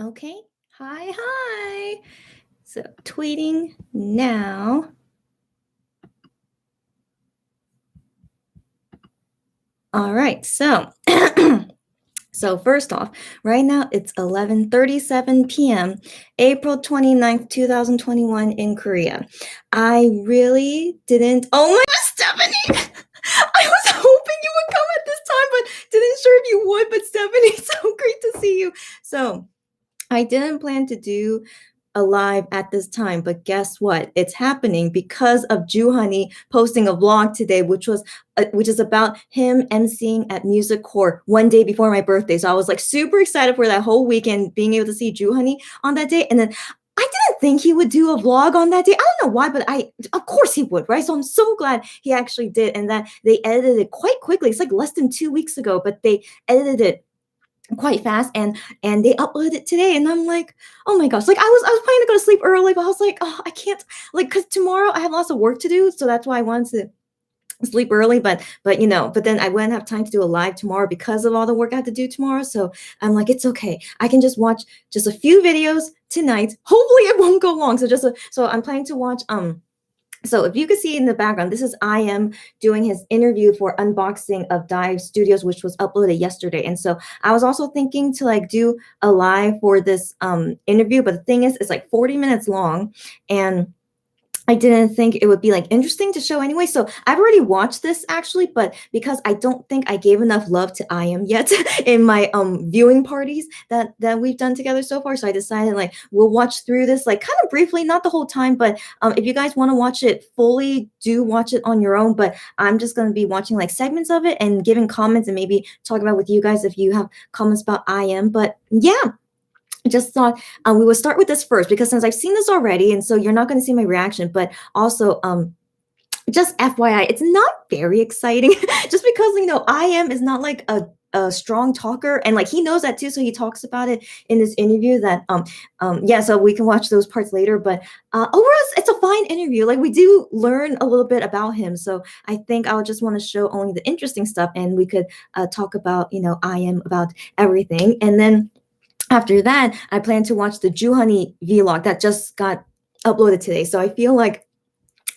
Okay. Hi, hi. So tweeting now. All right. So so first off, right now it's 11:37 p.m., April 29th, 2021 in Korea. I really didn't. Oh my gosh, Stephanie! I was hoping you would come at this time, but didn't sure if you would. But Stephanie, so great to see you. So I didn't plan to do alive at this time, but guess what? It's happening because of Honey posting a vlog today, which is about him emceeing at Music Core one day before my birthday. So I was like super excited for that whole weekend, being able to see Honey on that day, and then I didn't think he would do a vlog on that day. I don't know why, but of course he would, right? So I'm so glad he actually did, and that they edited it quite quickly. It's like less than 2 weeks ago, but they edited it quite fast and they uploaded it today, and I'm like, oh my gosh, like I was planning to go to sleep early, but I was like, oh, I can't, like, because tomorrow I have lots of work to do, so that's why I wanted to sleep early, but then I wouldn't have time to do a live tomorrow because of all the work I have to do tomorrow. So I'm like, it's okay, I can just watch just a few videos tonight. Hopefully it won't go long. So I'm planning to watch so if you could see in the background, this is I.M doing his interview for unboxing of Dive Studios, which was uploaded yesterday. And so I was also thinking to like do a live for this interview, but the thing is, it's like 40 minutes long, and I didn't think it would be like interesting to show anyway. So I've already watched this actually, but because I don't think I gave enough love to I.M yet in my viewing parties that we've done together so far. So I decided like we'll watch through this like kind of briefly, not the whole time, but if you guys want to watch it fully, do watch it on your own. But I'm just gonna be watching like segments of it and giving comments and maybe talk about with you guys if you have comments about I.M. But yeah, I just thought we would start with this first because since I've seen this already, and so you're not going to see my reaction, but also just FYI, it's not very exciting just because I.M is not like a strong talker, and like he knows that too, so he talks about it in this interview that yeah, so we can watch those parts later. But overall, it's a fine interview. Like we do learn a little bit about him, so I think I would just want to show only the interesting stuff, and we could talk about I.M about everything, and then after that, I plan to watch the Juhani vlog that just got uploaded today. So I feel like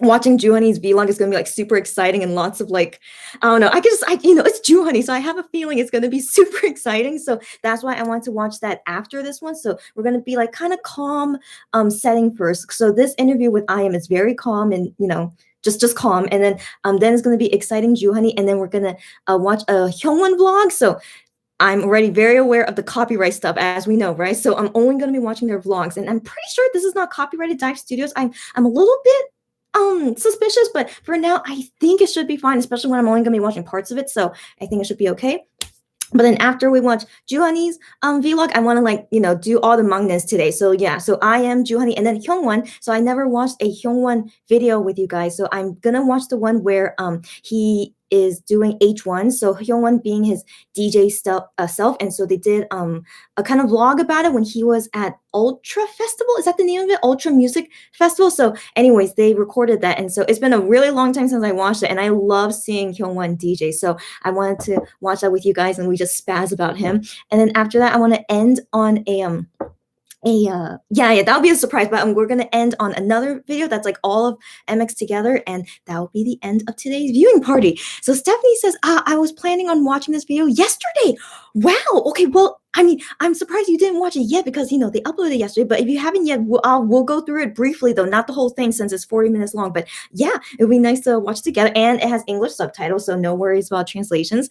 watching Juhani's vlog is gonna be like super exciting and lots of like, I don't know. It's Juhani, so I have a feeling it's gonna be super exciting. So that's why I want to watch that after this one. So we're gonna be like kind of calm setting first. So this interview with I.M is very calm and just calm, and then it's gonna be exciting Juhani, and then we're gonna watch a H.One vlog. So I'm already very aware of the copyright stuff, as we know, right? So I'm only going to be watching their vlogs, and I'm pretty sure this is not copyrighted Dive Studios. I'm a little bit suspicious, but for now, I think it should be fine, especially when I'm only going to be watching parts of it. So I think it should be okay. But then after we watch Juhani's vlog, I want to do all the Maknaez today. So yeah, so I am Juhani and then H.One. So I never watched a H.One video with you guys. So I'm gonna watch the one where he is doing H.One. So H.One being his DJ self, and so they did a kind of vlog about it when he was at Ultra Festival. Is that the name of it? Ultra Music Festival. So anyways, they recorded that, and so it's been a really long time since I watched it, and I love seeing H.One DJ. So I wanted to watch that with you guys, and we just spaz about him. And then after that, I want to end on yeah, that'll be a surprise, but we're gonna end on another video that's like all of MX together, and that will be the end of today's viewing party. So Stephanie says, I was planning on watching this video yesterday. Wow, okay, well, I mean, I'm surprised you didn't watch it yet because they uploaded it yesterday, but if you haven't yet, we'll go through it briefly though, not the whole thing since it's 40 minutes long. But yeah, it'll be nice to watch together, and it has English subtitles, so no worries about translations.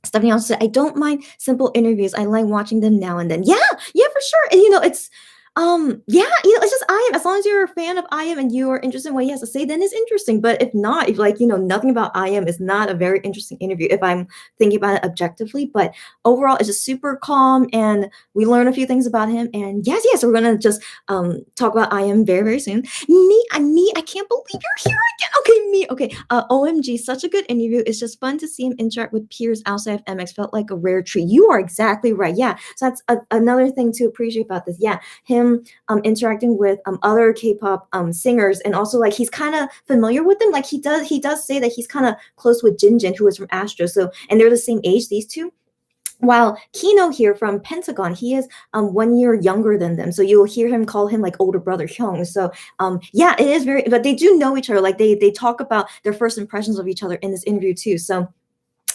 Stephanie also said, I don't mind simple interviews. I like watching them now and then. Yeah, for sure. And it's yeah, it's just I.M. As long as you're a fan of I.M and you are interested in what he has to say, then it's interesting. But if not, if nothing about I.M is not a very interesting interview if I'm thinking about it objectively. But overall, it's just super calm, and we learn a few things about him. And yes, so we're gonna just talk about I.M very, very soon. Me, I can't believe you're here again. Okay, me. Okay. OMG, such a good interview. It's just fun to see him interact with peers outside of MX. Felt like a rare treat. You are exactly right. Yeah. So that's another thing to appreciate about this. Yeah, him interacting with other K-pop singers, and also like he's kind of familiar with them. Like he does say that he's kind of close with Jinjin, who is from Astro. So, and they're the same age, these two. While Kino here from Pentagon, he is 1 year younger than them, so you'll hear him call him like older brother Hyung. So yeah, it is very, but they do know each other. Like they talk about their first impressions of each other in this interview too. So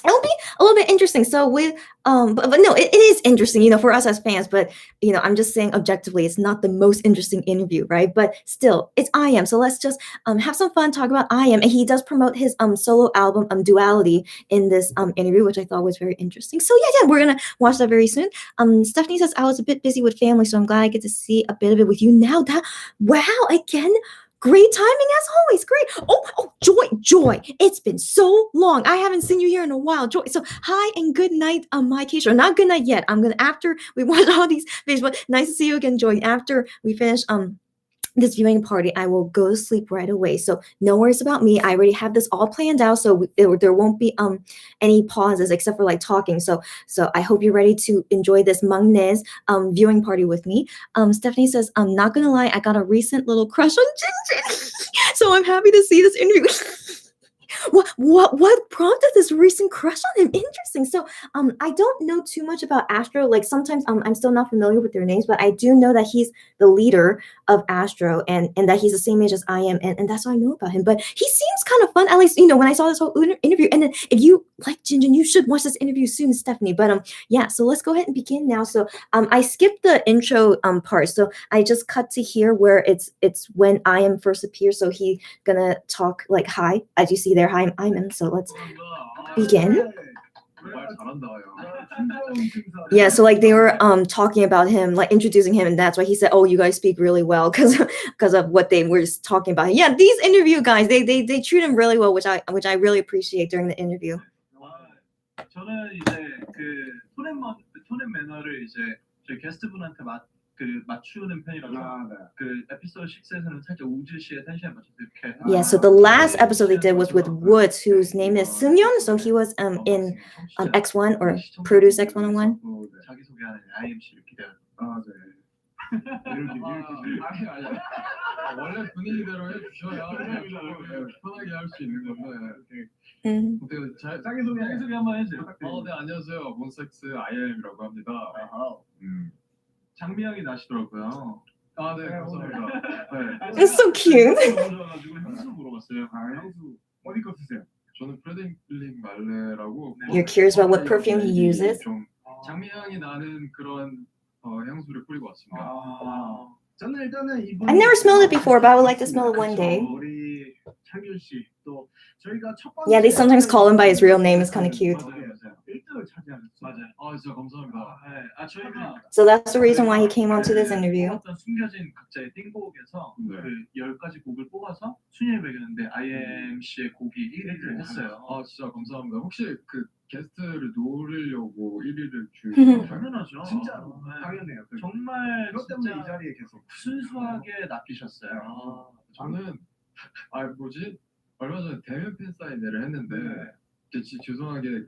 it'll be a little bit interesting. So with but no, it is interesting, for us as fans. But I'm just saying objectively, it's not the most interesting interview, right? But still, it's I Am. So let's just have some fun, talk about I Am, and he does promote his solo album Duality in this interview, which I thought was very interesting. So yeah, we're gonna watch that very soon. Stephanie says I was a bit busy with family, so I'm glad I get to see a bit of it with you now. That wow, again. Great timing as always. Great. Oh, Joy. It's been so long. I haven't seen you here in a while. Joy. So hi and good night, my Keisha. Not good night yet. I'm gonna after we watch all these videos, but nice to see you again, Joy. After we finish this viewing party, I will go to sleep right away. So no worries about me. I already have this all planned out, so there won't be any pauses except for like talking. So I hope you're ready to enjoy this Maknaez viewing party with me. Stephanie says, I'm not gonna lie, I got a recent little crush on Jinjin. So I'm happy to see this interview. What prompted this recent crush on him? Interesting. So I don't know too much about Astro. Like sometimes I'm still not familiar with their names, but I do know that he's the leader of Astro and that he's the same age as I am, and that's all I know about him. But he seems kind of fun, at least when I saw this whole interview. And then if you like Jinjin, you should watch this interview soon, Stephanie. But yeah, so let's go ahead and begin now. So I skipped the intro part, so I just cut to here where it's when I Am first appears. So he gonna talk like hi, as you see there. Hi, I'm in. So let's begin. Yeah, so like they were talking about him, like introducing him, and that's why he said, "Oh, you guys speak really well," because of what they were just talking about. Yeah, these interview guys, they treat him really well, which I really appreciate during the interview. 저는 이제 톤앤 매너를 이제 저희 게스트분한테 맞추는 편이라서 그 에피소드 6에서는 살짝 우즈씨의 텐션에 맞춰서 이렇게. Yeah, so the last episode they did was with Woods, whose name is Seungyeon. So he was in X1 or produced X101. 자기 소개하는 IMC를 기대하는. 아니 원래 분위기대로 해주셔야 편하게 할 수 있는 건데. 자기소개 한번 해주세요. 네, 안녕하세요. 몬스타엑스 IM이라고 합니다. 장미향이 나시더라고요. 네, 감사합니다. 네. It's so cute. 향수 물어봤어요. 향수 어디 거 쓰세요? 저는 프레딩글링 말레라고. You're curious about what perfume he uses? 좀 장미향이 나는 그런 향수를 뿌리고 왔습니다. 저는 일단은 이번 I've never smelled it before, but I would like to smell it one day. 우리 창균 씨 또 저희가 첫 번째 Yeah, they sometimes call him by his real name. It's kind of cute. 1등을 차지하셨어요. 맞아요. 진짜 감사합니다. 저희가 So that's the reason why he came onto this interview. 어떤 숨겨진 각자의 띵곡에서 네. 그 10가지 곡을 뽑아서 순위를 매겼는데 IMC의 곡이 1위를 했어요. 진짜 감사합니다. 혹시 그 게스트를 노리려고 1위를 당연하죠. 진짜로 당연해요. 정말 그것 때문에 이 자리에 계속 순수하게 낚이셨어요. 저는 얼마 전에 대면 팬 사인회를 했는데 죄송하게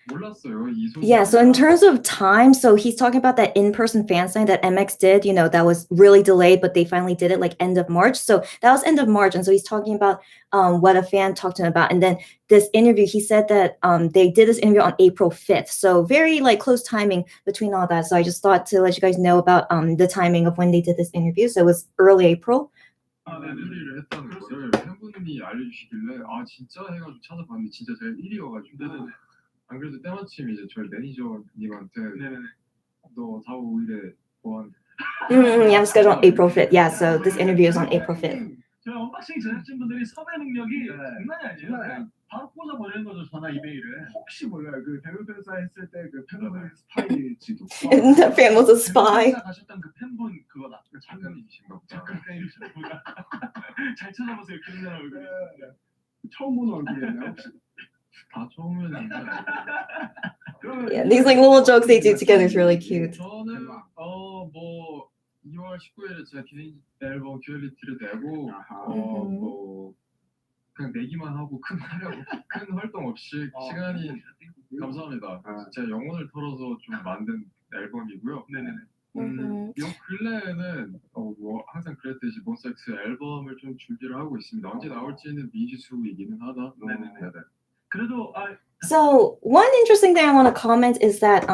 몰랐어요. 이 소식. Yeah, so in terms of time, so he's talking about that in-person fan sign that MX did, that was really delayed, but they finally did it like end of March. So that was end of March. And so he's talking about what a fan talked to him about. And then this interview, he said that they did this interview on April 5th. So very like close timing between all that. So I just thought to let you guys know about the timing of when they did this interview. So it was early April. 일위를 했다는 것을 팬분이 알려주시길래 진짜 해가지고 찾아봤는데 진짜 제가 1위여가지고 안 그래도 때마침 이제 저희 매니저님한테 너 4월 5일에 보안 Yeah, I'm scheduled on April 5th. Yeah, so this interview is on April 5th. 저희 언박싱 제작진분들이 섭외 능력이 장난이 아니에요. 바로 꽂아버리는 거죠, 전화 이메일을. 혹시 몰라요. 그 대면 팬사 했을 때 그 팬분이 스파이일지도. The fan was a spy. 가셨던 그 팬분 그거다. 작가님이신가 보다. 작가님이신가 잘 찾아보세요. 그런 사람 얼굴. 처음 보는 얼굴이었나요 혹시? 다 처음이었는데. Yeah, these like little jokes they do together is really cute. 저는 2월 19일에 제 개인 앨범 듀얼리티를 내고 그냥 내기만 하고 큰 활동 없이 시간이 감사합니다. 제 영혼을 털어서 좀 만든 앨범이고요. 요 근래에는 항상 그랬듯이 몬스타엑스 앨범을 좀 준비를 하고 있습니다. 언제 나올지는 미지수이기는 하다. 네네. 그 그래도 So one interesting thing I want to comment is that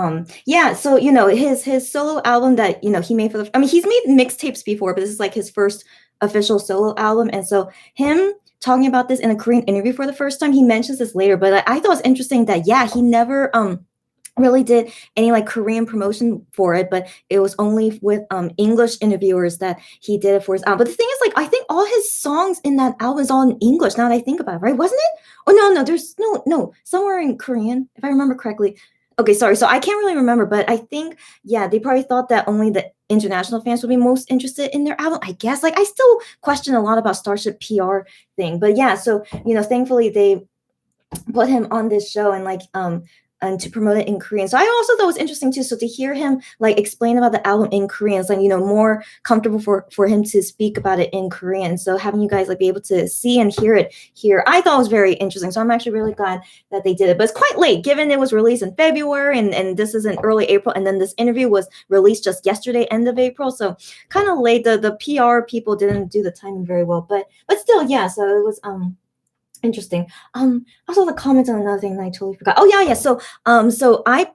yeah, so his solo album that he made for he's made mixtapes before, but this is like his first official solo album. And so him talking about this in a Korean interview for the first time, he mentions this later, but I thought it was interesting that he never really did any like Korean promotion for it, but it was only with English interviewers that he did it for his album. But the thing is, like, I think all his songs in that album is all in English now that I think about it, right? Wasn't it? Oh no, there's no somewhere in Korean, if I remember correctly. Okay, sorry. So I can't really remember, but I think they probably thought that only the international fans would be most interested in their album. I guess. Like, I still question a lot about Starship PR thing, but so thankfully they put him on this show and and to promote it in Korean. So I also thought it was interesting too. So to hear him like explain about the album in Korean, it's like, more comfortable for him to speak about it in Korean. So having you guys like be able to see and hear it here, I thought was very interesting. So I'm actually really glad that they did it. But it's quite late given it was released in February and this is in early April. And then this interview was released just yesterday, end of April. So kind of late. The PR people didn't do the timing very well, but still, so it was interesting. Also the comments on another thing that I totally forgot. Oh yeah. So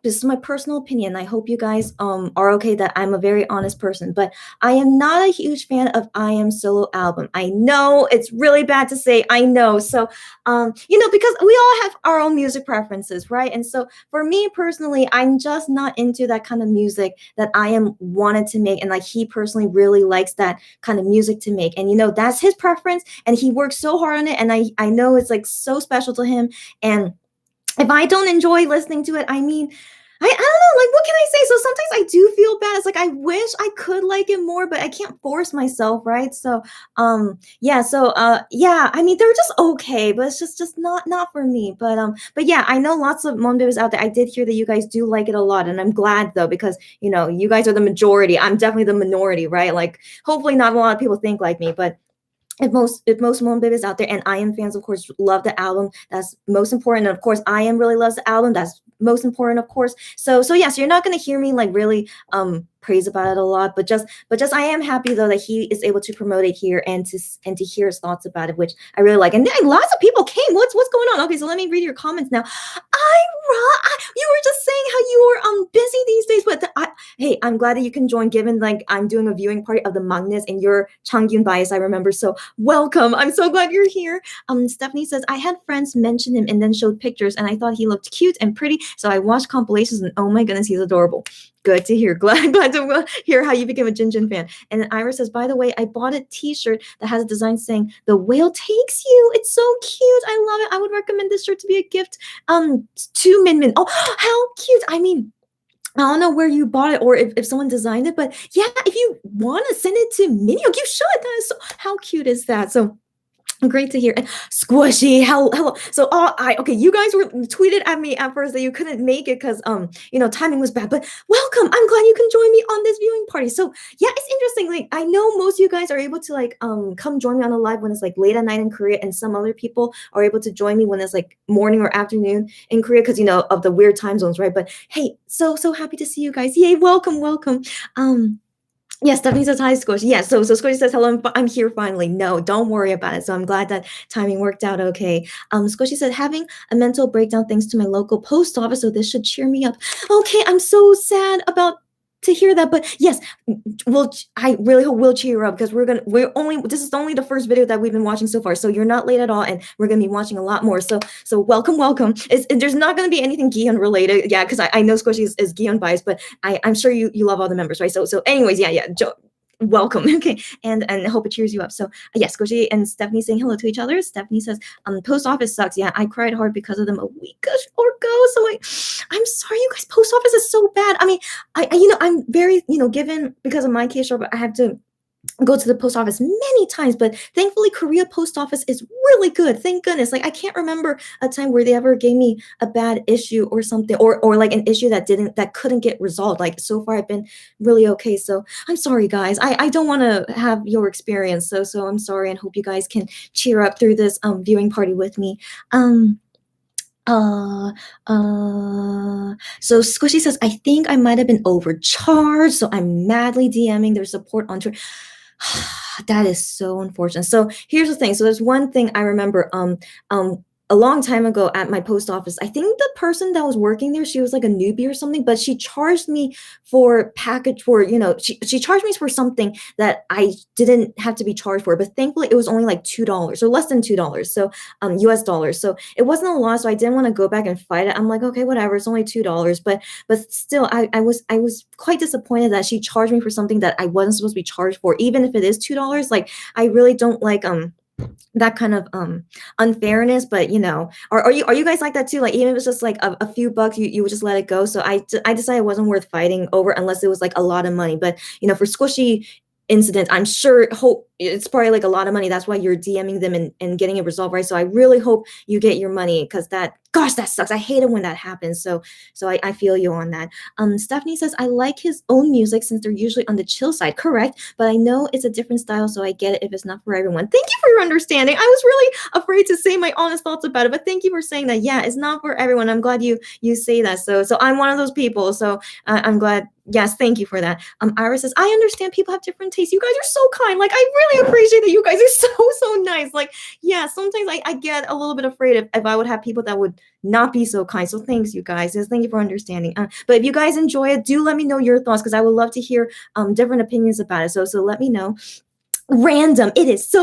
this is my personal opinion. I hope you guys are okay that I'm a very honest person, but I am not a huge fan of I.M solo album. I know it's really bad to say, I know. So because we all have our own music preferences, right? And so for me personally, I'm just not into that kind of music that I.M wanted to make, and like he personally really likes that kind of music to make. And that's his preference, and he works so hard on it, and I know it's like so special to him. And if I don't enjoy listening to it, I mean, I don't know, like, what can I say? So sometimes I do feel bad. It's like, I wish I could like it more, but I can't force myself, right? So, I mean, they're just okay, but it's just not for me. But yeah, I know lots of Monbibs out there. I did hear that you guys do like it a lot, and I'm glad though, because, you guys are the majority. I'm definitely the minority, right? Like, hopefully not a lot of people think like me, but if most Monbibs out there and I.M fans, of course, love the album, that's most important. And of course, I.M really loves the album. That's most important, of course. So you're not going to hear me like really praise about it a lot, but just I am happy though that he is able to promote it here and to hear his thoughts about it, which I really like. And then lots of people came. What's going on? Okay, so let me read your comments now. You were just saying how you were busy these days, but hey, I'm glad that you can join, given like I'm doing a viewing party of the Maknaez and your Changyun bias, I remember. So welcome. I'm so glad you're here. Stephanie says, I had friends mention him and then showed pictures, and I thought he looked cute and pretty, so I watched compilations, and oh my goodness, he's adorable. Good to hear. Glad to hear how you became a Jinjin fan. And then Ira says, by the way, I bought a t-shirt that has a design saying, the whale takes you. It's so cute. I love it. I would recommend this shirt to be a gift to Min. Oh, how cute. I mean, I don't know where you bought it or if someone designed it, but yeah, if you want to send it to Minyook, you should. That is how cute is that? So great to hear. And Squishy, hello. So okay, you guys were tweeted at me at first that you couldn't make it because timing was bad. But welcome. I'm glad you can join me on this viewing party. So yeah, it's interesting. Like, I know most of you guys are able to like come join me on the live when it's like late at night in Korea, and some other people are able to join me when it's like morning or afternoon in Korea because of the weird time zones, right? But hey, so happy to see you guys. Yay, welcome. Yes, Stephanie says hi, Squish. Yes, so Squish says hello. I'm here finally. No, don't worry about it. So I'm glad that timing worked out okay. Squishy said, having a mental breakdown thanks to my local post office, so this should cheer me up. Okay, I'm so sad to hear that, but yes, I really hope we'll cheer you up, because this is only the first video that we've been watching so far, so you're not late at all, and we're gonna be watching a lot more. So welcome. There's not gonna be anything Gion related, yeah, because I know Squishy is Gion biased, but I'm sure you love all the members, right? So anyways, welcome. Okay, and I hope it cheers you up. So yes, Squishy and Stephanie saying hello to each other. Stephanie says, post office sucks. Yeah, I cried hard because of them a week ago. So I'm sorry, you guys. Post office is so bad. I mean, I'm very, given because of my case, but I have to go to the post office many times, but thankfully Korea post office is really good. Thank goodness. Like, I can't remember a time where they ever gave me a bad issue or something, or like an issue that couldn't get resolved. Like, so far I've been really okay. So I'm sorry, guys. I don't want to have your experience. So I'm sorry, and hope you guys can cheer up through this viewing party with me. So Squishy says, I think I might have been overcharged, so I'm madly DMing their support on Twitter. That is so unfortunate. So here's the thing. So there's one thing I remember, a long time ago at my post office, I think the person that was working there, she was like a newbie or something, but she charged me for package for, she charged me for something that I didn't have to be charged for, but thankfully it was only like $2 or less than $2. So US dollars. So it wasn't a lot. So I didn't want to go back and fight it. I'm like, okay, whatever. It's only $2. But still I was quite disappointed that she charged me for something that I wasn't supposed to be charged for, even if it is $2. Like I really don't like that kind of unfairness, but are you guys like that too? Like even if it's just like a few bucks, you would just let it go. So I decided it wasn't worth fighting over unless it was like a lot of money. But for Squishy incident, I'm sure hope it's probably like a lot of money. That's why you're DMing them and getting it resolved, right? So I really hope you get your money, because that sucks. I hate it when that happens. So I feel you on that. Stephanie says, I like his own music since they're usually on the chill side. Correct, but I know it's a different style, so I get it if it's not for everyone. Thank you for your understanding. I was really afraid to say my honest thoughts about it, but thank you for saying that. Yeah, it's not for everyone. I'm glad you say that. So I'm one of those people. So I'm glad. Yes, thank you for that. Iris says, I understand people have different tastes. You guys are so kind. Like, I really appreciate that you guys are so nice. Like, yeah, sometimes I get a little bit afraid if I would have people that would not be so kind. So thanks, you guys. Just thank you for understanding. But if you guys enjoy it, do let me know your thoughts, because I would love to hear different opinions about it. So let me know. Random. It is so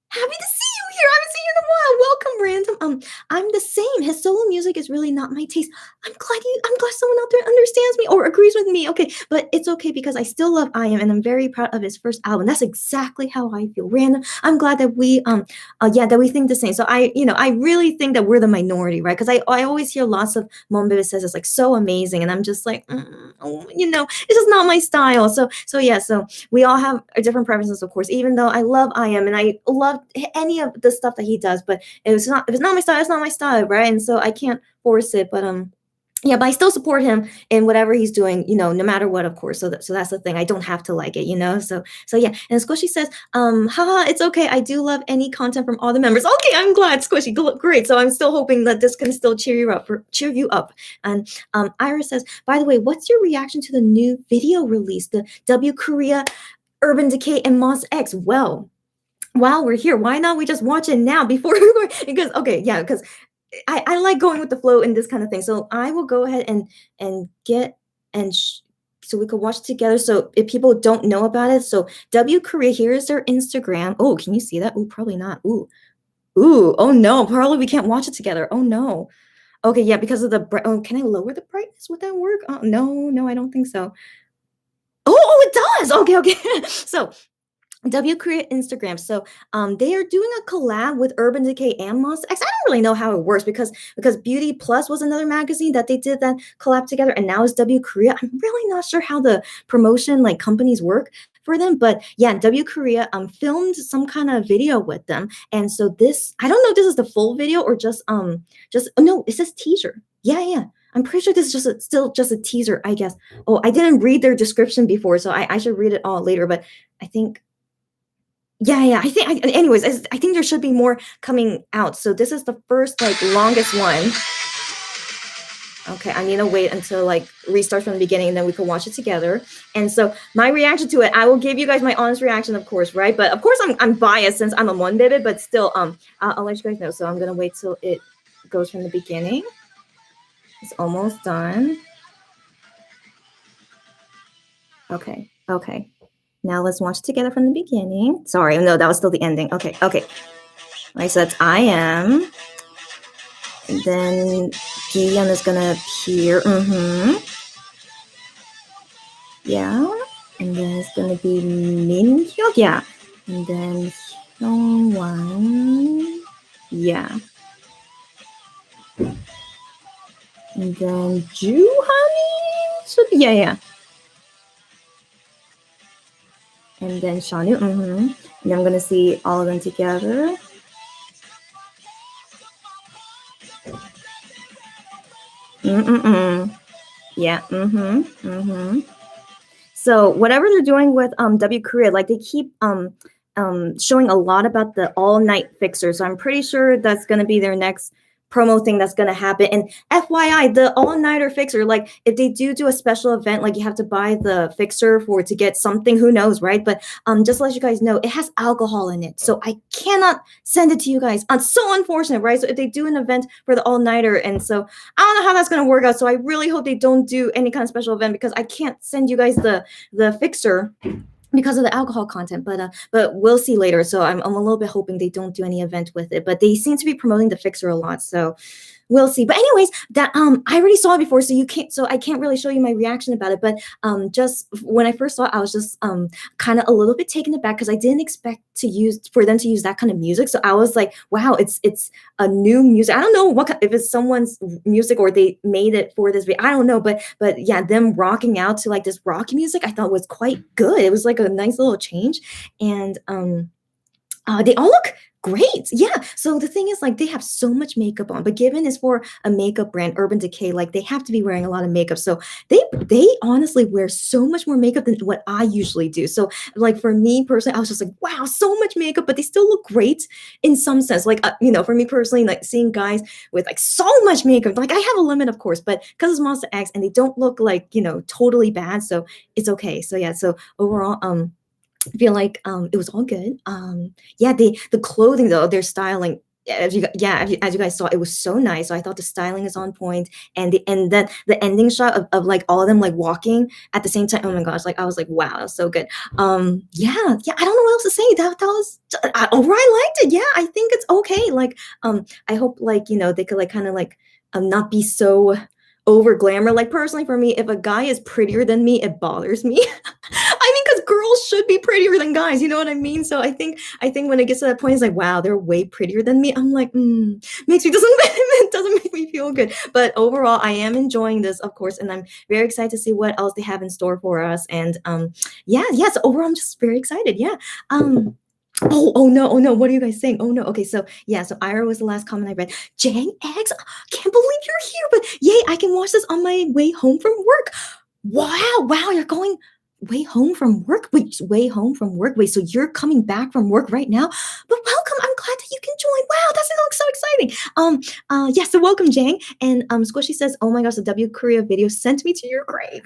happy to see you here. I haven't seen you in a while. Welcome, Random. I'm the same. His solo music is really not my taste. I'm glad someone out there understands me or agrees with me. Okay, but it's okay, because I still love I Am, and I'm very proud of his first album. That's exactly how I feel. Random. I'm glad that we that we think the same. So I really think that we're the minority, right? Because I always hear lots of Monbebe says it's like so amazing, and I'm just like, it's just not my style. So yeah, so we all have our different preferences, of course, even though I love I Am and I love any of the stuff that he does, but if it's not my style, it's not my style, right? And so I can't force it, but yeah, but I still support him in whatever he's doing, no matter what, of course. So that's the thing. I don't have to like it, So yeah. And Squishy says, haha, it's okay. I do love any content from all the members. Okay, I'm glad, Squishy. Great. So I'm still hoping that this can still cheer you up. And Iris says, by the way, what's your reaction to the new video release, the W Korea, Urban Decay, and Mos X? Well, while we're here, why not we just watch it now before we go? Because because I like going with the flow in this kind of thing. So I will go ahead and get so we could watch it together. So if people don't know about it, so W Korea, here is their Instagram. Oh, can you see that? Oh, probably not. Ooh, oh no, probably we can't watch it together. Oh no. Okay, yeah, because of the can I lower the brightness? Would that work? Oh no, I don't think so. Oh, it does. Okay. So W Korea Instagram. So they are doing a collab with Urban Decay and Mos X. I don't really know how it works, because Beauty Plus was another magazine that they did that collab together, and now it's W Korea. I'm really not sure how the promotion like companies work for them, but yeah, W Korea filmed some kind of video with them, and so this, I don't know if this is the full video or just oh no, it says teaser. Yeah. I'm pretty sure this is still just a teaser, I guess. Oh, I didn't read their description before, so I should read it all later, but I think. Yeah. I think, I think there should be more coming out. So this is the first, like, longest one. Okay, I need to wait until, like, restart from the beginning, and then we can watch it together. And so my reaction to it, I will give you guys my honest reaction, of course, right? But of course, I'm biased since I'm a Monbebe, but still, I'll let you guys know. So I'm gonna wait till it goes from the beginning. It's almost done. Okay. Now let's watch together from the beginning. Sorry, no, that was still the ending. Okay. All right, so that's I Am. And then Giyeon is gonna appear. Yeah. And then it's gonna be Minhyuk. Yeah. And then H.One. Yeah. And then Juhani should be, yeah. And then Shanu. And then I'm gonna see all of them together. Yeah. So whatever they're doing with W Korea, like, they keep showing a lot about the all night fixer. So I'm pretty sure that's gonna be their next promo thing that's gonna happen. And FYI, the all-nighter fixer, like if they do a special event, like you have to buy the fixer to get something, who knows, right? But just to let you guys know, it has alcohol in it, so I cannot send it to you guys. It's so unfortunate, right? So if they do an event for the all-nighter, and so I don't know how that's gonna work out. So I really hope they don't do any kind of special event, because I can't send you guys the fixer because of the alcohol content. But we'll see later. So I'm a little bit hoping they don't do any event with it, but they seem to be promoting the fixer a lot, so we'll see. But anyways, that I already saw it before, so I can't really show you my reaction about it. But just when I first saw it, I was just kind of a little bit taken aback, because I didn't expect for them to use that kind of music. So I was like, wow, it's a new music. I don't know if it's someone's music or they made it for this video. I don't know, but yeah, them rocking out to like this rock music, I thought was quite good. It was like a nice little change, and they all look great. Yeah. So the thing is, like, they have so much makeup on, but given it's for a makeup brand, Urban Decay, like they have to be wearing a lot of makeup. So they honestly wear so much more makeup than what I usually do. So like for me personally, I was just like, wow, so much makeup, but they still look great in some sense. Like, for me personally, like seeing guys with like so much makeup, like I have a limit, of course, but because it's Monster X and they don't look like, totally bad. So it's okay. So yeah. So overall, I feel like it was all good. Yeah, the clothing though, their styling, as you guys saw, it was so nice. So I thought the styling is on point, and then the ending shot of like all of them like walking at the same time. Oh my gosh, like I was like, wow, that was so good. Yeah, I don't know what else to say. That was overall, I liked it. Yeah, I think it's okay. Like I hope like they could like kind of like not be so over glamour. Like personally for me, if a guy is prettier than me, it bothers me. I mean, because girls should be prettier than guys, you know what I mean? So I think when it gets to that point, it's like, wow, they're way prettier than me. I'm like, makes me it doesn't make me feel good. But overall, I am enjoying this, of course, and I'm very excited to see what else they have in store for us. And so overall, I'm just very excited. Yeah. Oh no, what are you guys saying? Oh no. Okay, so yeah, so Ira was the last comment I read. Jang X, can't believe you're here, but yay, I can watch this on my way home from work. Wow, you're going way home from work? Way home from work? Wait, so you're coming back from work right now? But welcome, I'm glad that you can join. Wow, that looks so exciting. Yeah, so welcome, Jang. And Squishy says, oh my gosh, the W Korea video sent me to your grave.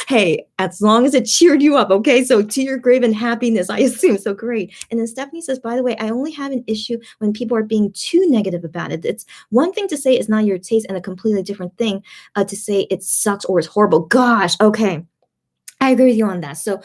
Hey, as long as it cheered you up, okay? So to your grave and happiness, I assume. So great. And then Stephanie says, by the way, I only have an issue when people are being too negative about it. It's one thing to say it's not your taste, and a completely different thing to say it sucks or it's horrible. Gosh, okay. I agree with you on that. So,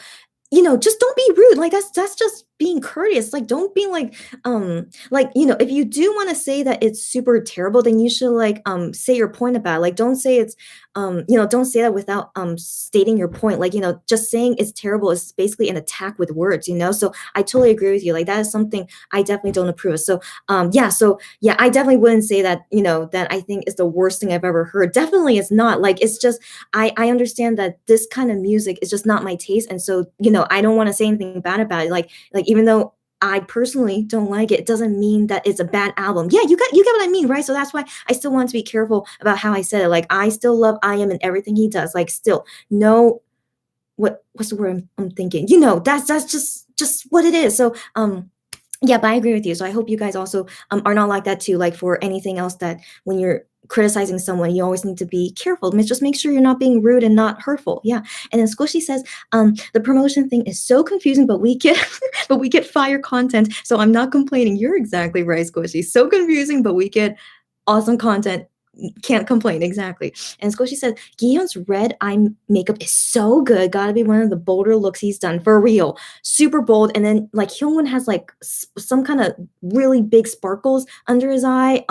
just don't be rude. Like that's just being courteous. Like don't be like if you do want to say that it's super terrible, then you should like say your point about it. Like don't say it's don't say that without stating your point. Like, just saying it's terrible is basically an attack with words, So I totally agree with you. Like that is something I definitely don't approve of. So yeah, I definitely wouldn't say that, that I think is the worst thing I've ever heard. Definitely it's not. Like it's just I understand that this kind of music is just not my taste. And so, I don't want to say anything bad about it. Like even though I personally don't like it, it doesn't mean that it's a bad album. Yeah, you get what I mean, right? So that's why I still want to be careful about how I said it. Like I still love I.M and everything he does. Like still, no, what's the word I'm thinking? That's just what it is. So yeah, but I agree with you. So I hope you guys also are not like that too. Like for anything else, that when you're criticizing someone, you always need to be careful. Just make sure you're not being rude and not hurtful. Yeah. And then Squishy says, the promotion thing is so confusing, but we get fire content. So I'm not complaining. You're exactly right, Squishy. So confusing, but we get awesome content. Can't complain. Exactly. And Squishy said, Gihyun's red eye makeup is so good. Gotta be one of the bolder looks he's done, for real. Super bold. And then like Hyungwon has like some kind of really big sparkles under his eye.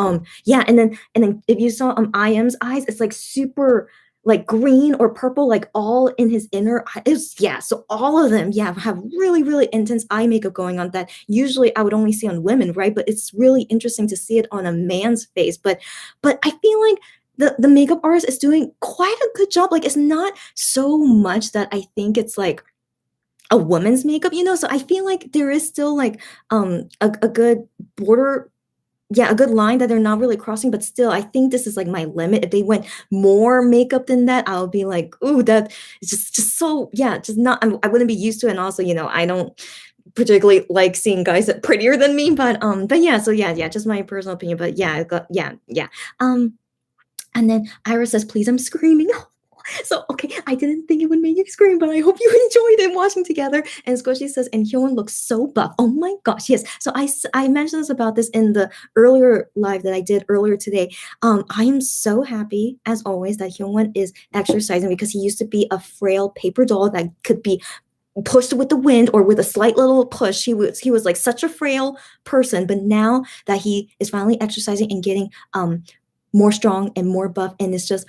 Yeah. And then if you saw I.M's eyes, it's like super like green or purple, like all in his inner eyes. Yeah, so all of them, have really, really intense eye makeup going on that usually I would only see on women, right? But it's really interesting to see it on a man's face. But I feel like the makeup artist is doing quite a good job. Like it's not so much that I think it's like a woman's makeup, So I feel like there is still like a good border. Yeah, a good line that they're not really crossing, but still, I think this is like my limit. If they went more makeup than that, I'll be like, ooh, that is just so, yeah, just not, I wouldn't be used to it. And also, I don't particularly like seeing guys that prettier than me, but yeah, so yeah, just my personal opinion, but yeah, yeah. And then Ira says, please, I'm screaming. So, okay, I didn't think it would make you scream, but I hope you enjoyed it watching together. And Squishy says, and Hyun looks so buff. Oh my gosh, yes. So I mentioned this in the earlier live that I did earlier today. I am so happy, as always, that Hyun is exercising, because he used to be a frail paper doll that could be pushed with the wind or with a slight little push. He was like such a frail person, but now that he is finally exercising and getting more strong and more buff, and it's just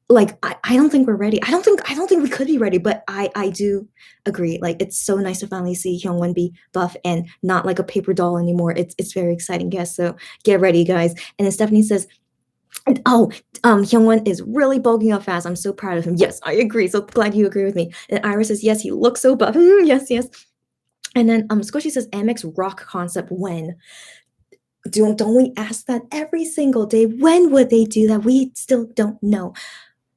like I don't think we're ready. I don't think we could be ready, but I do agree. Like, it's so nice to finally see Hyungwon be buff and not like a paper doll anymore. It's very exciting, yes. So get ready, guys. And then Stephanie says, Hyungwon is really bulking up fast. I'm so proud of him. Yes, I agree. So glad you agree with me. And Iris says, yes, he looks so buff. Yes. And then Squishy says, MX rock concept when? Don't we ask that every single day? When would they do that? We still don't know.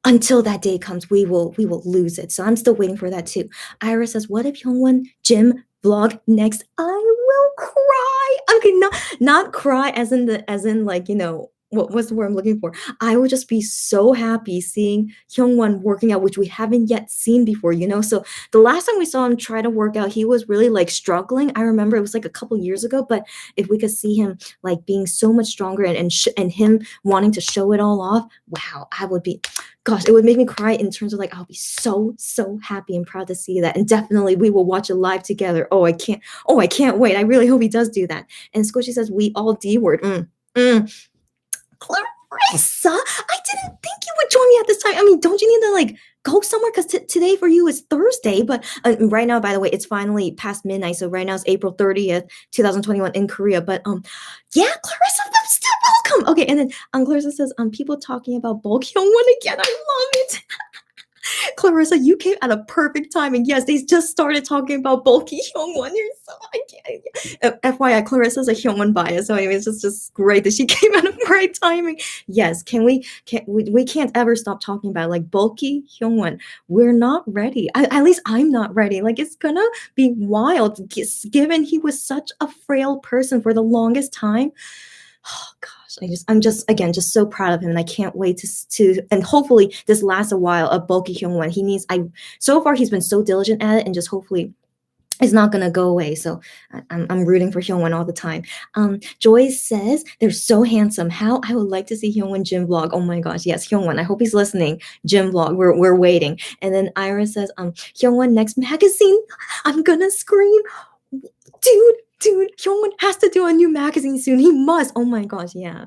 Until that day comes, we will lose it. So I'm still waiting for that too. Ira says, what if Hyungwon gym vlog next? I will cry. Okay, not cry as in like, you know, what's the word I'm looking for? I would just be so happy seeing Hyungwon working out, which we haven't yet seen before, you know? So the last time we saw him try to work out, he was really like struggling. I remember it was like a couple years ago, but if we could see him like being so much stronger and him wanting to show it all off, wow, I would be, gosh, it would make me cry in terms of like, I'll be so happy and proud to see that. And definitely we will watch it live together. I can't wait. I really hope he does do that. And Squishy says, we all D word. Clarissa, I didn't think you would join me at this time. I mean, don't you need to like go somewhere? Because today for you is Thursday, but right now, by the way, it's finally past midnight. So right now it's April 30th, 2021 in Korea. But yeah, Clarissa, still welcome. Okay, and then Clarissa says, people talking about bulk Hyungwon again. I love it. Clarissa, you came at a perfect timing. Yes, they just started talking about bulky Hyungwon. FYI, Clarissa's a Hyungwon bias, so anyway, it's just great that she came at a great timing. Yes, we can't ever stop talking about like bulky Hyungwon. We're not ready. At least I'm not ready. Like, it's gonna be wild, given he was such a frail person for the longest time. Oh gosh, I'm just so proud of him, and I can't wait to and hopefully this lasts a while of bulky Hyungwon. So far he's been so diligent at it, and just hopefully it's not gonna go away. So I'm rooting for Hyungwon all the time. Joy says they're so handsome. How I would like to see Hyungwon gym vlog. Oh my gosh, yes, Hyungwon. I hope he's listening. Gym vlog. We're waiting. And then Ira says, Hyungwon next magazine. I'm gonna scream, dude, Hyungwon has to do a new magazine soon. He must. Oh my gosh, yeah,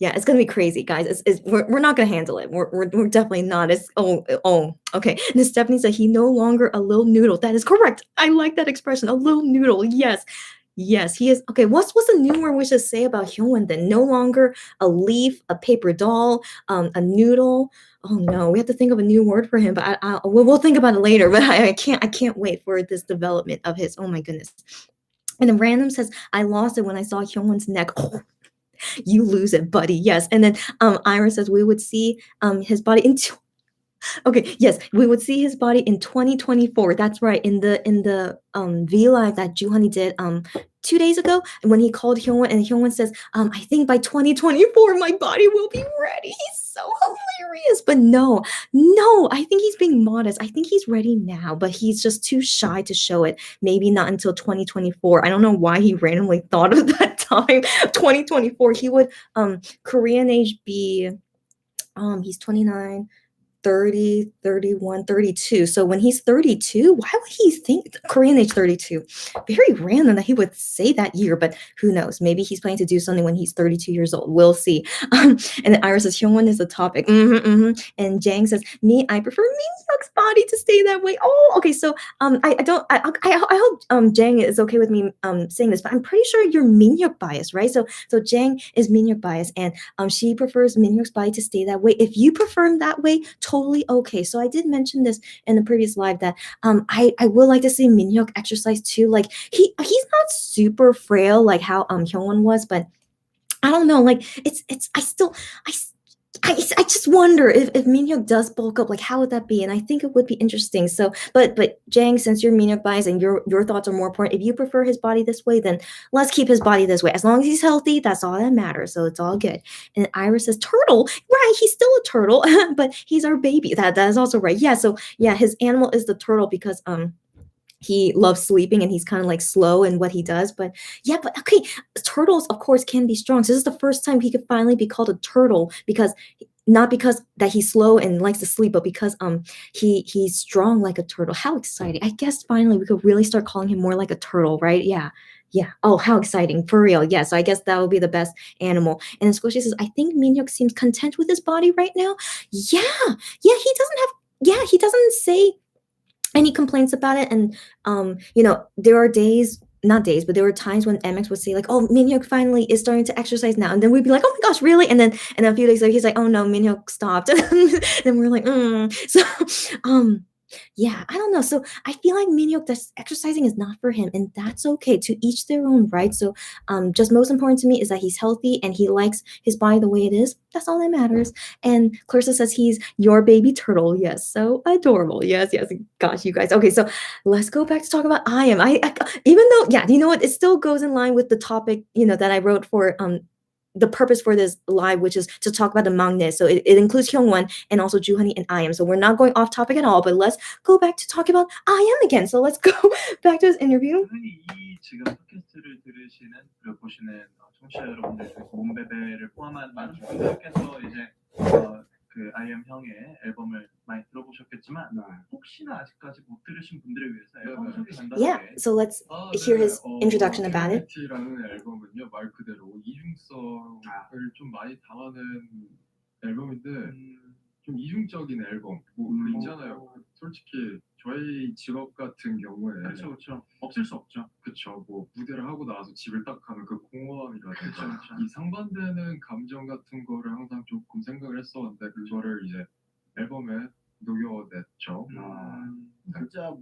it's gonna be crazy, guys. We're not gonna handle it. We're definitely not. Okay. And then Stephanie said he no longer a little noodle. That is correct. I like that expression. A little noodle. Yes, he is. Okay, what's the new word we should say about Hyungwon then? No longer a leaf, a paper doll, a noodle. Oh no, we have to think of a new word for him. But we'll think about it later. But I can't wait for this development of his. Oh my goodness. And then Random says, I lost it when I saw Hyungwon's neck. Oh, you lose it, buddy. Yes. And then Ira says we would see his body in okay, yes, we would see his body in 2024. That's right. In the V Live that Juhani did 2 days ago, when he called Hyungwon, and Hyungwon says, I think by 2024 my body will be ready. He's so hilarious. But no, I think he's being modest. I think he's ready now, but he's just too shy to show it. Maybe not until 2024. I don't know why he randomly thought of that time. 2024. He would Korean age be he's 29, 30, 31, 32. So when he's 32, why would he think Korean age 32? Very random that he would say that year, but who knows? Maybe he's planning to do something when he's 32 years old. We'll see. And then Iris says, Hyungwon is the topic. And Jang says, me, I prefer Minhyuk's body to stay that way. Oh, okay. So I hope Jang is okay with me saying this, but I'm pretty sure you're Minhyuk biased, right? So Jang is Minhyuk biased, and she prefers Minhyuk's body to stay that way. If you prefer him that way, totally okay. So I did mention this in the previous live that I would like to see Minhyuk exercise too. Like he's not super frail like how Hyungwon was, but I don't know. Like it's I just wonder if Minhyuk does bulk up, like how would that be? And I think it would be interesting. So, but Jang, since you're Minhyuk bias and your thoughts are more important, if you prefer his body this way, then let's keep his body this way. As long as he's healthy, that's all that matters. So it's all good. And Iris says turtle, right? He's still a turtle, but he's our baby. That is also right. Yeah. So yeah, his animal is the turtle because he loves sleeping and he's kind of like slow in what he does. But yeah, but okay, turtles of course can be strong. So this is the first time he could finally be called a turtle because not because that he's slow and likes to sleep, but because he's strong like a turtle. How exciting. I guess finally we could really start calling him more like a turtle, right? Yeah. Yeah. Oh, how exciting. For real. Yeah. So I guess that would be the best animal. And then Squishy says, I think Minhyuk seems content with his body right now. Yeah. Yeah. He doesn't say any complaints about it. And there are days, not days, but there were times when MX would say like, oh, Minhyuk finally is starting to exercise now, and then we'd be like, oh my gosh, really? And then a few days later he's like, oh no, Minhyuk stopped. And we're like, so yeah, I don't know. So I feel like Minhyuk, that's exercising is not for him, and that's okay. To each their own, right? So just most important to me is that he's healthy and he likes his body the way it is. That's all that matters. And Clarissa says he's your baby turtle. Yes, so adorable. Yes, yes. Gosh, you guys. Okay, so let's go back to talk about I am. I even though, yeah, you know what? It still goes in line with the topic, that I wrote for the purpose for this live, which is to talk about the Maknaez. So it includes H.One and also Juhani and I am. So we're not going off topic at all, but let's go back to talking about I am again. So let's go back to this interview. 당연히 이 지금 팟캐스트를 들으시는 그리고 보시는 청취자 여러분들 중에서 몸베베를 포함한 많은 분들께서 이제 그 아이엠 형의 앨범을 많이 들어보셨겠지만 혹시나 아직까지 못 들으신 분들을 위해서 앨범 소개 간단하게. Yeah, so let's hear his introduction about it. 라는 앨범은요, 말 그대로 이중성을 좀 많이 담아낸 앨범인데 좀 이중적인 앨범. 뭐 있잖아요. 솔직히 저희 직업 같은 경우에 그렇죠. 없을 수 없죠. 그렇죠. 뭐 무대를 하고 나서 집을 딱 가면 그 공허함이라든가 이 상반되는 감정 같은 거를 항상 조금 생각을 했었는데 그거를 이제 앨범에 녹여냈죠. 진짜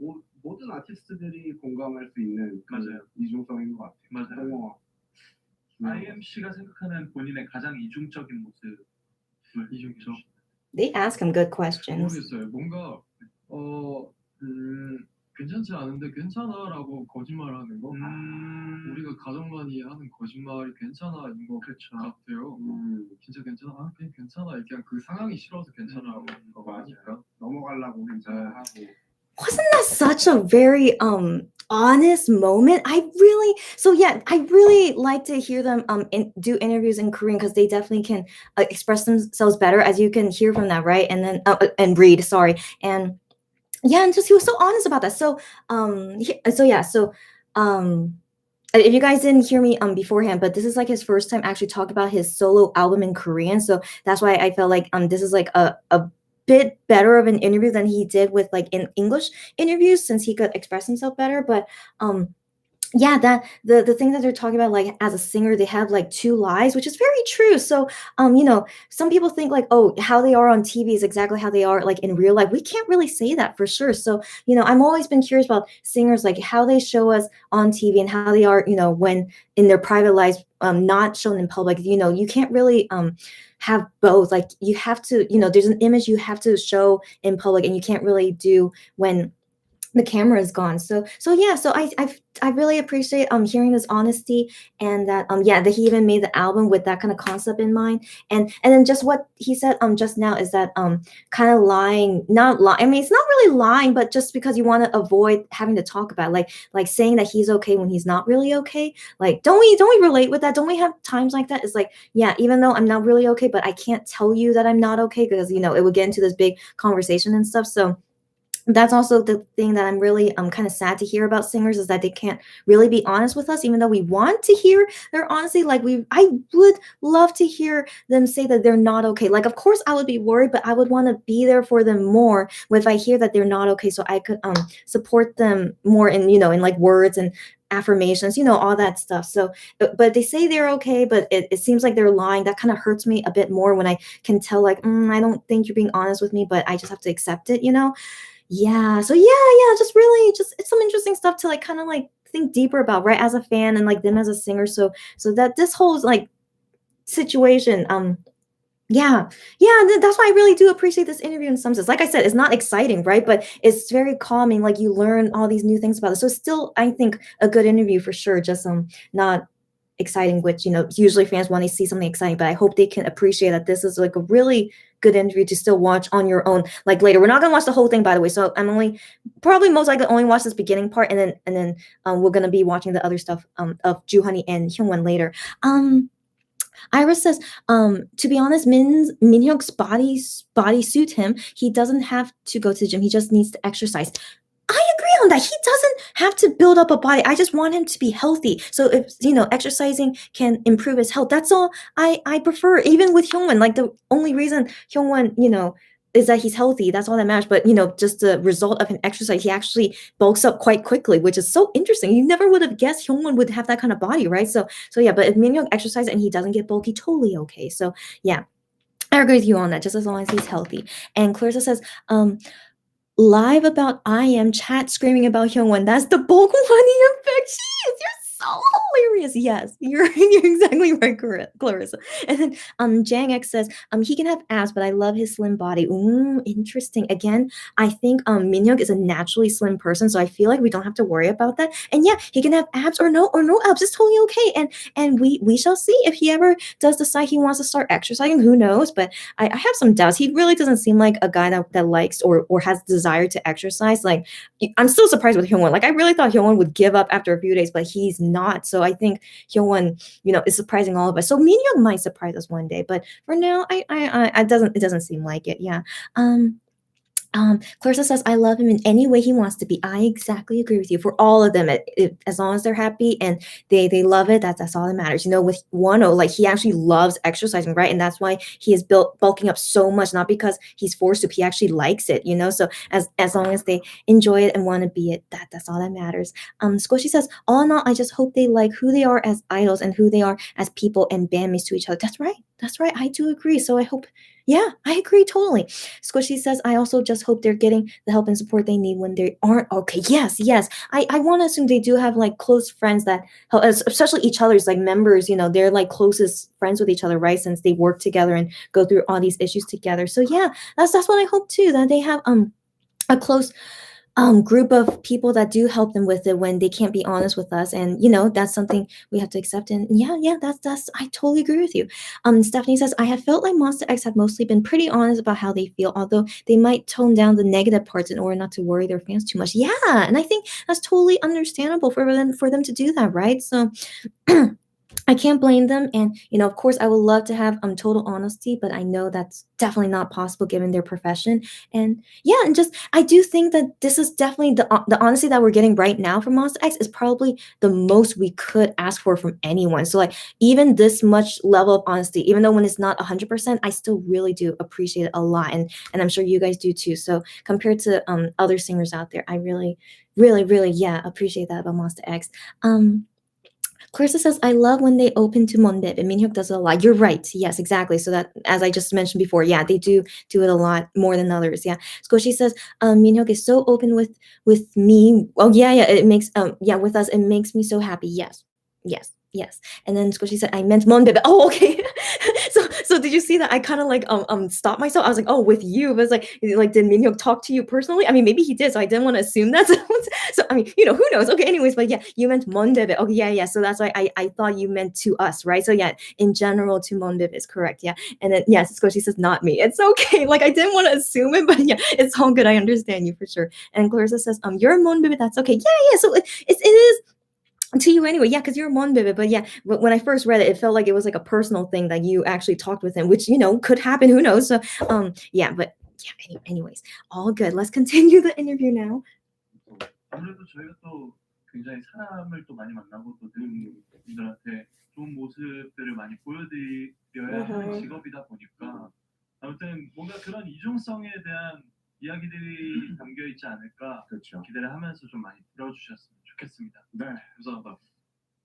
모든 아티스트들이 공감할 수 있는 맞아요. 이중성인 것 같아요. 맞아요. IMC가 생각하는 본인의 가장 이중적인 모습. 이중적. They ask him good questions. 모르겠어요. 뭔가 괜찮지 않은데 괜찮아라고 거짓말하는 거. 우리가 가정만이 하는 거짓말이 괜찮아인 것 같아요. 진짜 괜찮아. 아, 그냥 괜찮아. 그냥 그 상황이 싫어서 괜찮아라고 하니까 넘어가려고 괜찮아하고. Wasn't that such a very honest moment? I really like to hear them do interviews in Korean because they definitely can express themselves better, as you can hear from that, right? And then and read, sorry. And yeah, and just he was so honest about that. So if you guys didn't hear me beforehand, but this is like his first time actually talking about his solo album in Korean. So that's why I felt like this is like a bit better of an interview than he did with like in English interviews, since he could express himself better. But yeah, that the thing that they're talking about, like as a singer, they have like two lives, which is very true. So some people think like, oh, how they are on TV is exactly how they are like in real life. We can't really say that for sure. So I've always been curious about singers, like how they show us on TV and how they are when in their private lives, not shown in public. You can't really have both. Like you have to, there's an image you have to show in public, and you can't really do when the camera is gone. So I really appreciate hearing this honesty, and that that he even made the album with that kind of concept in mind. And then just what he said just now is that kind of lying, not lying. I mean, it's not really lying, but just because you want to avoid having to talk about it, like saying that he's okay when he's not really okay. Like don't we relate with that? Don't we have times like that? It's like, yeah, even though I'm not really okay, but I can't tell you that I'm not okay because it would get into this big conversation and stuff. So that's also the thing that I'm really kind of sad to hear about singers, is that they can't really be honest with us, even though we want to hear their honesty. Like I would love to hear them say that they're not okay. Like, of course I would be worried, but I would want to be there for them more if I hear that they're not okay, so I could support them more in in like words and affirmations, all that stuff. So but they say they're okay, but it seems like they're lying. That kind of hurts me a bit more when I can tell like, I don't think you're being honest with me, but I just have to accept it. Yeah. So just really it's some interesting stuff to like kind of like think deeper about, right, as a fan and like them as a singer. So that this whole like situation Yeah, yeah, that's why I really do appreciate this interview in some sense. Like I said, it's not exciting, right? But it's very calming. Like you learn all these new things about it. So it's still, I think, a good interview for sure. Just not exciting, which usually fans want to see something exciting. But I hope they can appreciate that this is like a really good interview to still watch on your own. Like later, we're not gonna watch the whole thing, by the way. So I'm probably most likely only watch this beginning part, and then we're gonna be watching the other stuff of Juhani and Hyungwon later. Iris says, to be honest, Minhyuk's body suits him. He doesn't have to go to the gym. He just needs to exercise. I agree on that. He doesn't have to build up a body. I just want him to be healthy. So if exercising can improve his health, that's all I prefer. Even with Hyungwon, like the only reason Hyungwon, is that he's healthy. That's all that matters. But just the result of an exercise, he actually bulks up quite quickly, which is so interesting. You never would have guessed Hyungwon would have that kind of body, right? So yeah. But if Minhyuk exercises and he doesn't get bulky, totally okay. So yeah, I agree with you on that. Just as long as he's healthy. And Clarissa says, live about I am chat screaming about Hyungwon. That's the bulk money effect. Jeez, you're so hilarious. Yes, you're exactly right, Clarissa. And then Jang X says he can have abs, but I love his slim body. Ooh, interesting. Again, I think Minhyuk is a naturally slim person, so I feel like we don't have to worry about that. And yeah, he can have abs or no abs. It's totally okay. And we shall see if he ever does decide he wants to start exercising. Who knows? But I have some doubts. He really doesn't seem like a guy that likes or has desire to exercise. Like I'm still surprised with Hyungwon. Like I really thought Hyungwon would give up after a few days, but he's not. So I think Hyungwon, is surprising all of us. So Minhyuk might surprise us one day, but for now, it doesn't seem like it. Yeah. Clarissa says, I love him in any way he wants to be. I exactly agree with you. For all of them, as long as they're happy and they love it, that's all that matters. With Wano, like he actually loves exercising, right? And that's why he is bulking up so much, not because he's forced to. He actually likes it, So as long as they enjoy it and want to be it, that's all that matters. Squishy says, all in all, I just hope they like who they are as idols and who they are as people and bandmates to each other. That's right. I do agree. So I hope. Yeah, I agree totally. Squishy says, I also just hope they're getting the help and support they need when they aren't okay. Yes. I want to assume they do have like close friends that help, especially each other's like members, they're like closest friends with each other, right? Since they work together and go through all these issues together. So yeah, that's what I hope too, that they have a close group of people that do help them with it when they can't be honest with us, and that's something we have to accept. And yeah, that's I totally agree with you. Stephanie says, I have felt like Monster X have mostly been pretty honest about how they feel, although they might tone down the negative parts in order not to worry their fans too much. Yeah, and I think that's totally understandable for them to do that, right? So I can't blame them. And, of course, I would love to have total honesty, but I know that's definitely not possible given their profession. And yeah, and just I do think that this is definitely the honesty that we're getting right now from Monster X is probably the most we could ask for from anyone. So like even this much level of honesty, even though when it's not 100%, I still really do appreciate it a lot. And I'm sure you guys do too. So compared to other singers out there, I really, really, really, yeah, appreciate that about Monster X. Clarissa says, I love when they open to Monbib, and Minhyuk does it a lot. You're right. Yes, exactly. So that, as I just mentioned before, yeah, they do it a lot more than others. Yeah. Skoshi says, Minhyuk is so open with me. Oh, yeah. It makes, with us, it makes me so happy. Yes. And then Squishy said, I meant Monbib. Oh, okay. so did you see that? I kind of like stopped myself. I was like, oh, with you. But it's like did Minhyuk talk to you personally? I mean, maybe he did. So I didn't want to assume that. So I mean, who knows? Okay, anyways, but yeah, you meant Monbib. Okay, yeah. So that's why I thought you meant to us, right? So yeah, in general, to Monbib is correct. Yeah. And then yes, Squishy says, not me. It's okay. Like I didn't want to assume it, but yeah, it's all good. I understand you for sure. And Clarissa says, you're Monbib. That's okay. Yeah. So it is to you anyway, yeah, because you're Monbib. But yeah, when I first read it, it felt like it was like a personal thing that you actually talked with him, which could happen. Who knows? So yeah, but yeah. Anyways, all good. Let's continue the interview now. 아무래도 저희가 또 굉장히 사람을 또 많이 만나고 또 분들한테 좋은 모습들을 많이 보여드려야 하는 직업이다 보니까 아무튼 뭔가 그런 이중성에 대한 이야기들이 담겨 있지 않을까 기대를 하면서 좀 많이 들어주셨으면 좋겠습니다. 네, 감사합니다.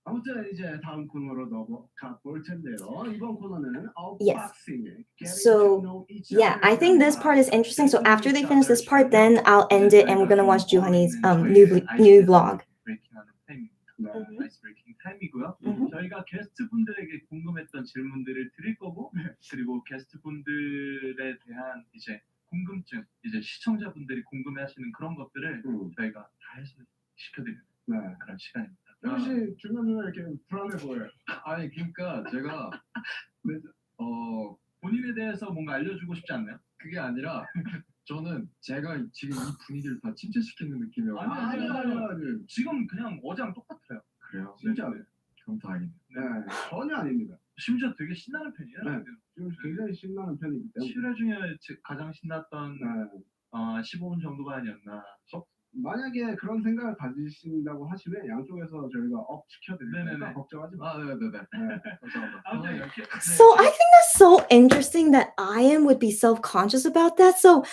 아무튼 이제 다음 코너로 넘어가 볼 텐데요. 이번 코너는 unboxing. So yeah, I think this part is interesting. So after they finish this part, then I'll end it, and we're gonna watch Juhani's new vlog. 브레이킹하는 타임입니다. 아이스 브레이킹 타임이고요. Mhm. 저희가 게스트분들에게 궁금했던 질문들을 드릴 거고 그리고 게스트분들에 대한 이제 궁금증, 이제 시청자분들이 궁금해하시는 그런 것들을 저희가 다 해소시켜드리는 그런 시간입니다. 역시 중간중간 이렇게 불안해 보여요. 아니 그러니까 제가 본인에 대해서 뭔가 알려주고 싶지 않나요? 그게 아니라 저는 제가 지금 이 분위기를 다 침체시키는 느낌이어가지고 아니. 지금 그냥 어제랑 똑같아요. 그래요? 진짜. 그럼 다행이네. 네, 전혀 아닙니다. 심지어 되게 신나는 편이에요. 네. 지금 굉장히 신나는 편이기 때문에. 7회 중에 가장 신났던 네. 15분 정도가 아니었나. 만약에 그런 생각을 가지신다고 하시면 양쪽에서 저희가 업 시켜드릴 테니까 네네네. 걱정하지 마세요. 네네네. 감사합니다. 아무튼 이렇게 So I think that's so interesting that Ian would be self-conscious about that. So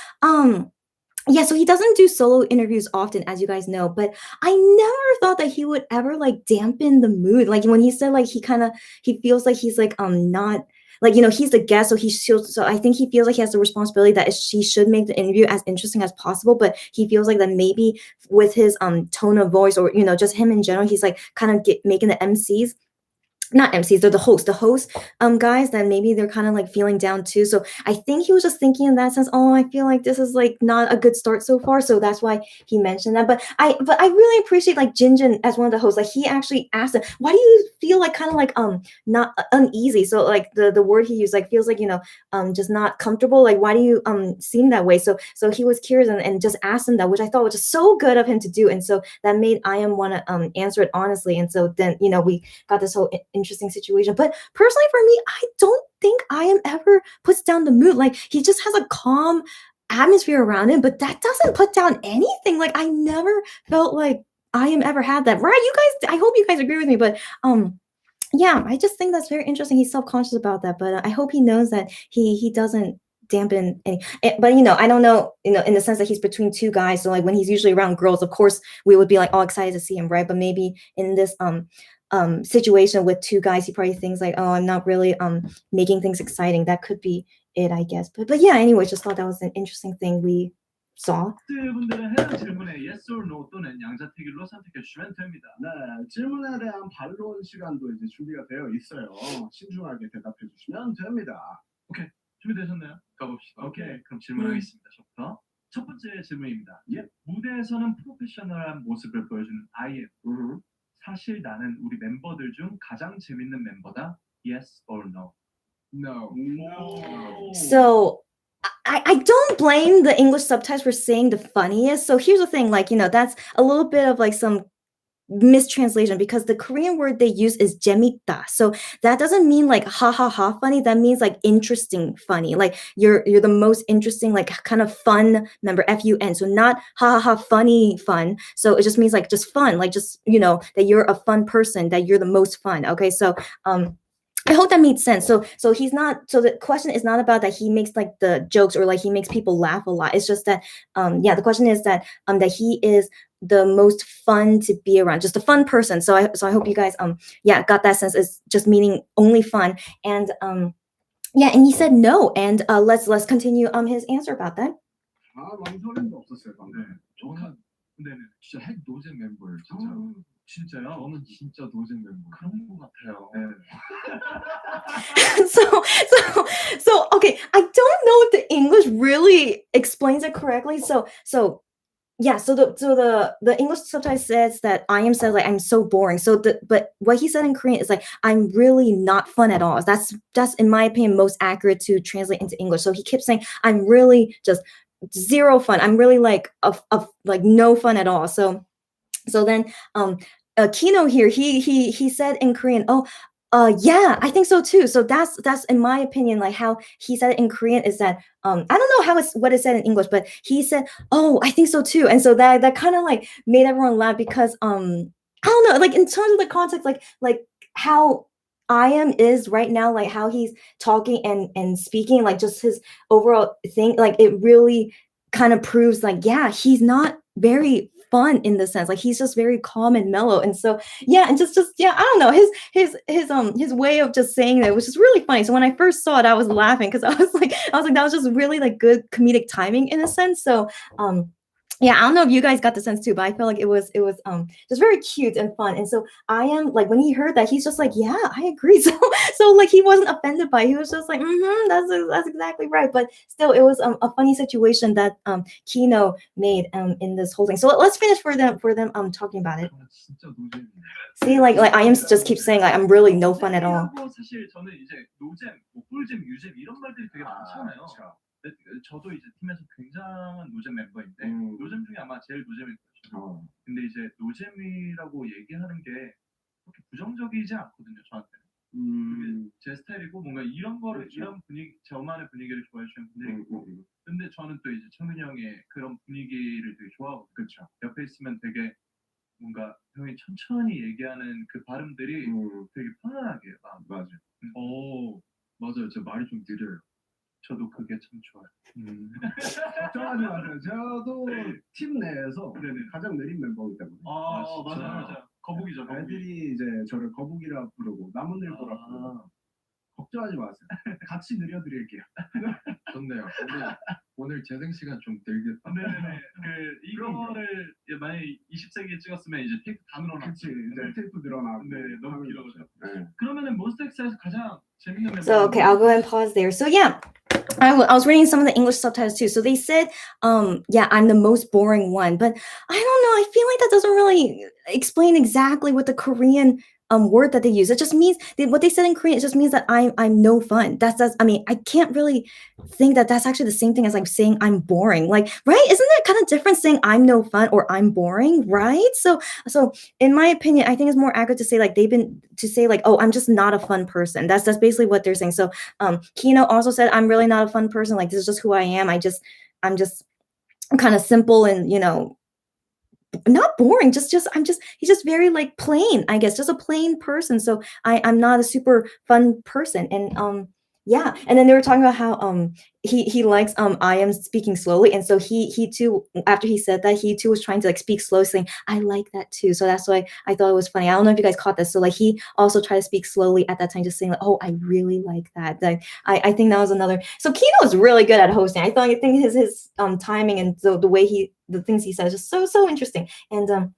yeah, so he doesn't do solo interviews often, as you guys know, but I never thought that he would ever like dampen the mood. Like when he said like he feels like he's like not like he's the guest, so so I think he feels like he has the responsibility that he should make the interview as interesting as possible, but he feels like that maybe with his tone of voice or just him in general, he's like kind of making the MCs not MCs, they're the host guys that maybe they're kind of like feeling down too. So I think he was just thinking in that sense, oh, I feel like this is like not a good start so far. So that's why he mentioned that. But I really appreciate like Jinjin as one of the hosts. Like he actually asked him, why do you feel like kind of like not uneasy? So like the word he used like feels like just not comfortable. Like why do you seem that way? So he was curious and just asked him that, which I thought was just so good of him to do. And so that made I am want to answer it honestly. And so then we got this whole interesting situation. But personally for me, I don't think I am ever puts down the mood. Like he just has a calm atmosphere around him, but that doesn't put down anything. Like I never felt like I am ever had that. Right? You guys, I hope you guys agree with me, but yeah, I just think that's very interesting. He's self-conscious about that, but I hope he knows that he doesn't dampen any. But I don't know, in the sense that he's between two guys. So like when he's usually around girls, of course we would be like all excited to see him, right? But maybe in this situation with two guys, he probably thinks like, oh, I'm not really making things exciting. That could be it, I guess. But yeah, anyway, just thought that was an interesting thing we saw. 분들은 해당 질문에 yes or no 또는 양자택일로 선택해 주시면 됩니다. 네, 질문에 대한 반론 시간도 이제 준비가 되어 있어요. 신중하게 대답해 주시면 됩니다. 오케이, 준비되셨나요? 가봅시다. 오케이, 그럼 질문하겠습니다. 저부터. 첫 번째 질문입니다. 무대에서는 프로페셔널한 모습을 보여주는 I am. 사실 나는 우리 멤버들 중 가장 재밌는 멤버다. Yes or no? No. So I don't blame the English subtitles for saying the funniest. So here's the thing, like, that's a little bit of like some mistranslation because the Korean word they use is 재밌다. So that doesn't mean like ha ha ha funny. That means like interesting funny. Like you're the most interesting, like kind of fun member, F-U-N. So not ha ha ha funny fun. So it just means like just fun, like just that you're a fun person, that you're the most fun. Okay, so I hope that made sense. So he's not. So the question is not about that he makes like the jokes or like he makes people laugh a lot. It's just that the question is that that he is the most fun to be around, just a fun person. So I hope you guys got that sense. Is just meaning only fun. And and he said no. And let's continue his answer about that. 망설임도 없었어요 방금. 저는 진짜 핵 노잼 멤버예요, 진짜. 진짜요? 저는 진짜 노잼 멤버. 그런 것 같아요. 네. so okay, I don't know if the English really explains it correctly. So the English subtitle says that I am said like I'm so boring. But what he said in Korean is like I'm really not fun at all. That's in my opinion most accurate to translate into English. So he kept saying I'm really just zero fun. I'm really like like no fun at all. So then Kino here he said in Korean, yeah, I think so too. So that's in my opinion like how he said it in Korean is that I don't know what it said in English, but he said, oh, I think so too. And so that kind of like made everyone laugh because I don't know, like in terms of the context, like how I am is right now, like how he's talking and speaking, like just his overall thing, like it really kind of proves like, yeah, he's not very fun in the sense, like he's just very calm and mellow. And so and just I don't know, his way of just saying that was just really funny. So when I first saw it, I was laughing because I was like that was just really like good comedic timing in a sense. So yeah, I don't know if you guys got the sense too, but I feel like it was just very cute and fun. And so I am like, when he heard that, he's just like, yeah, I agree. So like he wasn't offended by it. He was just like, that's exactly right. But still, it was a funny situation that Kino made in this whole thing. So let's finish for them talking about it. 아, 진짜 노잼이네. See, like I am just keep saying like I'm really no fun at all. 하고 사실 저는 이제 노잼, 뭐 꿀잼, 유잼 이런 말들이 되게 많잖아요. 그쵸. 근데 저도 이제 팀에서 굉장한 노잼 멤버인데 노잼 중에 아마 제일 노잼일 거죠. 근데 이제 노잼이라고 얘기하는 게 그렇게 부정적이지 않거든요, 저한테는. 그게 제 스타일이고 뭔가 이런 거를 그렇죠. 이런 분위기, 저만의 분위기를 좋아해 주시는 분들이 있고 근데 저는 또 이제 청민이 형의 그런 분위기를 되게 좋아하고 그쵸. 옆에 있으면 되게 뭔가 형이 천천히 얘기하는 그 발음들이 되게 편안하게 해요. 맞아. 오, 맞아요. 제 말이 좀 느려요. 저도 그게 참 좋아요. 걱정하지 마세요. 저도 팀 내에서 네네. 가장 느린 멤버이기 때문에. 맞아요, 맞아요. 거북이죠, 거북이. 애들이 이제 저를 거북이라 부르고 나무늘보라 부르고 걱정하지 마세요. 같이 느려드릴게요. 좋네요. 오늘 재생 시간 좀 들겠다. 네네네. 이거를 만약에 20세기에 찍었으면 이제 테이프 다 늘어났죠. 그치. 이제 테이프 늘어나고. 네, 너무 길어가지고. 네. 그러면은 몬스타엑스에서 가장 재밌는 멤버. So okay, I'll go ahead and pause there. So yeah, I was reading some of the English subtitles too. So they said, yeah, I'm the most boring one, but I don't know. I feel like that doesn't really explain exactly what the Korean word that they use. It just means what they said in Korean. It just means that I'm no fun. That's I mean, I can't really think that that's actually the same thing as like saying I'm boring. Like, right? Isn't that kind of different saying I'm no fun or I'm boring, right? So in my opinion, I think it's more accurate to say like oh, I'm just not a fun person. That's basically what they're saying. So Kino also said I'm really not a fun person. Like this is just who I am. I'm just kind of simple and not boring, he's just very like plain, I guess, just a plain person. So I'm not a super fun person. And yeah, and then they were talking about how he likes I am speaking slowly, and so he too, after he said that, he too was trying to like speak slow, saying I like that too. So that's why I thought it was funny. I don't know if you guys caught this. So like he also tried to speak slowly at that time, just saying like, oh, I really like that. Like I think that was another. So Kino is really good at hosting. I think his timing and the way the things he says is just so interesting. And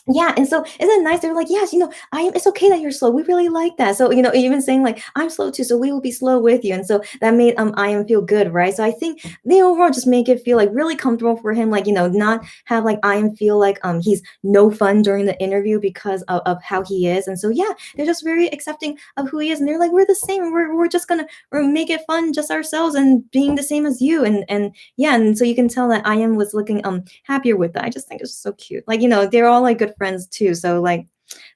yeah, and so isn't it nice? They're like, yes, it's okay that you're slow. We really like that. So even saying like I'm slow too, so we will be slow with you. And so that made I am feel good, right? So I think they overall just make it feel like really comfortable for him, like not have like I am feel like he's no fun during the interview because of how he is. And so yeah, they're just very accepting of who he is, and they're like, we're the same. We're just gonna make it fun just ourselves and being the same as you. And yeah, and so you can tell that I am was looking happier with that. I just think it's so cute. Like they're all like good friends too, so like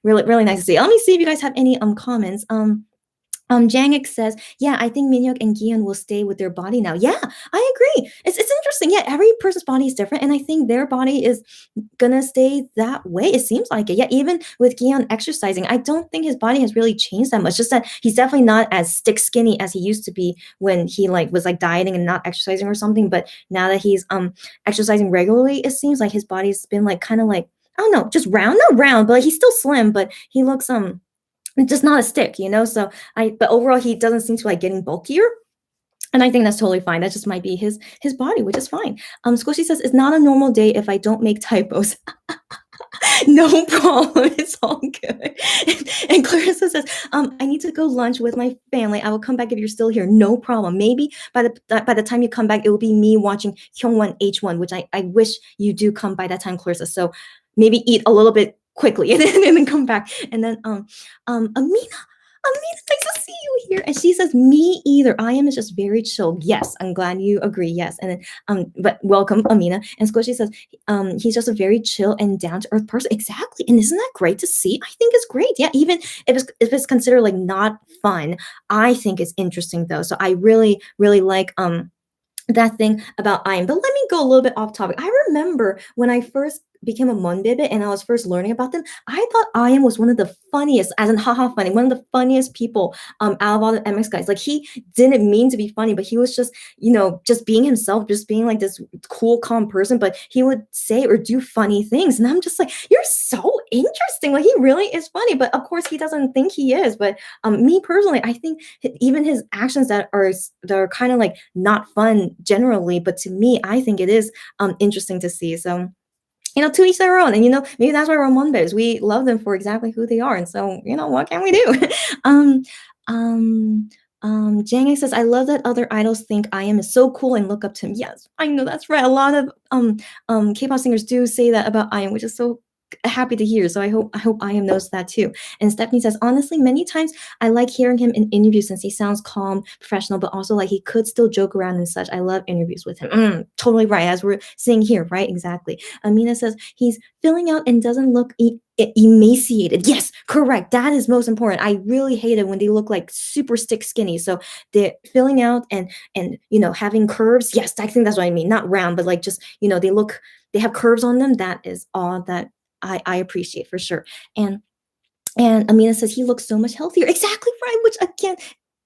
really nice to see. Let me see if you guys have any comments. Jangik says, yeah, I think Minhyuk and Gion will stay with their body now. Yeah, I agree. It's interesting. Yeah, every person's body is different, and I think their body is gonna stay that way. It seems like it. Yeah, even with Gion exercising, I don't think his body has really changed that much. Just that he's definitely not as stick skinny as he used to be when he was dieting and not exercising or something. But now that he's exercising regularly, it seems like his body's been like kind of like, I don't know, just round, not round, but like, he's still slim, but he looks just not a stick, so but overall he doesn't seem to like getting bulkier, and I think that's totally fine. That just might be his body, which is fine. Squishy says it's not a normal day if I don't make typos. No problem, it's all good. And Clarissa says I need to go lunch with my family. I will come back if you're still here. No problem. Maybe by the time you come back, it will be me watching H.One, which I wish you do come by that time, Clarissa. So maybe eat a little bit quickly and then come back. And then Amina, nice to see you here. And she says, me either. I am just very chill. Yes, I'm glad you agree. Yes. And then but welcome, Amina. And Squishy says, he's just a very chill and down-to-earth person. Exactly. And isn't that great to see? I think it's great. Yeah, even if it's considered like not fun, I think it's interesting though. So I really, really like that thing about I am. But let me go a little bit off topic. I remember when I first became a Monbebe and I was first learning about them, I thought I.M was one of the funniest, as in haha funny, one of the funniest people out of all the MX guys. Like he didn't mean to be funny, but he was just, just being himself, just being like this cool, calm person. But he would say or do funny things, and I'm just like, you're so interesting. Like he really is funny, but of course he doesn't think he is. But me personally, I think even his actions that are kind of like not fun generally, but to me, I think it is interesting to see. So to each their own. And maybe that's why we're Monbes. We love them for exactly who they are. And so, what can we do? um, um, Jang says, I love that other idols think I.M is so cool and look up to him. Yes, I know that's right. A lot of K-pop singers do say that about I.M, which is so happy to hear. So I hope I.M knows that too. And Stephanie says, honestly, many times I like hearing him in interviews since he sounds calm, professional, but also like he could still joke around and such. I love interviews with him. Totally right, as we're seeing here, right? Exactly. Amina says he's filling out and doesn't look emaciated. Yes, correct. That is most important. I really hate it when they look like super stick skinny. So they're filling out and having curves. Yes, I think that's what I mean. Not round, but like just they have curves on them. That is all that I appreciate for sure. And Amina says he looks so much healthier. Exactly right. Which again,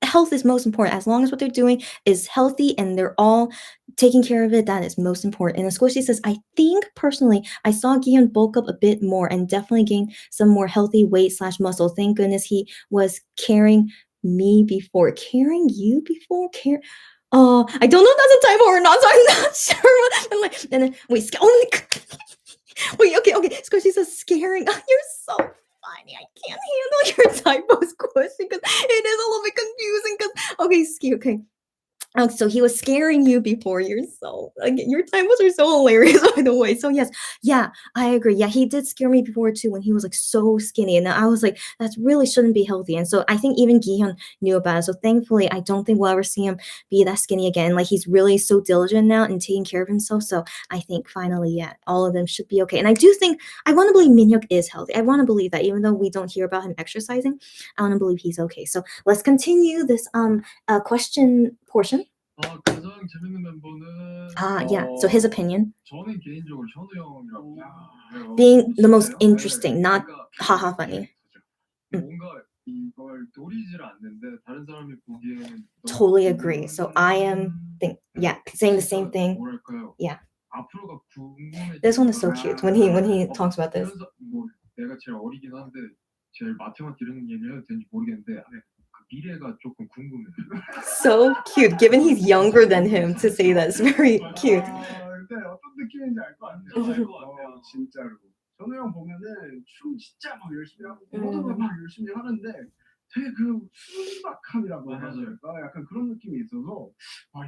health is most important. As long as what they're doing is healthy and they're all taking care of it, that is most important. And Squishy says, I think personally, I saw Gion bulk up a bit more and definitely gain some more healthy weight / muscle. Thank goodness he was carrying me before. Carrying you before? I don't know if that's a typo or not, so I'm not sure. And then wait, wait, okay. Squishy says scaring. Oh, you're so funny. I can't handle your typos, Squishy, because it is a little bit confusing. Okay. So he was scaring you before. You're so your typos are so hilarious, by the way. So yes, yeah, I agree. Yeah, he did scare me before too when he was like so skinny, and I was like, that really shouldn't be healthy. And so I think even Gihyun knew about it. So thankfully, I don't think we'll ever see him be that skinny again. Like he's really so diligent now and taking care of himself. So I think finally, yeah, all of them should be okay. And I do think I want to believe Minhyuk is healthy. I want to believe that, even though we don't hear about him exercising, I want to believe he's okay. So let's continue this question portion. 가장 재밌는 멤버는 Yeah. So his opinion. 저는 개인적으로 현우 형이라고 생각해요. Being the most interesting, not haha funny. 뭔가 이걸 노리질 않는데 다른 사람이 보기에는 Totally agree. So I am saying the same thing. 뭐랄까요? Yeah. 앞으로가 궁금해. This one is so cute when he talks about this. 뭐 내가 제일 어리긴 한데 제일 마태만 이런 얘기를 해도 되는지 모르겠는데 미래가 조금 궁금해요. So cute. Given he's younger than him, to say that is very cute. 근데 어떤 느낌인지 알 것 같아요. 진짜로. 전우 형 보면은 춤 진짜 막 열심히 하고 모든 막 열심히 하는데 되게 그 순박함이라고 해야 될까? 약간 그런 느낌이 있어서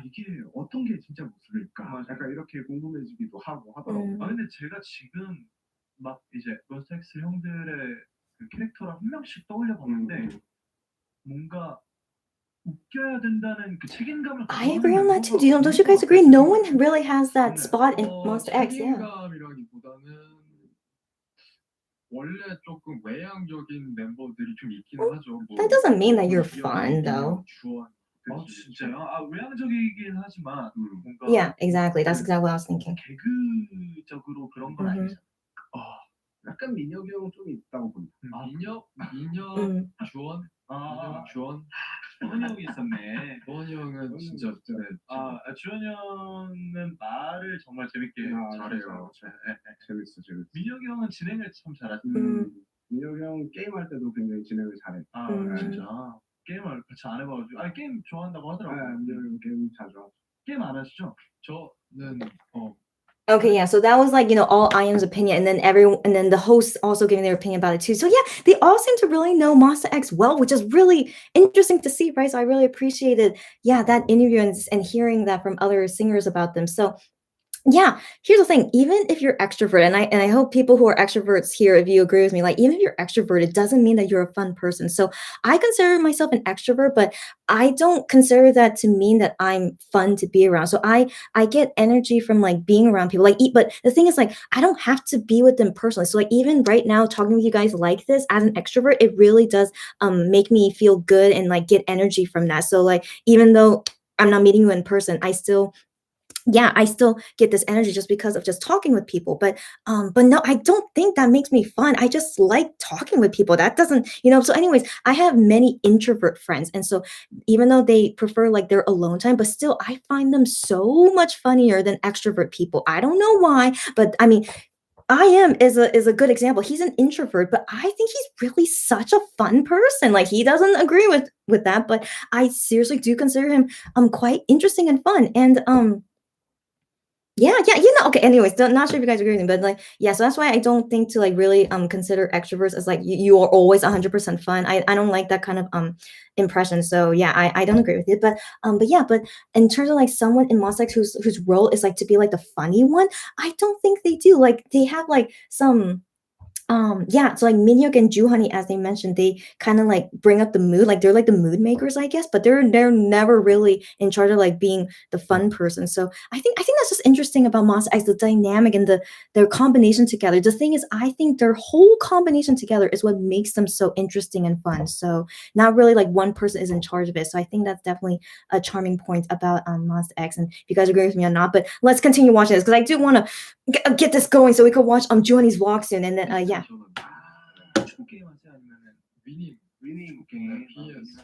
이게 어떤 게 진짜 모습일까? 약간 이렇게 궁금해지기도 하고 하더라고요. 근데 제가 지금 막 이제 몬스타엑스 형들의 그 캐릭터를 한 명씩 떠올려 봤는데 뭔가 웃겨야 된다는 그 책임감을 I agree on that too. Don't you guys agree? No one really has that spot in Monster X. Yeah. 책임감이라기보다는 원래 조금 외향적인 멤버들이 좀 있기는 하죠. That doesn't mean that you're fun, though. 주원. 진짜요? 외향적이긴 하지만 뭔가 Yeah, exactly. That's exactly what I was thinking. 개그적으로 그런 건 아니잖아. 약간 민혁이 형 좀 있다고 봅니다. 민혁, 주원, 주원. 주원이 형이 있었네. 주원이 형은 진짜 주원이 형은 말을 정말 재밌게 잘해요. 재밌어. 민혁이 형은 진행을 참 잘하죠. 민혁이 형 게임할 때도 굉장히 진행을 잘해. 진짜. 게임을 같이 안 해봐가지고. 게임 좋아한다고 하더라고요. 민혁이 형 게임 자주 하죠. 게임 안 하시죠? 저는 Okay, yeah. So that was like, all I.M's opinion, and then the hosts also giving their opinion about it too. So yeah, they all seem to really know Monsta X well, which is really interesting to see, right? So I really appreciated, that interview and hearing that from other singers about them. So yeah, here's the thing. Even if you're extroverted, and I hope people who are extroverts here, if you agree with me, like even if you're extroverted, it doesn't mean that you're a fun person. So I consider myself an extrovert, but I don't consider that to mean that I'm fun to be around. So I get energy from like being around people. But the thing is, like, I don't have to be with them personally. So like even right now, talking with you guys like this as an extrovert, it really does make me feel good and like get energy from that. So like even though I'm not meeting you in person, I still yeah, I still get this energy just because of just talking with people. But no, I don't think that makes me fun. I just like talking with people. That doesn't, so anyways, I have many introvert friends. And so even though they prefer like their alone time, but still I find them so much funnier than extrovert people. I don't know why, but I mean, I am is a good example. He's an introvert, but I think he's really such a fun person. Like he doesn't agree with that, but I seriously do consider him quite interesting and fun. And yeah, okay. Anyways, not sure if you guys agree with me, but like, yeah. So that's why I don't think to like really consider extroverts as like you are always 100% fun. I don't like that kind of impression. So yeah, I don't agree with it. But yeah, but in terms of like someone in Monsta X whose role is like to be like the funny one, I don't think they do. Like they have like some yeah, so like Minhyuk and Juhani, as they mentioned, they kind of like bring up the mood, like they're like the mood makers, I guess, but they're never really in charge of like being the fun person. So I think that's just interesting about Monsta X, the dynamic and their combination together. The thing is, I think their whole combination together is what makes them so interesting and fun. So not really like one person is in charge of it. So I think that's definitely a charming point about Monsta X. And if you guys agree with me or not, but let's continue watching this because I do want to get this going so we could watch Juhani's vlog soon. And then yeah. 축구 게임 하세요? 아니면은 위닝 게임? PS.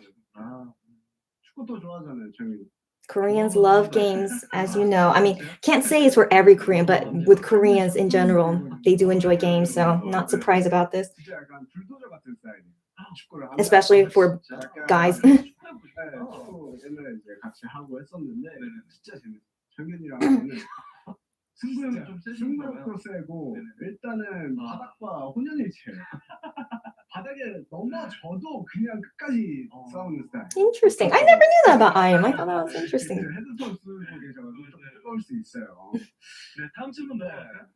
축구도 좋아하잖아요, 저희. Koreans love games, as you know. I mean, can't say it's for every Korean, but with Koreans in general, they do enjoy games. So not surprised about this, 진짜 약간 불도저 같은 스타일이에요. 축구를 하면 especially for 약간 guys. 축구 옛날에 이제 같이 하고 했었는데 진짜 재밌어요. 정현이랑 하면은 승부욕이 좀 세신 거예요? 승부욕도 세고 네네. 일단은 바닥과 혼연일체예요. 바닥에 넘어져도 그냥 끝까지 싸우는 스타일. Interesting. I never knew that about IM. I thought that was interesting. 헤드폰 쓰고 계셔가지고 좀 뜨거울 수 있어요. 네, 다음 질문 넘어갈까요?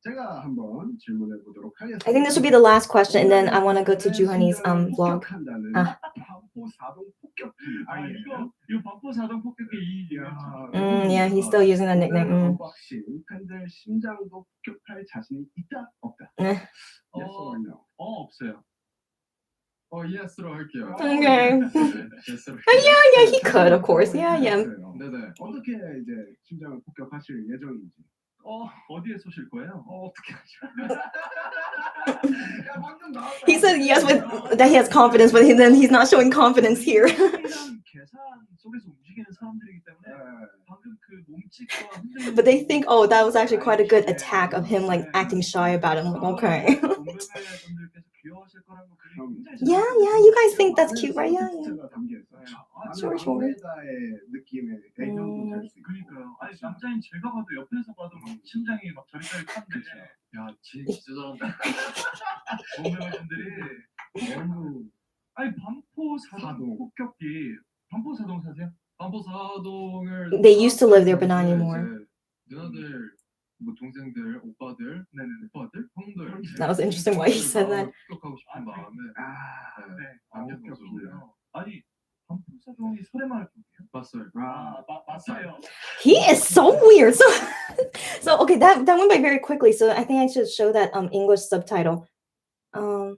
제가 한번 질문해 보도록 하겠습니다. I think this will be the last question, and then I want to go to Juhani's vlog. 폭격한다는 아. 반포 사동 폭격기. 이거 반포 사동 폭격기 이 Yeah, he's still using that nickname. 언박싱 팬들 심장도 폭격할 자신이 있다 없다. 네. Yes or no? 없어요. 예스로 할게요. Okay. 예스로. Yeah, he could, of course. Yeah. 네네. 어떻게 이제 심장을 폭격하실 예정인지. 어디에 쏘실 거예요? 어떻게 하죠? 야, 방금 나왔다. He said yes with that he has confidence, but then he's not showing confidence here. 계산 속에서 움직이는 사람들이기 때문에 방금 그 몸짓과 흔들리는 But they think, oh, that was actually quite a good attack of him like acting shy about it. I'm like, okay. Yeah, you guys think that's cute, right? Yeah. Sure. 남자의 느낌의 애정도 될 수 있고. 그러니까요. 아니 남자인 제가 봐도 옆에서 봐도 막 심장이 막 저리저리 타는데 야, 진짜 잘한다. 동료분들이 너무 아니 반포 사동 폭격기 반포 사동 사세요? 반포 사동을 They used to live there, but not anymore. 누나들, 뭐 동생들, 오빠들, 오빠들, 형들. That was interesting why he said that. 폭격하고 싶은 마음에 반격이요. 아니 반포 사동이 소래마을 쪽이에요? 봤어요. 맞아요. He is so weird. So okay, that went by very quickly. So I think I should show that English subtitle. Oh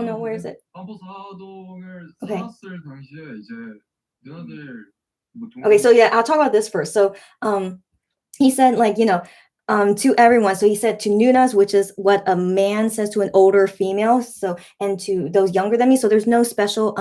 no, where is it? 반포 사동을 Okay. 살았을 당시에 이제 누나들 뭐 동생. Okay, so yeah, I'll talk about this first. So he said like, to everyone. So he said to Nunas, which is what a man says to an older female. So, and to those younger than me. So there's no special,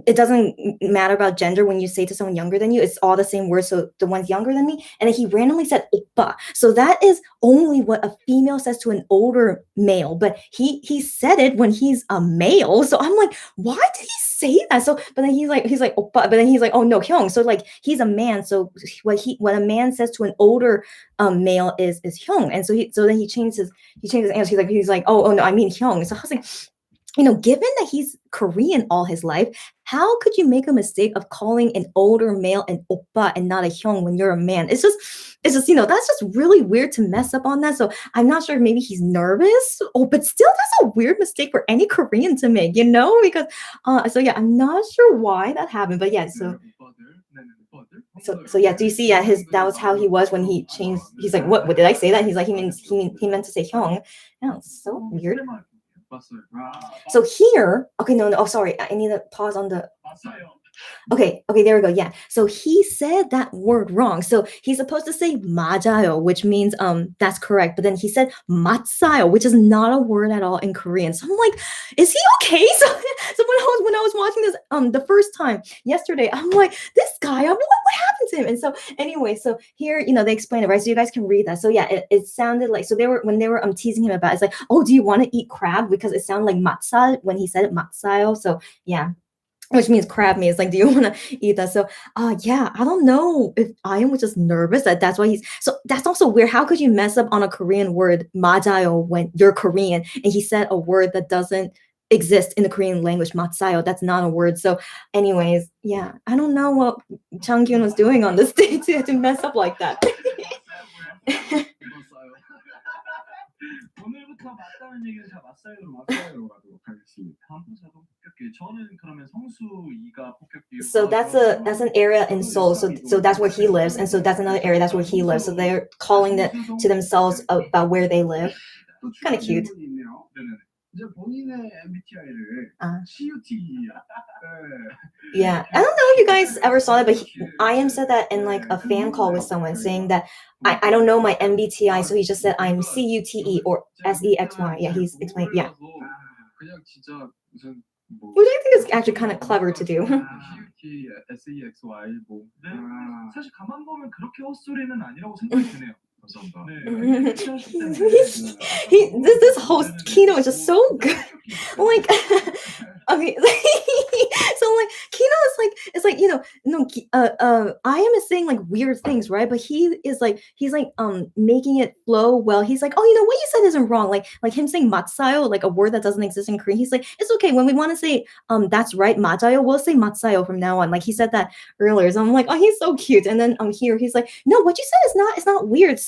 it doesn't matter about gender when you say to someone younger than you, it's all the same word. So the ones younger than me, and then he randomly said oppa. So that is only what a female says to an older male, but he said it when he's a male. So I'm like, why did he say that? So, but then he's like oppa, but then he's like, oh no, hyung. So like he's a man. So what a man says to an older male is hyung. And so then he changed his answer. He's like, oh no, I mean hyung. So I was like, given that he's Korean all his life, how could you make a mistake of calling an older male an oppa and not a hyung when you're a man? It's just, that's just really weird to mess up on that. So I'm not sure if maybe he's nervous. But still, that's a weird mistake for any Korean to make, because so yeah, I'm not sure why that happened. But yeah, so yeah, do you see? Yeah, that was how he was when he changed. He's like, what did I say that? He's like, he meant to say hyung. No, it's so weird. So here, okay, no, oh sorry, I need to pause on the. Okay, there we go. Yeah. So he said that word wrong. So he's supposed to say 맞아요, which means that's correct. But then he said 맞아요, which is not a word at all in Korean. So I'm like, is he okay? So when I was watching this the first time yesterday, I'm like, this guy, what happened to him? And so anyway, so here, they explain it, right? So you guys can read that. So yeah, it sounded like, so when they were teasing him about it, it's like, oh, do you want to eat crab? Because it sounded like matza when he said it, matzayo. So yeah, which means crab meat. It's like, do you want to eat that? So, yeah, I don't know if I am was just nervous that's why he's. So that's also weird. How could you mess up on a Korean word, 맞아요, when you're Korean and he said a word that doesn't exist in the Korean language, matsayo. That's not a word. So, anyways, yeah, I don't know what Changkyun was doing on this day to mess up like that. 오늘부터 맞다는 얘기는 다 맞사이로 맞아요 가도록 하겠습니다. 다음 자동 폭격기. 저는 그러면 성수 2가 폭격기. So that's an area in Seoul. So that's where he lives, and so that's another area. That's where he lives. So they're calling it to themselves about where they live. Kind of cute. 이제 본인의 MBTI를 CUT야. Yeah, I don't know if you guys ever saw that, but I.M said that in like a fan call with someone saying that I don't know my MBTI, so he just said I'm CUTE or SEXY. Yeah, he's explaining. Yeah, 그냥 진짜 무슨 뭐 which I think is actually kind of clever to do. CUT, SEXY 뭐 네. 사실 가만 보면 그렇게 헛소리는 아니라고 생각이 드네요. 감사합니다. 네. This host Kino is just so good. Like, okay, so like Kino is like, it's like, I.M is saying like weird things, right? But he's like making it flow well. He's like, oh, what you said isn't wrong. Like him saying matsayo, like a word that doesn't exist in Korean. He's like, it's okay when we want to say that's right, 맞아요, we'll say matsayo from now on. Like he said that earlier. So I'm like, oh, he's so cute. And then here he's like, no, what you said is not weird.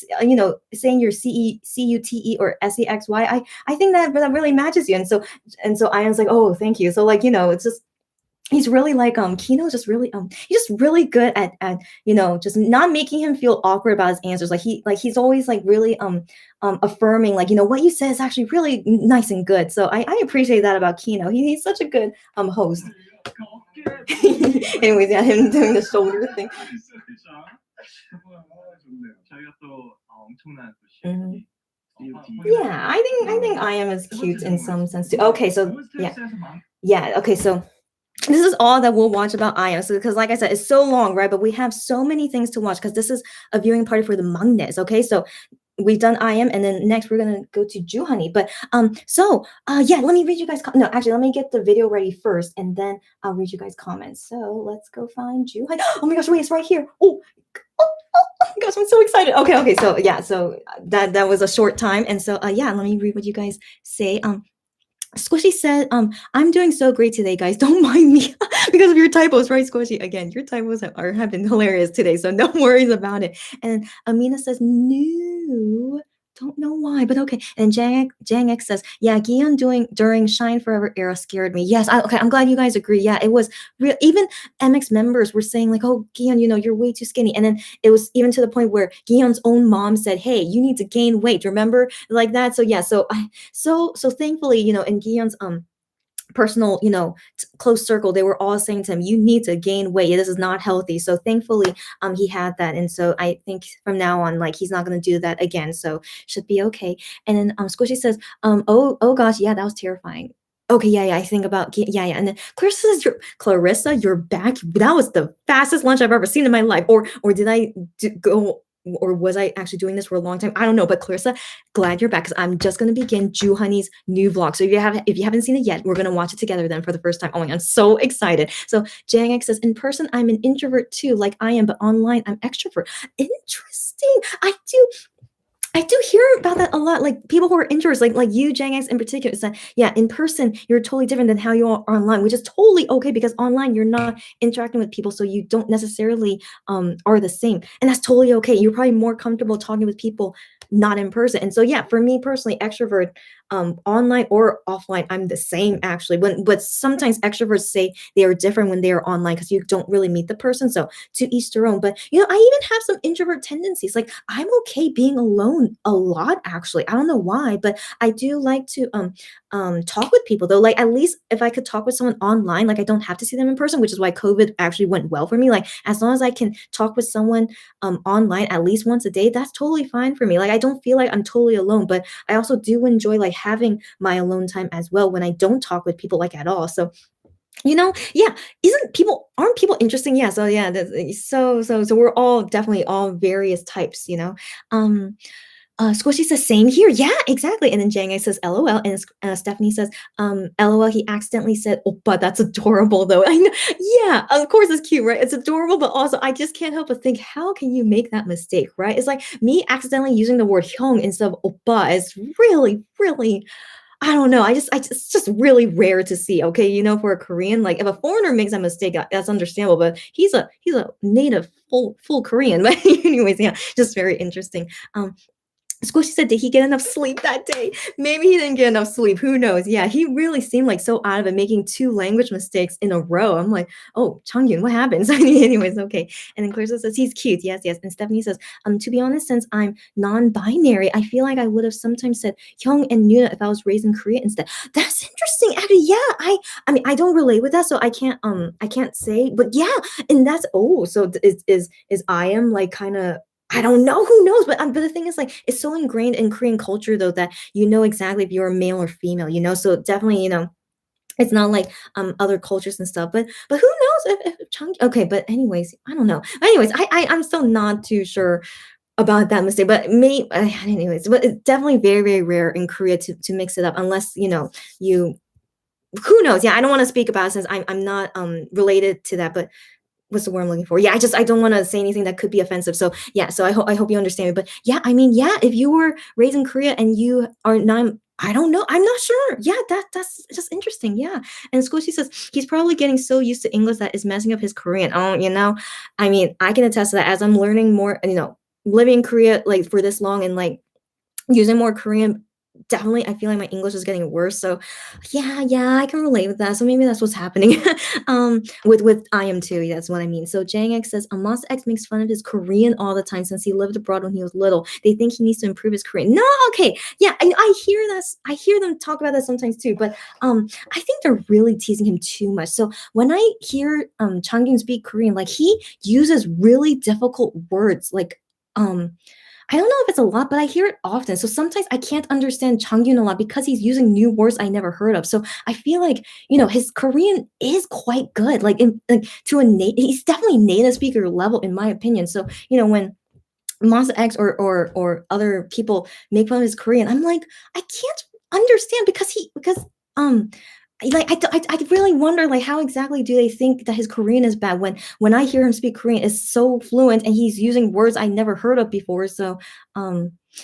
Saying your CUTE or SEXY. I think that really matches you. And so I was like, oh, thank you. So like, it's just he's really like Kino's just really he's just really good at just not making him feel awkward about his answers. Like he's always like really affirming, like, what you said is actually really nice and good. So I appreciate that about Kino. He's such a good host. Anyways, yeah, him doing the shoulder thing. 저희가 또 엄청난 Yeah, I think I.M is cute in some sense too. Okay, so yeah, okay, so this is all that we'll watch about I.M. So because like I said, it's so long, right? But we have so many things to watch because this is a viewing party for the Maknaez. Okay, so we've done I.M. and then next we're gonna go to Juhani. But yeah, let me read you guys. No, actually, let me get the video ready first, and then I'll read you guys comments. So let's go find Juhani. Oh my gosh, wait, it's right here. Oh my gosh, I'm so excited. Okay, so yeah, so that was a short time, and so yeah, let me read what you guys say. Squishy said, I'm doing so great today, guys. Don't mind me because of your typos, right, Squishy? Again, your typos have been hilarious today, so no worries about it. And Amina says, no, don't know why, but okay. And Jang X says, yeah, Gion during Shine Forever era scared me. Yes, okay, I'm glad you guys agree. Yeah, it was real. Even MX members were saying like, oh, Gion, you're way too skinny. And then it was even to the point where Gion's own mom said, hey, you need to gain weight. Remember, like that. So yeah, so thankfully, in Gion's personal, close circle, they were all saying to him, you need to gain weight. This is not healthy. So thankfully, he had that. And so I think from now on, like, he's not going to do that again. So should be okay. And then Squishy says, oh gosh, yeah, that was terrifying. Okay, yeah, I think about, yeah. And then Clarissa, you're back. That was the fastest lunch I've ever seen in my life. Or did I go, or was I actually doing this for a long time? I don't know. But Clarissa, glad you're back because I'm just going to begin Juhani's new vlog. So if you haven't seen it yet, we're going to watch it together then for the first time. Oh my God, I'm so excited. So Jang X says, in person, I'm an introvert too, like I am, but online, I'm extrovert. Interesting. I do hear about that a lot. Like people who are introverts, like you, Jang X in particular, is that yeah, in person you're totally different than how you are online, which is totally okay because online you're not interacting with people, so you don't necessarily are the same, and that's totally okay. You're probably more comfortable talking with people not in person. And so yeah, for me personally, extrovert, online or offline, I'm the same actually. But sometimes extroverts say they are different when they are online because you don't really meet the person. So to each their own. But I even have some introvert tendencies. Like I'm okay being alone a lot actually. I don't know why, but I do like to talk with people though. Like at least if I could talk with someone online, like I don't have to see them in person, which is why COVID actually went well for me. Like as long as I can talk with someone online at least once a day, that's totally fine for me. Like I don't feel like I'm totally alone, but I also do enjoy like having my alone time as well when I don't talk with people like at all. So yeah, aren't people interesting? Yeah, so yeah, so we're all definitely all various types, Squishy says, same here. Yeah, exactly. And then Janga says, LOL. And Stephanie says, LOL, he accidentally said, Oppa, that's adorable though. I know. Yeah, of course it's cute, right? It's adorable, but also I just can't help but think, how can you make that mistake, right? It's like me accidentally using the word hyung instead of Oppa is really, really, I don't know. It's just really rare to see. Okay, for a Korean, like if a foreigner makes a mistake, that's understandable. But he's a native full Korean. But anyways, yeah, just very interesting. Squishy said, did he get enough sleep that day? Maybe he didn't get enough sleep. Who knows? Yeah, he really seemed like so out of it, making 2 language mistakes in a row. I'm like, oh, Changyun, what happened? So anyways, okay. And then Clarissa says, he's cute. Yes, yes. And Stephanie says, to be honest, since I'm non-binary, I feel like I would have sometimes said Hyung and Nuna if I was raised in Korea instead. That's interesting. Actually, yeah. I mean, I don't relate with that, so I can't say. But yeah, and that's so is I am like kind of. I don't know. Who knows? But the thing is, like, it's so ingrained in Korean culture, though, that you know exactly if you're a male or female. So definitely, it's not like other cultures and stuff. But who knows if Chung? Okay, but anyways, I don't know. Anyways, I'm still not too sure about that mistake. But anyways, but it's definitely very very rare in Korea to mix it up unless you. Who knows? Yeah, I don't want to speak about it since I'm not related to that, but what's the word I'm looking for? Yeah, I don't want to say anything that could be offensive. So yeah, so I hope you understand me. But yeah, I mean, yeah, if you were raised in Korea and you are not, I don't know, I'm not sure. Yeah, that's just interesting. Yeah, and Squishy says he's probably getting so used to English that is messing up his Korean. Oh, I mean, I can attest to that as I'm learning more. Living in Korea like for this long and like using more Korean. Definitely, I feel like my English is getting worse. So, yeah, I can relate with that. So maybe that's what's happening. With I am too. That's what I mean. So Jang X says, Monster X makes fun of his Korean all the time since he lived abroad when he was little. They think he needs to improve his Korean. No, okay, yeah, I hear that. I hear them talk about that sometimes too. But I think they're really teasing him too much. So when I hear Changyun speak Korean, like he uses really difficult words, like I don't know if it's a lot, but I hear it often. So sometimes I can't understand Changyun a lot because he's using new words I never heard of. So I feel like, his Korean is quite good. He's definitely native speaker level in my opinion. So, when Monster X or other people make fun of his Korean, I'm like, I can't understand because I really wonder like how exactly do they think that his Korean is bad when I hear him speak Korean is so fluent and he's using words I never heard of before. So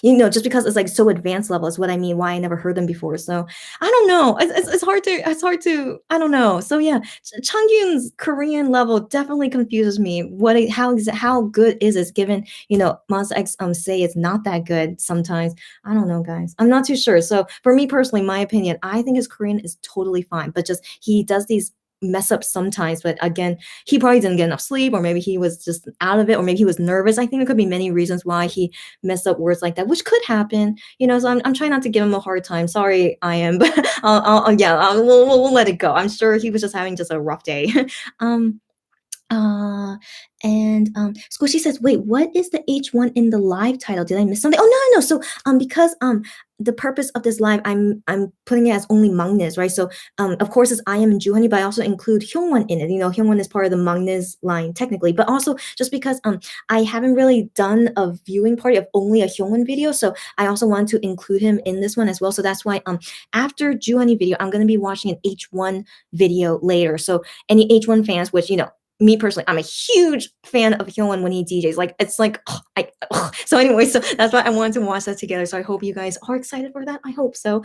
just because it's like so advanced level is what I mean why I never heard them before. So I don't know. It's hard to I don't know. So yeah, Changyun's Korean level definitely confuses me. How good is this given Monster X say it's not that good sometimes. I don't know, guys. I'm not too sure. So for me personally, my opinion, I think his Korean is totally fine, but just he does these mess up sometimes. But again, he probably didn't get enough sleep, or maybe he was just out of it, or maybe he was nervous. I think there could be many reasons why he messed up words like that, which could happen. So I'm trying not to give him a hard time. Sorry, I am, but we'll let it go. I'm sure he was just having just a rough day. um uh, and Squishy says, "Wait, what is the H1 in the live title? Did I miss something?" Oh no. So because the purpose of this live, I'm putting it as only Maknaez, right? So of course it's I am and Juhani, but I also include H.One in it. H.One is part of the Maknaez line technically, but also just because I haven't really done a viewing party of only a H.One video, so I also want to include him in this one as well. So that's why after Juhani video, I'm gonna be watching an H.One video later. So any H.One fans, which me personally, I'm a huge fan of H.One when he DJs. Like it's like, so anyway, so that's why I wanted to watch that together. So I hope you guys are excited for that. I hope so.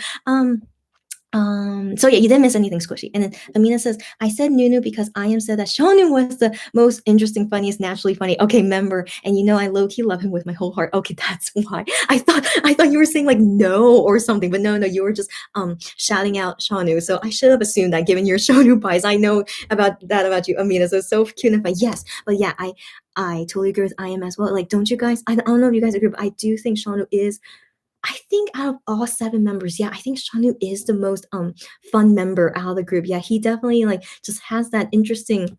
So yeah, you didn't miss anything, Squishy. And then Amina says, I said Nunu because I am said that Shonu was the most interesting, funniest, naturally funny. Okay, member. And you know I low-key love him with my whole heart. Okay, that's why. I thought you were saying like no or something, but no, you were just shouting out Shonu. So I should have assumed that given your Shonu bias. I know about you, Amina. So it's so cute and fun. Yes, but yeah, I totally agree with I am as well. Like, don't you guys? I don't know if you guys agree, but I do think Shonu is, I think out of all 7 members, yeah, I think Shanu is the most fun member out of the group. Yeah, he definitely like just has that interesting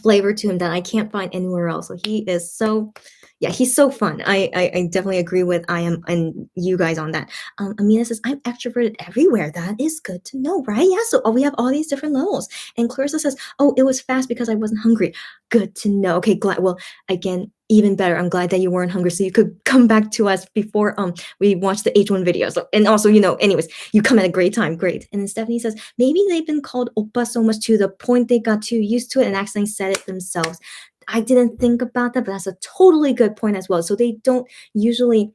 flavor to him that I can't find anywhere else. So he is so, yeah, he's so fun. I definitely agree with I am and you guys on that. Amina says, I'm extroverted everywhere. That is good to know, right? Yeah, so we have all these different levels. And Clarissa says, oh, it was fast because I wasn't hungry. Good to know. Okay, glad. Well, again, even better. I'm glad that you weren't hungry, so you could come back to us before we watch the H1 video. So, and also, anyways, you come at a great time. Great. And then Stephanie says, maybe they've been called oppa so much to the point they got too used to it and accidentally said it themselves. I didn't think about that, but that's a totally good point as well. So they don't usually,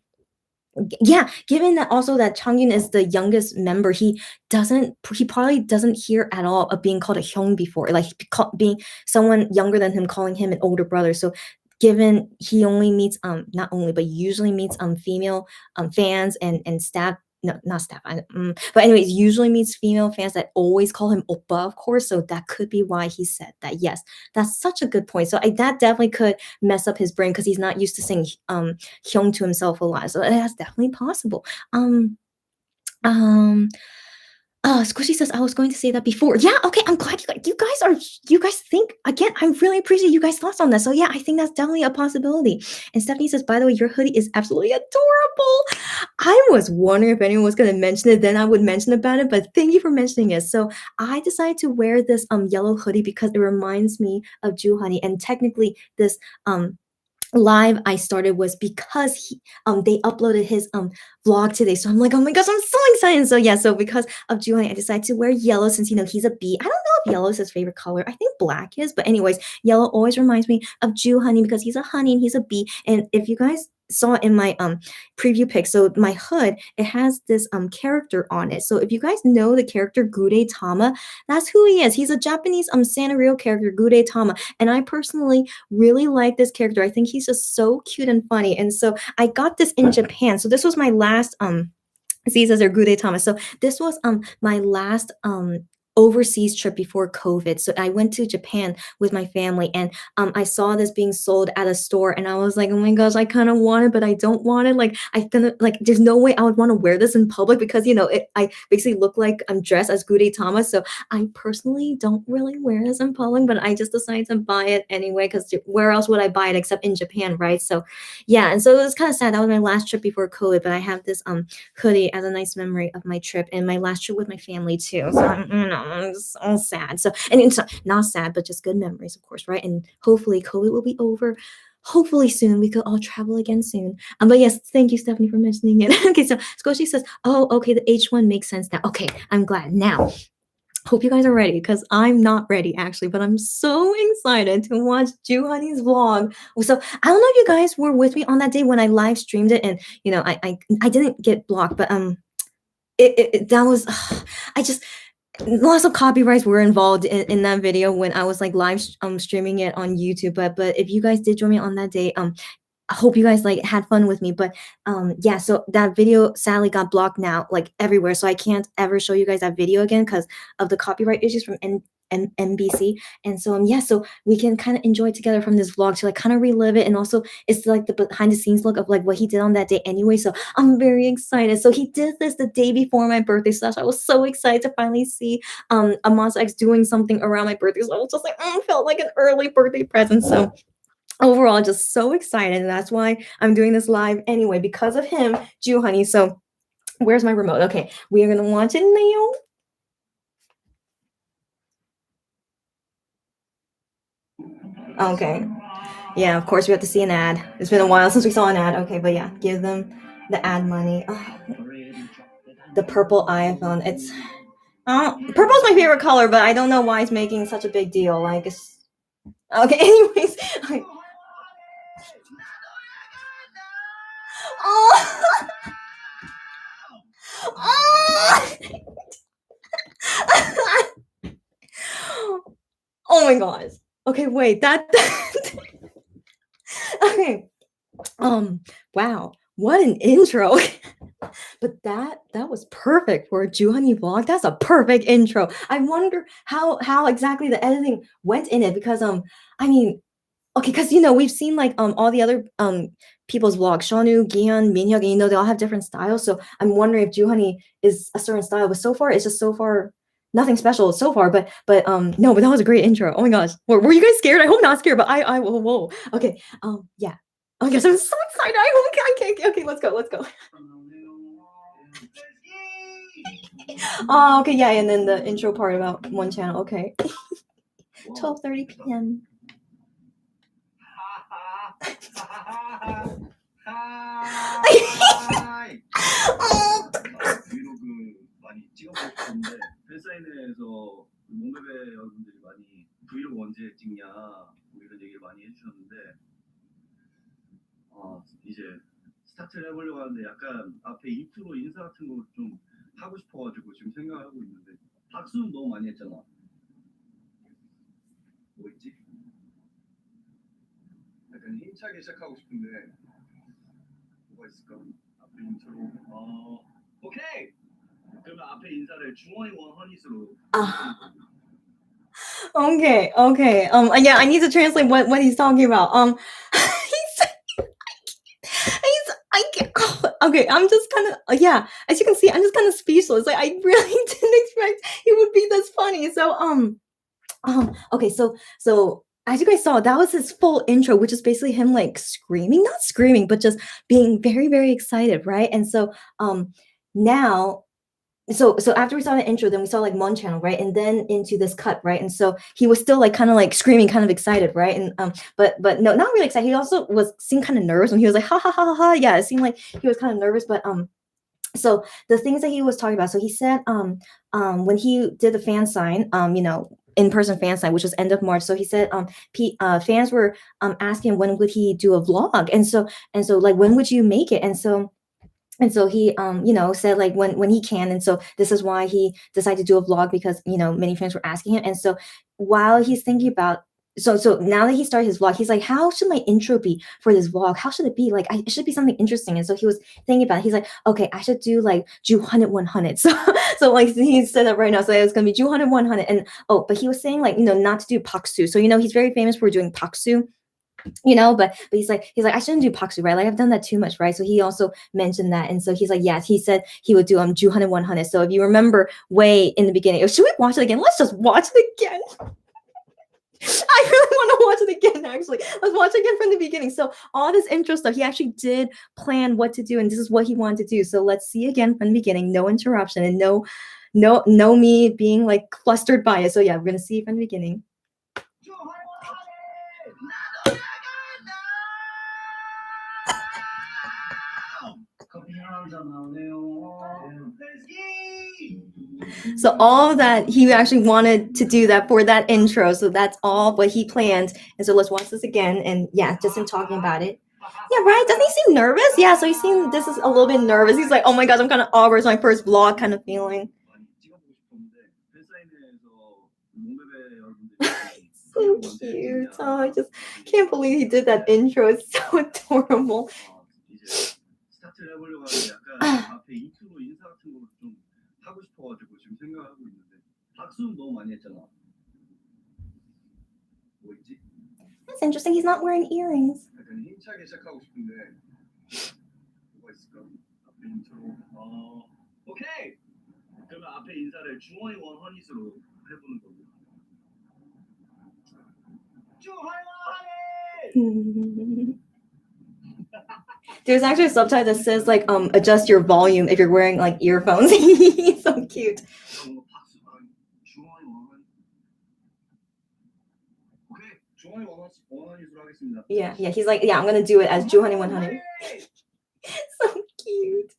yeah, given that also that Changyun is the youngest member, he probably doesn't hear at all of being called a hyung before, like being someone younger than him calling him an older brother. So given he only meets not only but usually meets female fans and staff, no, not staff, but anyways, usually meets female fans that always call him oppa, of course. So that could be why he said that. Yes, that's such a good point. So that definitely could mess up his brain because he's not used to saying hyung to himself a lot. So that's definitely possible. Squishy says I was going to say that before. Yeah, okay, I'm glad you guys think again. I really appreciate you guys' thoughts on that. So yeah, I think that's definitely a possibility. And Stephanie says, by the way, your hoodie is absolutely adorable. I was wondering if anyone was gonna mention it, then I would mention about it, but thank you for mentioning it. So I decided to wear this yellow hoodie because it reminds me of Juhani, and technically this live I started was because they uploaded his vlog today. So I'm like, oh my gosh, I'm so excited. So yeah, so because of Juhani, I decided to wear yellow since he's a bee. I don't know if yellow is his favorite color. I think black is, but anyways, yellow always reminds me of Juhani because he's a honey and he's a bee. And if you guys saw in my preview pic, so my hood, it has this character on it. So if you guys know the character Gude Tama, that's who he is. He's a Japanese Sanrio character, Gude Tama. And I personally really like this character. I think he's just so cute and funny. And so I got this in Japan. So this was my last seasons or Gude Thomas. So this was my last overseas trip before COVID. So I went to Japan with my family, and I saw this being sold at a store, and I was like, oh my gosh, I kind of want it, but I don't want it. Like there's no way I would want to wear this in public because I basically look like I'm dressed as Gude Thomas. So I personally don't really wear this in public, but I just decided to buy it anyway because where else would I buy it except in Japan, right? So yeah, and so it was kind of sad. That was my last trip before COVID, but I have this hoodie as a nice memory of my trip and my last trip with my family too. So I'm just all sad. So and it's not sad, but just good memories, of course, right? And hopefully COVID will be over. Hopefully soon we could all travel again soon. But yes, thank you, Stephanie, for mentioning it. Okay, so Squishy says, oh, okay, the H1 makes sense now. Okay, I'm glad. Now, hope you guys are ready because I'm not ready actually, but I'm so excited to watch Juhani's vlog. So I don't know if you guys were with me on that day when I live streamed it, and I didn't get blocked, but that was I just lots of copyrights were involved in that video when I was like live streaming it on YouTube. But if you guys did join me on that day, I hope you guys like had fun with me. But yeah, so that video sadly got blocked now like everywhere, so I can't ever show you guys that video again because of the copyright issues from NBC. And so yeah, so we can kind of enjoy together from this vlog to like kind of relive it, and also it's like the behind the scenes look of like what he did on that day anyway. So I'm very excited. So he did this the day before my birthday, so I was so excited to finally see Amasa X doing something around my birthday. So I was just like, felt like an early birthday present. So overall, just so excited. And that's why I'm doing this live anyway, because of him, Honey. So where's my remote? Okay, we are gonna watch it now. Okay. Yeah, of course we have to see an ad. It's been a while since we saw an ad. Okay, but yeah, give them the ad money. Oh, the purple iPhone. It's purple's my favorite color, but I don't know why it's making such a big deal. Like it's okay. Anyways. Okay. Oh. Oh. my gosh. Okay, wait, that okay. Wow, what an intro. But that was perfect for a Juhani vlog. That's a perfect intro. I wonder how exactly the editing went in it because I mean, okay, because we've seen like all the other people's vlogs, Shonu, Gihan, Minhyuk, and they all have different styles. So I'm wondering if Juhani is a certain style, but so far it's just so far nothing special so far. But no, but that was a great intro. Oh my gosh, were you guys scared? I hope not scared, but I whoa. Okay, yeah. Oh my gosh, I'm so excited. Okay, let's go. Oh, okay, yeah, and then the intro part about one channel. Okay, 12:30 p.m. 브이로그 많이 찍어보고 싶었는데 회사에 내에서 몽베베 여러분들이 많이 브이로그 언제 찍냐 뭐 이런 얘기를 많이 해주셨는데 이제 스타트를 해보려고 하는데 약간 앞에 인트로 인사 같은 거 좀 하고 싶어가지고 지금 생각을 하고 있는데 박수는 너무 많이 했잖아. 뭐 있지? 약간 힘차게 시작하고 싶은데 뭐가 있을까? 앞에 인트로 오케이! 그러면 앞에 인사를 중원이 원 허니스로 Okay. Yeah, I need to translate what he's talking about. I can't. Okay, I'm just kind of yeah. As you can see, I'm just kind of speechless. Like I really didn't expect he would be this funny. So okay, so as you guys saw, that was his full intro, which is basically him like screaming, not screaming, but just being very, very excited, right? And so now so after we saw the intro, then we saw like one channel, right? And then into this cut, right? And so he was still like kind of like screaming, kind of excited, right? And but no, not really excited. He also seemed kind of nervous when he was like ha ha ha ha ha. Yeah, it seemed like he was kind of nervous, but so the things that he was talking about. So he said when he did the fan sign, in-person fan sign, which was end of March. So he said fans were asking when would he do a vlog, and so like when would you make it, and so he said like when he can, and so this is why he decided to do a vlog because many fans were asking him. And so while he's thinking about so now that he started his vlog, he's like, how should my intro be for this vlog? How should it be? Like it should be something interesting. And so he was thinking about it. He's like, okay, I should do like Ju100 100. So like he said that right now. So it's gonna be Ju100 100. And but he was saying like not to do Paksu. So he's very famous for doing Paksu. But he's like I shouldn't do Paksu, right? Like I've done that too much, right? So he also mentioned that, and so he's like, yes, he said he would do Ju100 100. So if you remember way in the beginning, should we watch it again? Let's just watch it again. I really want to watch it again, actually. Let's watch it again from the beginning. So all this intro stuff, he actually did plan what to do, and this is what he wanted to do. So let's see again from the beginning. No interruption and no me being like flustered by it. So yeah, we're gonna see from the beginning. So all that he actually wanted to do that for that intro. So that's all what he planned. And so let's watch this again. And yeah, just him talking about it. Yeah, right? Doesn't he seem nervous? Yeah, so this is a little bit nervous. He's like, oh my gosh, I'm kind of awkward. It's my first vlog kind of feeling. So cute. Oh, I just can't believe he did that intro. It's so adorable. 스타트를 해보려고 하는데 약간 앞에 인트로 인사 같은 거 좀 하고 싶어가지고 지금 생각하고 있는데 박수는 너무 많이 했잖아. 뭐 있지? That's interesting. He's not wearing earrings. 약간 힘차게 시작하고 싶은데 뭐가 있을까? 앞에 인트로 오케이. 그러면 앞에 인사를 중원이 원 허니스로 해보는 거고. 중원이 허니. There's actually a subtitle that says like adjust your volume if you're wearing like earphones. So cute. Yeah, he's like, yeah, I'm gonna do it as Ju100 100. So cute.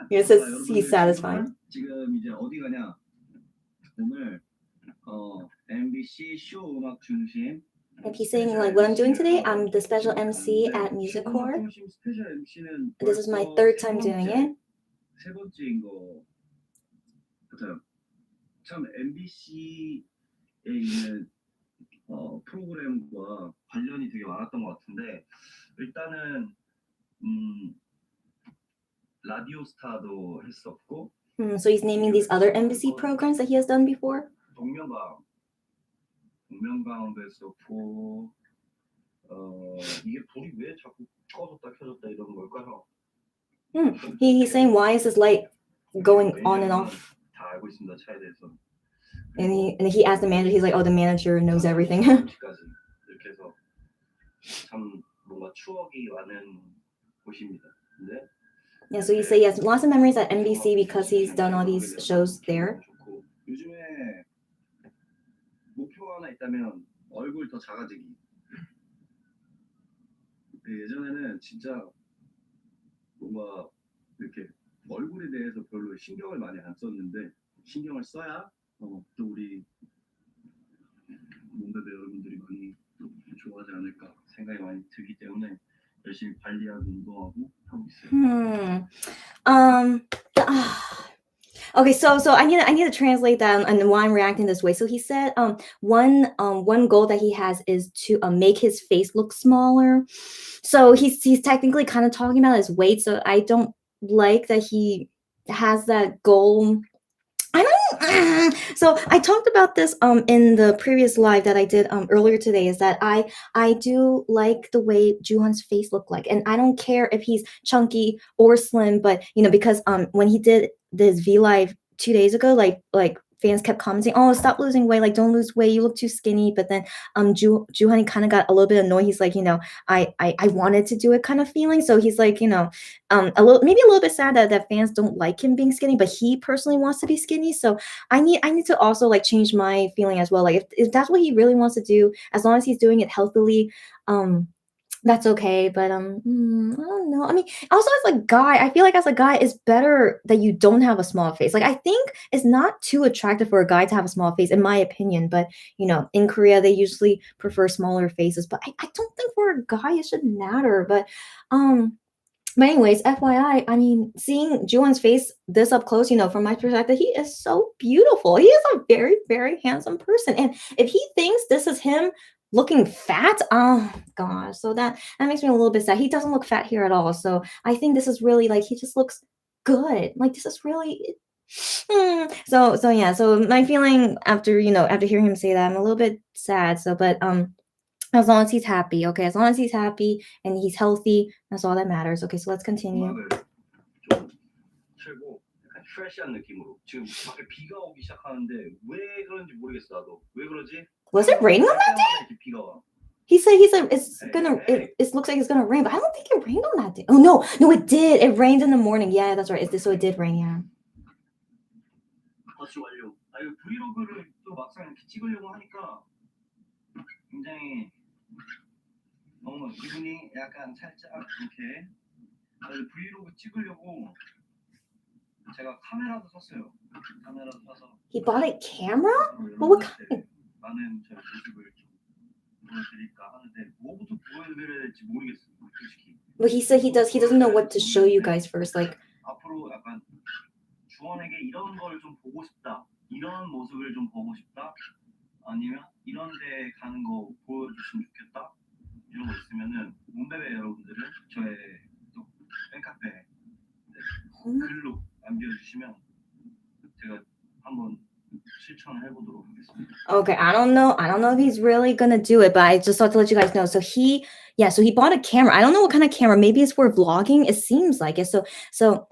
It says he's satisfied. 지금 이제 어디 가냐? 오늘 MBC 쇼 음악 중심. If he's saying like what I'm doing today, I'm the special MC at Music Core. This is my third time doing it. 세 번째인 거 같아요. 참 MBC 있는 프로그램과 관련이 되게 많았던 것 같은데 일단은 라디오 스타도 했었고. So he's naming these other NBC programs that he has done before. 동명가왕도 했었고. 이게 불이 왜 자꾸 꺼졌다 켜졌다 이러는 걸까요? He's saying why is this light going on and off? 다 알고 있습니다 차에 대해서. And he asked the manager. He's like, oh, the manager knows everything. 이렇게 해서 참 뭔가 추억이 많은 곳입니다. 근데 yeah, so he said he has lots of memories at NBC because he's done all these shows there. 요즘에 목표가 하나 있다면 얼굴 더 작아지기. 예전에는 진짜 뭔가 이렇게 얼굴에 대해서 별로 신경을 많이 안 썼는데 신경을 써야 또 우리 몸베베 여러분들이 많이 좋아하지 않을까 생각이 많이 들기 때문에 열심히 관리하고 운동하고 하고 있어요. Okay, so I need to translate that and why I'm reacting this way. So he said one goal that he has is to make his face look smaller. So he's technically kind of talking about his weight. So I don't like that he has that goal. So I talked about this in the previous live that I did earlier today, is that I do like the way Juhan's face looked like, and I don't care if he's chunky or slim, but because when he did this V live 2 days ago, like fans kept commenting, oh, stop losing weight, like don't lose weight, you look too skinny. But then Juhan kind of got a little bit annoyed. He's like, I wanted to do it kind of feeling. So he's like, a little bit sad that fans don't like him being skinny, but he personally wants to be skinny. So I need to also like change my feeling as well. Like if that's what he really wants to do, as long as he's doing it healthily, that's okay. But I don't know. I mean, also as a guy, I feel like as a guy, it's better that you don't have a small face. Like I think it's not too attractive for a guy to have a small face, in my opinion. But in Korea, they usually prefer smaller faces. But I don't think for a guy it should matter. But anyways, FYI, I mean, seeing Juwan's face this up close, from my perspective, he is so beautiful. He is a very, very handsome person. And if he thinks this is him looking fat, oh gosh, so that makes me a little bit sad. He doesn't look fat here at all. So I think this is really like, he just looks good. Like this is really so yeah. So my feeling after hearing him say that, I'm a little bit sad. So but as long as he's happy, okay? As long as he's happy and he's healthy, that's all that matters. Okay, so let's continue. 좀 틀고 약간 프레시한 느낌으로 지금 밖에 비가 오기 시작하는데 왜 그런지 모르겠어 나도. 왜 그러지? Was it raining on that day? 비가 와. He said it looks like it's gonna rain, but I don't think it rained on that day. Oh no, it did. It rained in the morning. Yeah, that's right. So it did rain, yeah. 다시 완료. 이거 브이로그를 또 막상 이렇게 찍으려고 하니까 굉장히 너무 기분이 약간 살짝 이렇게 브이로그 찍으려고 제가 카메라도 샀어요. 카메라도 사서. He bought a camera? Well, what kind? 많은 제 모습을 좀 보여드릴까 하는데 뭐부터 보여드려야 될지 모르겠어요, 솔직히. But he said he doesn't know what to show you guys first. Like 앞으로 약간 주원에게 이런 걸 좀 보고 싶다, 이런 모습을 좀 보고 싶다, 아니면 이런 데 가는 거 보여주시면 좋겠다. 이런 거 있으면은 몸베베 여러분들은 저의 또 팬카페 글로 남겨주시면 제가 한번 실천을 해보도록 하겠습니다. Okay, I don't know if he's really gonna do it, but I just thought to let you guys know. So he bought a camera. I don't know what kind of camera. Maybe it's for vlogging. It seems like it. So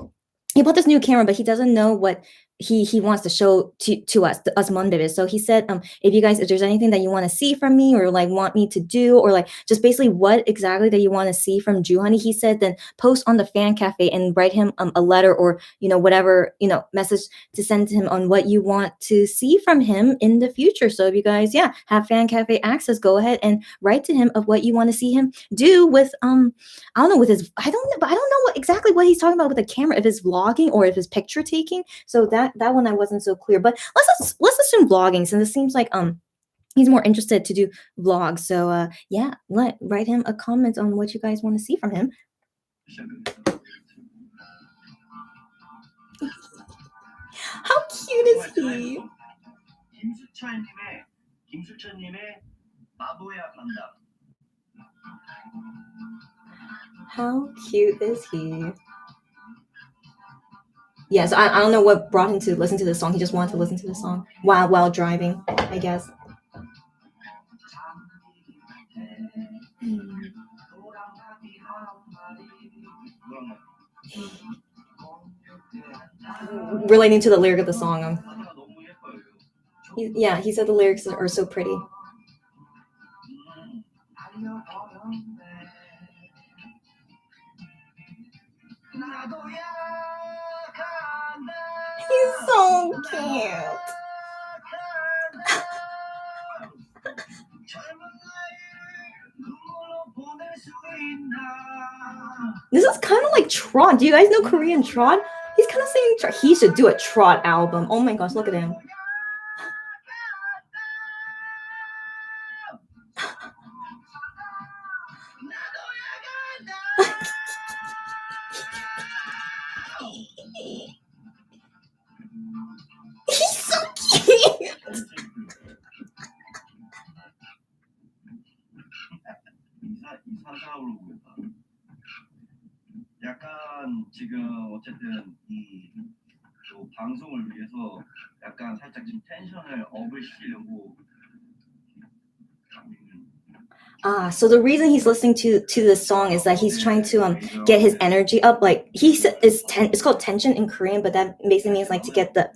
he bought this new camera, but he doesn't know what he wants to show to us Monbebes. So he said, if there's anything that you want to see from me or like want me to do, or like just basically what exactly that you want to see from Juhani, he said, then post on the fan cafe and write him a letter or whatever message to send to him on what you want to see from him in the future. So if you guys have fan cafe access, go ahead and write to him of what you want to see him do with I don't know what exactly what he's talking about with the camera, if it's vlogging or if it's picture taking. So that one I wasn't so clear, but let's assume vlogging, since it seems like he's more interested to do vlogs. So write him a comment on what you guys want to see from him. How cute is he? 김수찬님의 바보야 간다. How cute is he? Yeah, so I don't know what brought him to listen to this song. He just wanted to listen to the song while driving, I guess. Relating to the lyric of the song. 가사가 너무 예뻐요. He said the lyrics are so pretty. He's so cute. This is kind of like trot. Do you guys know Korean trot? He's kind of singing trot. He should do a trot album. Oh my gosh, look at him. He's so cute. 이사사로 보겠다. 약간 지금 어쨌든 또 방송을 위해서 약간 살짝 지금 텐션을 업을 시키려고. So the reason he's listening to this song is that he's trying to get his energy up. Like he said, it's called tension in Korean, but that basically means like to get the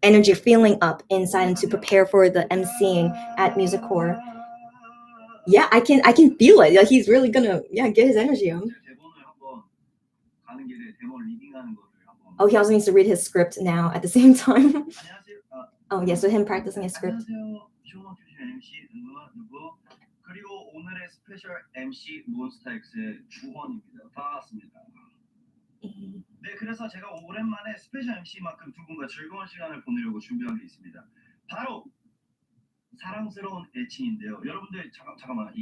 energy feeling up inside and to prepare for the emceeing at Music Core. Yeah, I can feel it. Like he's really gonna get his energy up. Oh, he also needs to read his script now at the same time. Oh yeah, so him practicing his script. 그리고 오늘의 스페셜 MC 몬스타엑스의 주헌입니다. 반갑습니다. 네, 그래서 제가 오랜만에 스페셜 MC만큼 두 분과 즐거운 시간을 보내려고 준비한 게 있습니다. 바로 사랑스러운 애칭인데요. 여러분들 잠깐만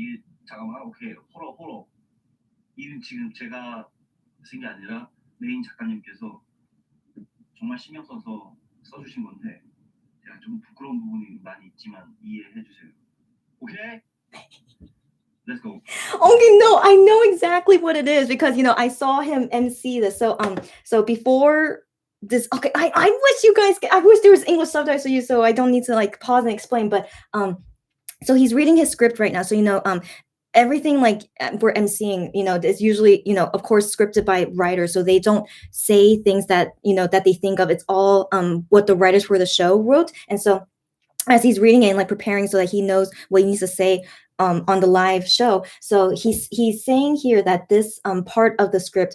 오케이 호러 이는 지금 제가 쓴 게 아니라 메인 작가님께서 정말 신경 써서 써주신 건데 제가 좀 부끄러운 부분이 많이 있지만 이해해 주세요. 오케이? Let's go. Okay, no, I know exactly what it is because I saw him MC this. So before this, okay, I wish you guys, I wish there was English subtitles for you, so I don't need to like pause and explain. But so he's reading his script right now. So everything like we're emceeing, is usually of course scripted by writers, so they don't say things that that they think of. It's all what the writers for the show wrote, and so as he's reading it and like preparing so that he knows what he needs to say on the live show. So he's saying here that this part of the script,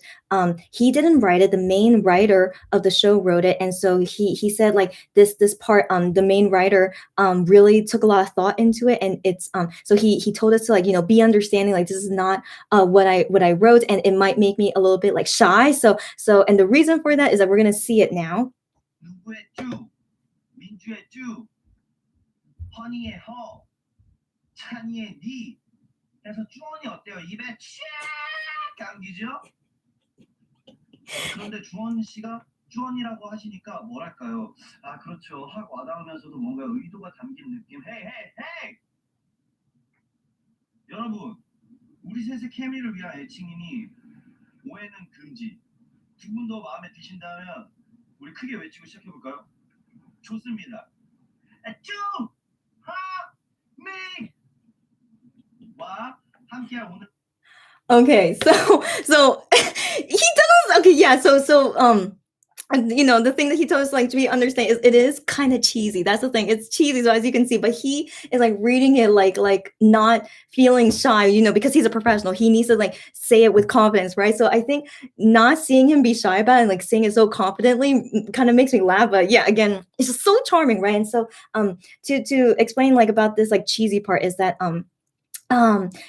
he didn't write it. The main writer of the show wrote it, and so he said like this part, the main writer really took a lot of thought into it, and it's so he told us to like be understanding, like this is not what I wrote, and it might make me a little bit like shy. So and the reason for that is that we're gonna see it now. 누구의 쭈, 민주의 쭈, 허니의 허, 찬이의 니 해서 주원이 어때요? 입에 쫙 감기죠? 그런데 주원 씨가 주원이라고 하시니까 뭐랄까요? 아 그렇죠. 확 와닿으면서도 뭔가 의도가 담긴 느낌. 헤이! 여러분, 우리 셋의 케미를 위한 애칭이니 오해는 금지. 두 분 더 마음에 드신다면 우리 크게 외치고 시작해볼까요? 좋습니다. 쭈! 하! 와 함께할 오늘. Okay, so he tells us. Okay, yeah. So the thing that he told us like to be understand is it is kind of cheesy. That's the thing. It's cheesy, so as you can see, but he is like reading it like not feeling shy, because he's a professional. He needs to like say it with confidence, right? So I think not seeing him be shy about it and like saying it so confidently kind of makes me laugh. But yeah, again, it's just so charming, right? And so to explain like about this like cheesy part is that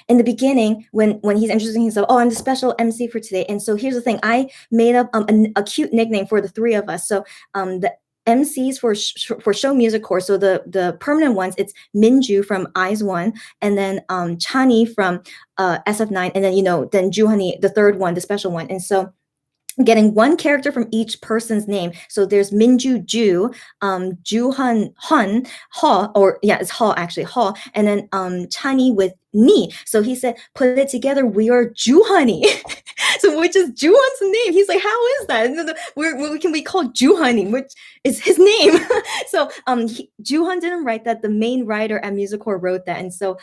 in the beginning when he's introducing himself, I'm the special MC for today, and so here's the thing, I made up a cute nickname for the three of us. So the MCs for show music course, so the permanent ones, it's Minju from H.One, and then Chani from SF9, and then then Juhani, the third one, the special one. And so getting one character from each person's name. So there's Minju Ju, Juhan Hun, Ha, or yeah, it's Ha actually, Ha, and then Chani with Ni. So he said, put it together, we are Juhani. So which is Juhan's name. He's like, how is that? We can be called Juhani, which is his name. So Juhan didn't write that. The main writer at Musicorps wrote that. And so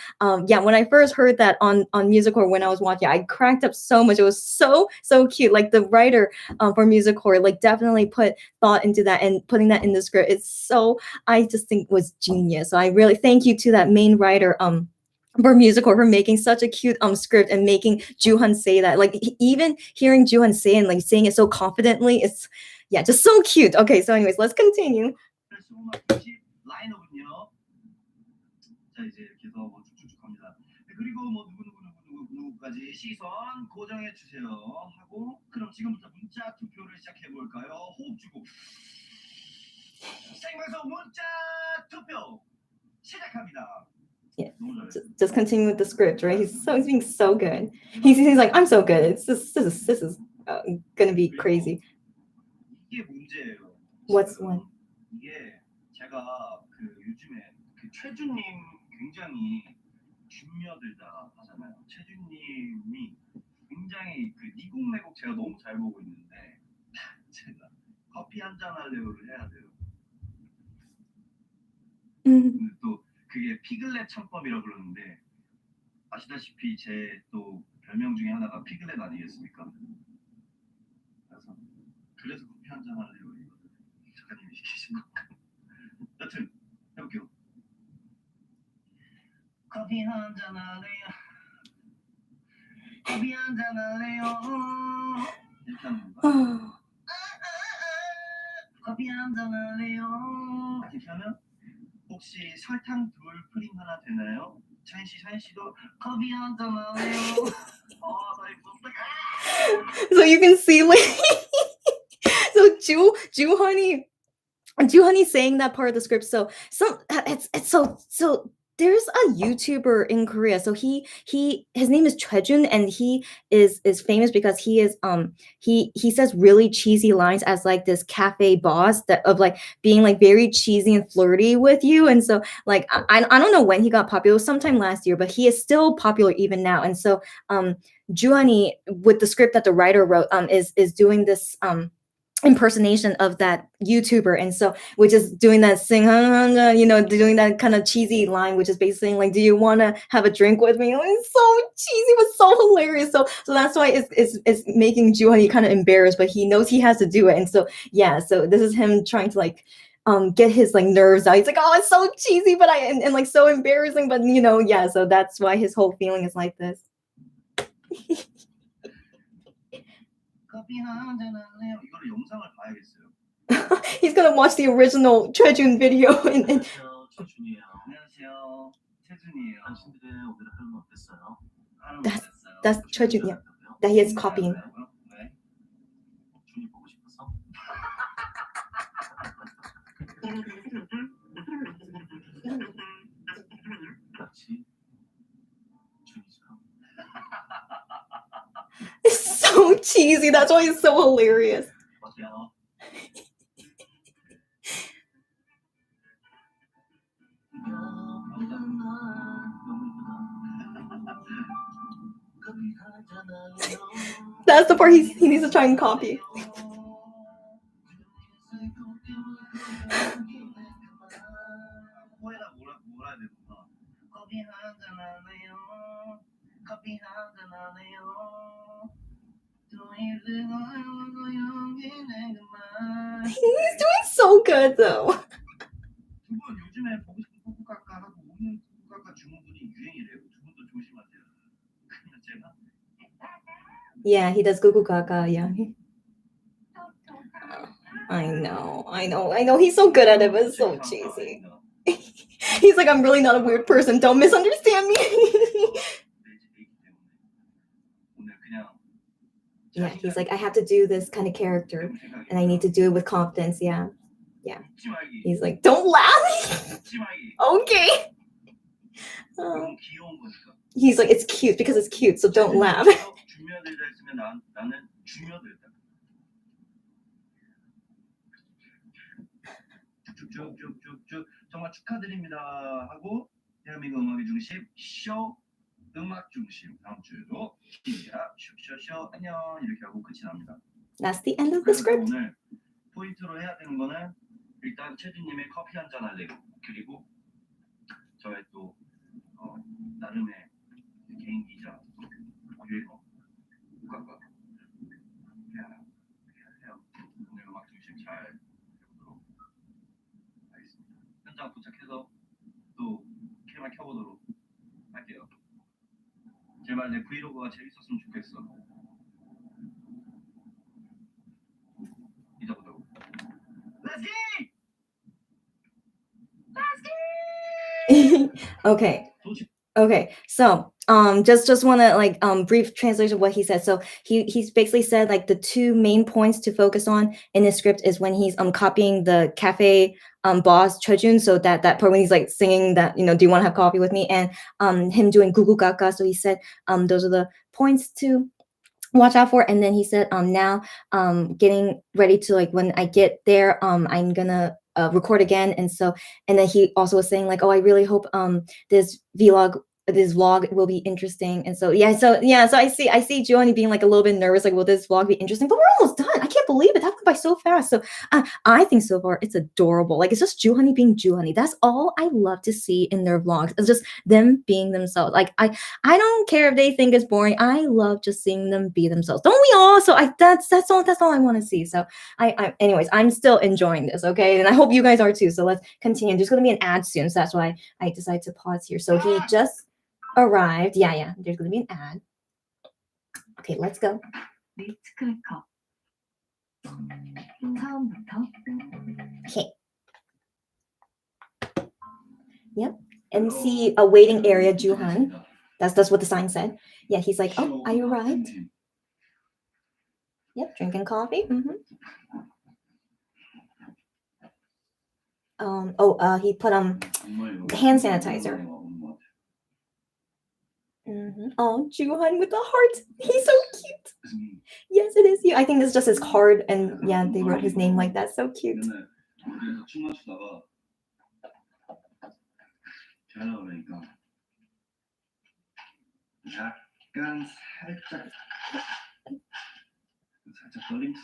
yeah, when I first heard that on Musicorps when I was watching, I cracked up so much. It was so cute. Like the writer for Musicorps like definitely put thought into that and putting that in the script. It's so, I just think was genius. So I really thank you to that main writer for Musicorps for making such a cute script and making Juhan say that. Like even hearing Juhan say and like saying it so confidently, it's yeah, just so cute. Okay, so anyways, let's continue. 라인업은요. 자 이제 이렇게 해서 뭐 쭉쭉쭉 갑니다. 그리고 뭐 누구까지 시선 고정해 주세요 하고 그럼 지금부터 문자 투표를 시작해 볼까요? 호흡 주고 생방송 문자 투표 시작합니다. Yeah, just continue with the script, right? He's being so good. He's like, I'm so good. It's this is gonna be crazy. 이게 문제예요. What's one? 이게 제가 그 요즘에 그 최준님 굉장히 중요들다 하잖아요. 최준님이 굉장히 그 니곡내곡 제가 너무 잘 보고 있는데 제가 커피 한잔 할래요를 해야 돼요. 근데 또 그게 피글렛 창법이라고 그러는데 아시다시피 제 또 별명 중에 하나가 피글렛 아니겠습니까? 그래서 커피 한잔 할래요 이거 작가님이 시키신 거. 여튼 해볼게요. 커피 한잔 할래요. 커피 한잔 할래요. 이렇게 하는 건가? 커피 한잔 할래요. 이렇게 하면 혹시 설탕 둘 프림 하나 되나요? 차인 씨도 커피 한잔 할래요. 나이 무섭다. So you can see like so Juhani saying that part of the script. So it's so there's a YouTuber in Korea. So his name is Choi-jun, and he is famous because he is he says really cheesy lines as like this cafe boss that of like being like very cheesy and flirty with you. And so like I don't know when he got popular, sometime last year, but he is still popular even now. And so Juhani with the script that the writer wrote is doing this impersonation of that YouTuber, and so which is doing that sing, doing that kind of cheesy line, which is basically saying like, "Do you want to have a drink with me?" It's so cheesy, but so hilarious. So that's why it's making Juhani kind of embarrassed, but he knows he has to do it, and so yeah, so this is him trying to like get his like nerves out. He's like, "Oh, it's so cheesy, but and like so embarrassing, but yeah." So that's why his whole feeling is like this. 이거를 영상을 봐야겠어요. He's gonna watch the original Choi-jun video. 안녕하세요, 최준이에요. 안녕하세요, 최준이에요. 당신들의 오늘 하루는 어땠어요? That's Choi-jun, yeah, that he is copying. 네. 준이 보고 싶어서. 그렇지. 준이처럼. It's so cheesy. That's why it's so hilarious. That's the part he needs to try and copy. He's doing so good though. 두 분 요즘에 보고 싶은 꼬꼬까까 하고 오는 꼬꼬까까 주문분이 유행이래요. 두 분도 조심하세요. 그냥 제가. Yeah, he does Gugu Gaga. Yeah. I know. He's so good at it, but it's so cheesy. He's like, I'm really not a weird person. Don't misunderstand me. Yeah, he's like, I have to do this kind of character, and I need to do it with confidence. Yeah. He's like, don't laugh. Okay. He's like, it's cute because it's cute, so don't laugh. 쭉쭉쭉쭉 정말 축하드립니다 하고 대한민국 음악의 중심 쇼 음악 중심 다음 주에도 기대야 쇼쇼쇼 안녕 이렇게 하고 끝이 납니다. That's the end of the 그래서 script. 오늘 포인트로 해야 되는 거는 일단 채준님의 커피 한잔 할래 그리고 저의 또 나름의 개인기자 유행어 국가과 해야 오늘 음악 중심 잘 해보도록 하겠습니다. 현장 도착해서 또 캠을 켜보도록 할게요. 제발 내 브이로그가 재밌었으면 좋겠어. 잊어보도록. Let's get! Okay. 도시 Okay, so just want to like brief translation of what he said. So he's basically said like the two main points to focus on in his script is when he's copying the cafe boss Chojun, so that part when he's like singing that, you know, do you want to have coffee with me, and him doing gugu gaga. So he said those are the points to watch out for. And then he said now getting ready to, like, when I get there I'm gonna record again. And then he also was saying like, oh, I really hope this vlog will be interesting. And so I see Johnny being like a little bit nervous, like, will this vlog be interesting? But we're almost done. I can't believe it. That went by so fast. So I think so far it's adorable. Like, it's just Juhani being Juhani. That's all I love to see in their vlogs. It's just them being themselves. Like, I don't care if they think it's boring. I love just seeing them be themselves. Don't we all? So that's all I want to see. So anyways, I'm still enjoying this, okay? And I hope you guys are too. So let's continue. There's gonna be an ad soon, so that's why I decided to pause here. So he just arrived. Yeah, there's gonna be an ad. Okay, let's go. 리스크컵 처음부터 Okay. Yep. MC a waiting area, Juhan. That's what the sign said. Yeah, he's like, oh, I arrived. Yep, drinking coffee. He put hand sanitizer. Oh, Juhan with the heart. He's so cute. Yes, it is you. I think this is just his card, and yeah, they wrote his name like that. So cute. 무대에서 춤을 추다가 잘 나오니까 약간 살짝 떨림.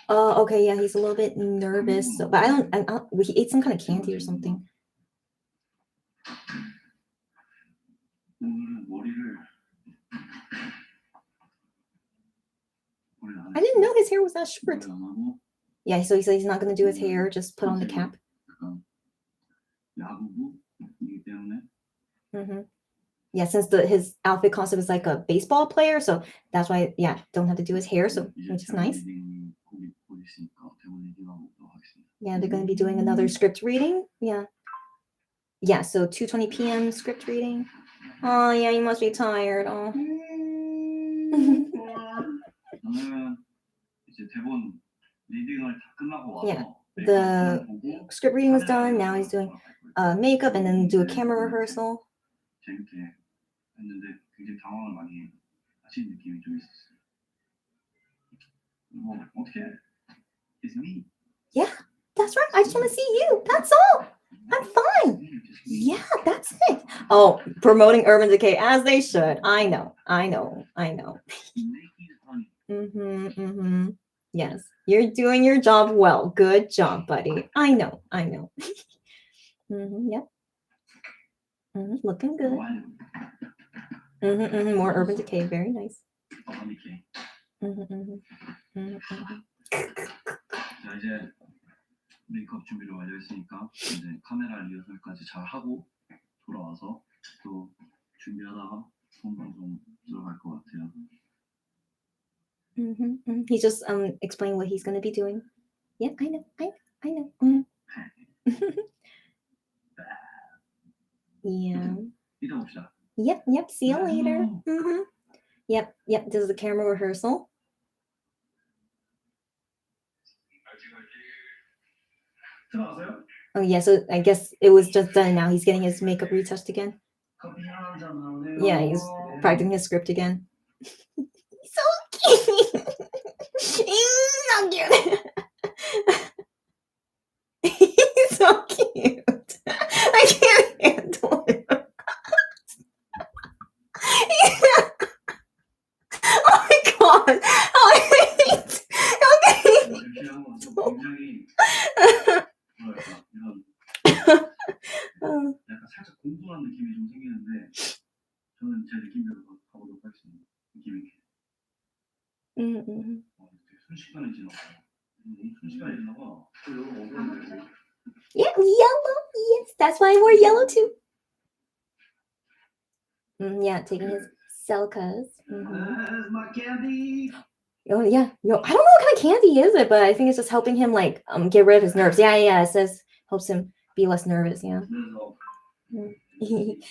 Okay, yeah, he's a little bit nervous. So, but I don't. He ate some kind of candy or something. 오늘은 머리를 I didn't know his hair was that short. 안 하고 Yeah, so he said he's not gonna do his hair. Just put on the cap. 야구부이기 때문에 Yeah, since his outfit concept is like a baseball player, so that's why, yeah, don't have to do his hair, so which is nice. 곧 있으니까 대본 얘기하고 하겠습니다. Yeah, they're gonna be doing another script reading. Yeah, so 2:20 p.m. script reading. Oh yeah, you must be tired. Oh. 저는 이제 대본 리딩을 다 끝나고 와서 Yeah, the script reading was done. Now he's doing makeup and then do a camera rehearsal. 재밌게 했는데 굉장히 당황을 많이 하신 느낌이 좀 있었어요. 뭐 어떻게 It's me. Yeah, that's right. I just want to see you. That's all. I'm fine. Yeah, that's it. Oh, promoting Urban Decay as they should. I know. Yes, you're doing your job well. Good job, buddy. I know. Yep. Looking good. More Urban Decay. Very nice. 자, 이제 메이크업 준비를 완료했으니까 이제 카메라 리허설까지 잘 하고 돌아와서 또 준비하다가 본방송 들어갈 것 같아요. He's just explaining what he's gonna be doing. Yeah, I know. Yeah. 이따 봅시다. Yep. See you later. Yep. This is the camera rehearsal. 들어가세요. Oh yeah, so I guess it was just done now. He's getting his makeup retouched again. Yeah, he's practicing his script again. So cute. He's so cute. He's so 지나 봐. 순식간에 지나가. Yeah, yellow. Yes, that's why I wore yellow too. Yeah, taking his selkas. That's my candy. Oh yeah, yo, I don't know what kind of candy is it, but I think it's just helping him like get rid of his nerves. Yeah, it says helps him be less nervous. Yeah. 그래서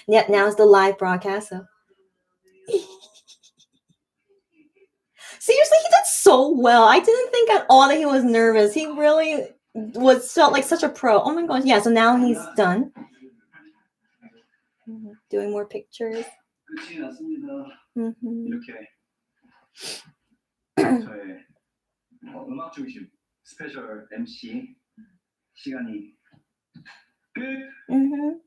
Yeah, now it's the live broadcast. So seriously, he did so well. I didn't think at all that he was nervous. He really felt like such a pro. Oh my gosh, yeah. So now he's done. Doing more pictures. 끝이 났습니다. Mhm. 이렇게 저의 음악 중심 스페셜 MC 시간이 끝.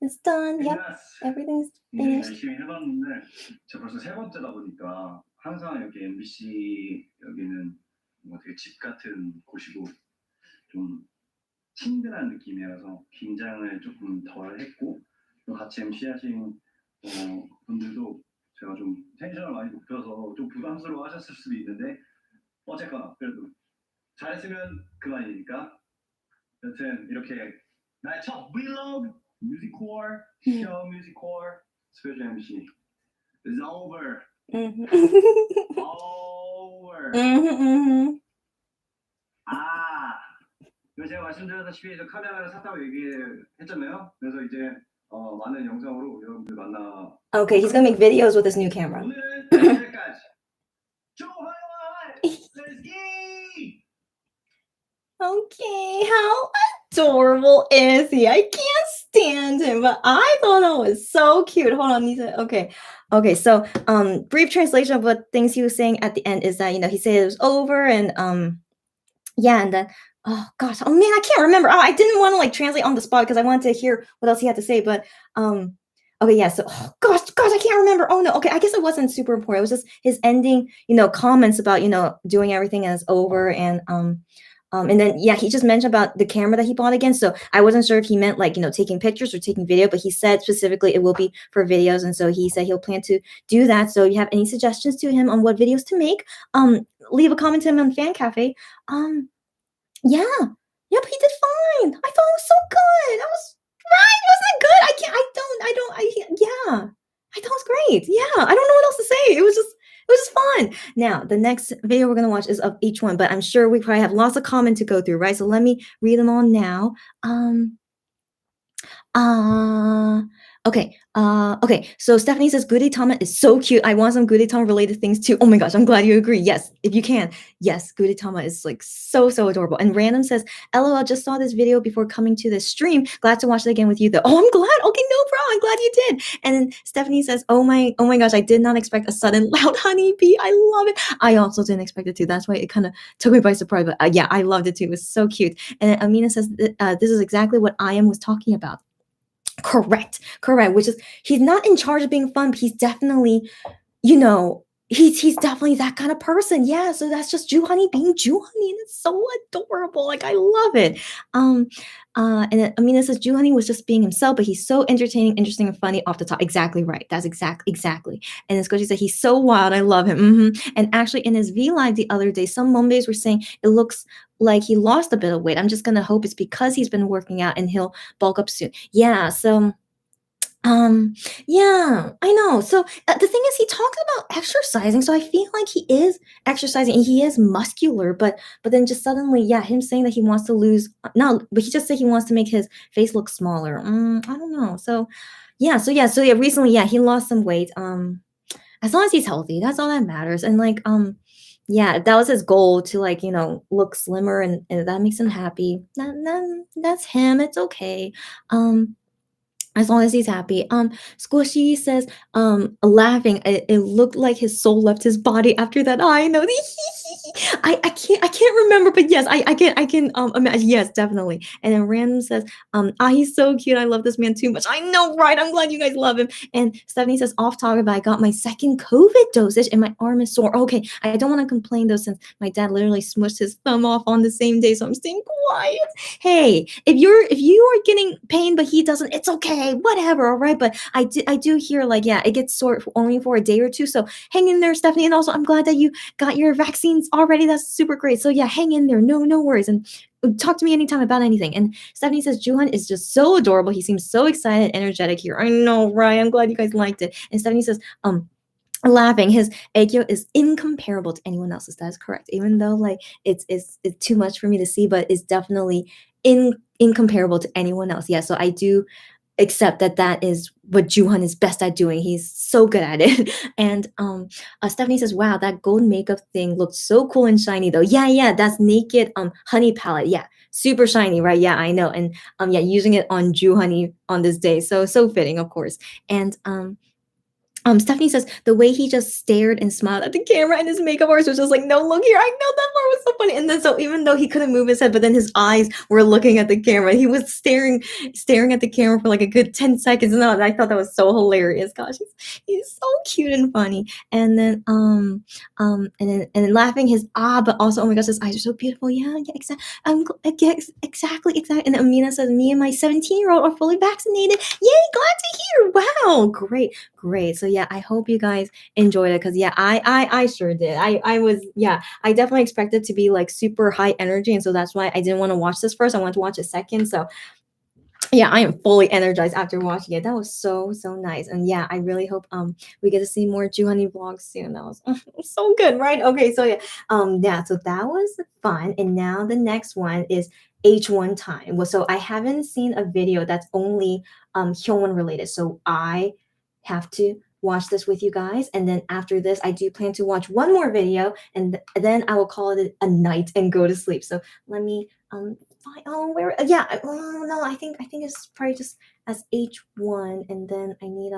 It's done. Yep, 끝났어. everything's 이제 finished. 열심히 해봤는데 저 벌써 세 번째다 보니까 항상 여기 MBC 여기는 뭐 되게 집 같은 곳이고 좀 친근한 느낌이라서 긴장을 조금 덜 했고 또 같이 MC 하신 분들도 제가 좀 텐션을 많이 높여서 좀 부담스러워 하셨을 수도 있는데 어쨌거나 그래도 잘했으면 그만이니까 여튼 이렇게 나의 첫 vlog 뮤직코어 쇼 뮤직코어 스페셜 MC is over. over. 아, 그래서 제가 말씀드렸다시피 저 카메라를 샀다고 얘기했잖아요. 그래서 이제 많은 영상으로 여러분들 만나. Okay, he's gonna make videos with his new camera. 오늘은 여기까지. 좋아요. Let's go. Okay, how adorable is he? I can't stand him, but I thought that was so cute. Hold on, he said, okay. So, brief translation of what things he was saying at the end is that he said it was over, and yeah, and then oh gosh, oh man, I can't remember. Oh, I didn't want to like translate on the spot because I wanted to hear what else he had to say, but okay, yeah. So, oh, gosh, I can't remember. Oh no, okay. I guess it wasn't super important. It was just his ending, comments about doing everything as over, and then yeah, he just mentioned about the camera that he bought again. So I wasn't sure if he meant like taking pictures or taking video, but he said specifically it will be for videos, and so he said he'll plan to do that. So if you have any suggestions to him on what videos to make, leave a comment to him on Fan Cafe. Yeah, yep, he did fine. I thought it was so good. That was right. Wasn't it good? Yeah. I thought it was great. Yeah, I don't know what else to say. It was just fun. Now, the next video we're going to watch is of H.One, but I'm sure we probably have lots of comments to go through, right? So let me read them all now. Okay. So Stephanie says Gudetama is so cute. I want some Gudetama related things too. Oh my gosh, I'm glad you agree. Yes, if you can. Yes, Gudetama is like so adorable. And Random says, LOL, just saw this video before coming to this stream. Glad to watch it again with you though. Oh, I'm glad. Okay, no problem. I'm glad you did. And then Stephanie says, oh my gosh, I did not expect a sudden loud honeybee. I love it. I also didn't expect it to. That's why it kind of took me by surprise. But yeah, I loved it too. It was so cute. And then Amina says, this is exactly what I was talking about. Correct. Which is he's not in charge of being fun, but he's definitely, he's definitely that kind of person. Yeah. So that's just Juhani being Juhani, and it's so adorable. Like I love it. And then Amina says Juhani was just being himself, but he's so entertaining, interesting, and funny off the top. Exactly right. That's exactly. And then Skochi said he's so wild. I love him. And actually, in his V Live the other day, some Mondays were saying it looks like he lost a bit of weight. I'm just gonna hope it's because he's been working out and he'll bulk up soon. Yeah. So. Yeah, I know. So the thing is, he talks about exercising. So I feel like he is exercising. And he is muscular, but then just suddenly, yeah, him saying that he wants to lose. No, but he just said he wants to make his face look smaller. I don't know. So yeah. Recently, yeah, he lost some weight. As long as he's healthy, that's all that matters. And like, yeah, that was his goal to like, look slimmer, and that makes him happy. That's him. It's okay. As long as he's happy. Squishy says, laughing, it looked like his soul left his body after that. I know. I can't remember, but yes, I can imagine. Yes, definitely. And then Random says, he's so cute. I love this man too much. I know, right? I'm glad you guys love him. And Stephanie says, off topic, but I got my second COVID dosage and my arm is sore. Okay, I don't want to complain though, since my dad literally smushed his thumb off on the same day, so I'm staying quiet. Hey, if you are getting pain but he doesn't, it's okay, whatever, all right? But I do hear like, yeah, it gets sore only for a day or two. So hang in there, Stephanie. And also I'm glad that you got your vaccines already. That's super great. So yeah, hang in there. No worries. And talk to me anytime about anything. And Stephanie says Juhan is just so adorable. He seems so excited, energetic here. I know, right? I'm glad you guys liked it. And Stephanie says, laughing, his aegyo is incomparable to anyone else's. That is correct. Even though like it's too much for me to see, but it's definitely incomparable to anyone else. Yeah, so I do accept that is what Juhan is best at doing. He's so good at it. And Stephanie says, wow, that gold makeup thing looked so cool and shiny though. Yeah, that's naked honey palette. Yeah, super shiny, right? Yeah, I know. And yeah, using it on Juhani on this day. So fitting, of course. And Stephanie says the way he just stared and smiled at the camera and his makeup artist was just like, no, look here. I know that part was so funny. And then so even though he couldn't move his head, but then his eyes were looking at the camera. He was staring at the camera for like a good 10 seconds. And I thought that was so hilarious. Gosh, he's so cute and funny. And then and then laughing his but also, oh my gosh, his eyes are so beautiful. Yeah, exactly. And Amina says, me and my 17-year-old are fully vaccinated. Yay, glad to hear. Wow, great. So yeah, I hope you guys enjoyed it because yeah, I sure did. I was, yeah, I definitely expected to be like super high energy, and so that's why I didn't want to watch this first. I wanted to watch it second. So yeah, I am fully energized after watching it. That was so nice. And yeah, I really hope we get to see more Juhani vlogs soon. That was so good, right? Okay, so yeah, so that was fun. And now the next one is H1 time. Well, so I haven't seen a video that's only H.One related. So I have to watch this with you guys, and then after this I do plan to watch one more video, and then I will call it a night and go to sleep. So let me where, yeah, no, I think it's probably just as H1, and then I need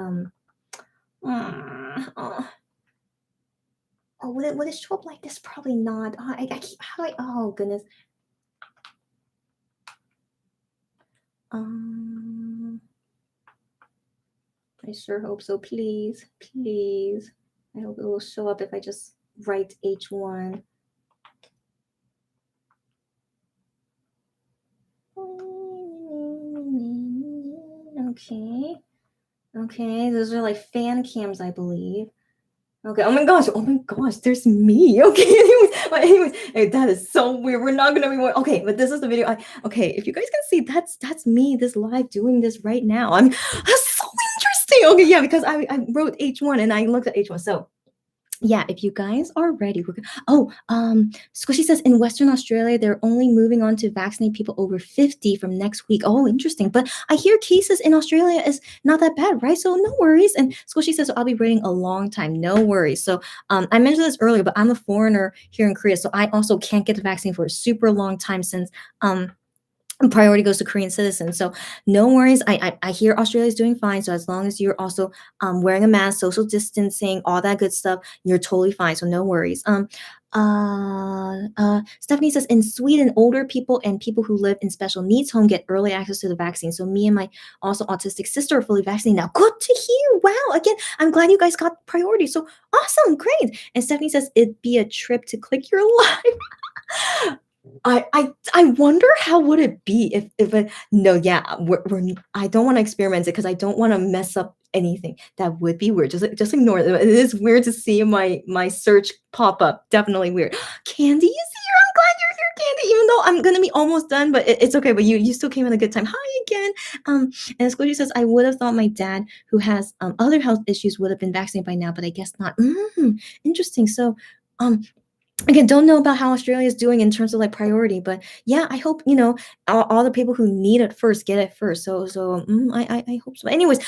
would it show up like this? Probably not. I keep, how do I, oh goodness. I sure hope so. Please. I hope it will show up if I just write H1. Okay, those are like fan cams, I believe. Okay, oh my gosh, there's me. Okay, anyways, hey, that is so weird. We're not gonna be more. Okay, but this is the video. Okay, if you guys can see, that's me, this live doing this right now. That's so interesting. Okay, yeah, because I wrote H1 and I looked at H1. So yeah, if you guys are ready, Squishy says in Western Australia, they're only moving on to vaccinate people over 50 from next week. Oh, interesting. But I hear cases in Australia is not that bad, right? So no worries. And Squishy says, I'll be waiting a long time. No worries. So I mentioned this earlier, but I'm a foreigner here in Korea. So I also can't get the vaccine for a super long time since priority goes to Korean citizens. So no worries. I hear Australia's doing fine. So as long as you're also wearing a mask, social distancing, all that good stuff, you're totally fine. So no worries. Stephanie says in Sweden, older people and people who live in special needs home get early access to the vaccine. So me and my also autistic sister are fully vaccinated now. Good to hear. Wow. Again, I'm glad you guys got priority. So awesome. Great. And Stephanie says it'd be a trip to click your live. I wonder how would it be if no, yeah, I don't want to experiment it because I don't want to mess up anything. That would be weird. Just ignore it. It is weird to see my search pop up. Definitely weird. Candy is here. I'm glad you're here, Candy. Even though I'm gonna be almost done, but it's okay. But you still came in a good time. Hi again. And Squishy says I would have thought my dad, who has other health issues, would have been vaccinated by now, but I guess not. Interesting. So again, don't know about how Australia is doing in terms of like priority, but yeah, I hope all the people who need it first get it first. So I hope so. Anyways,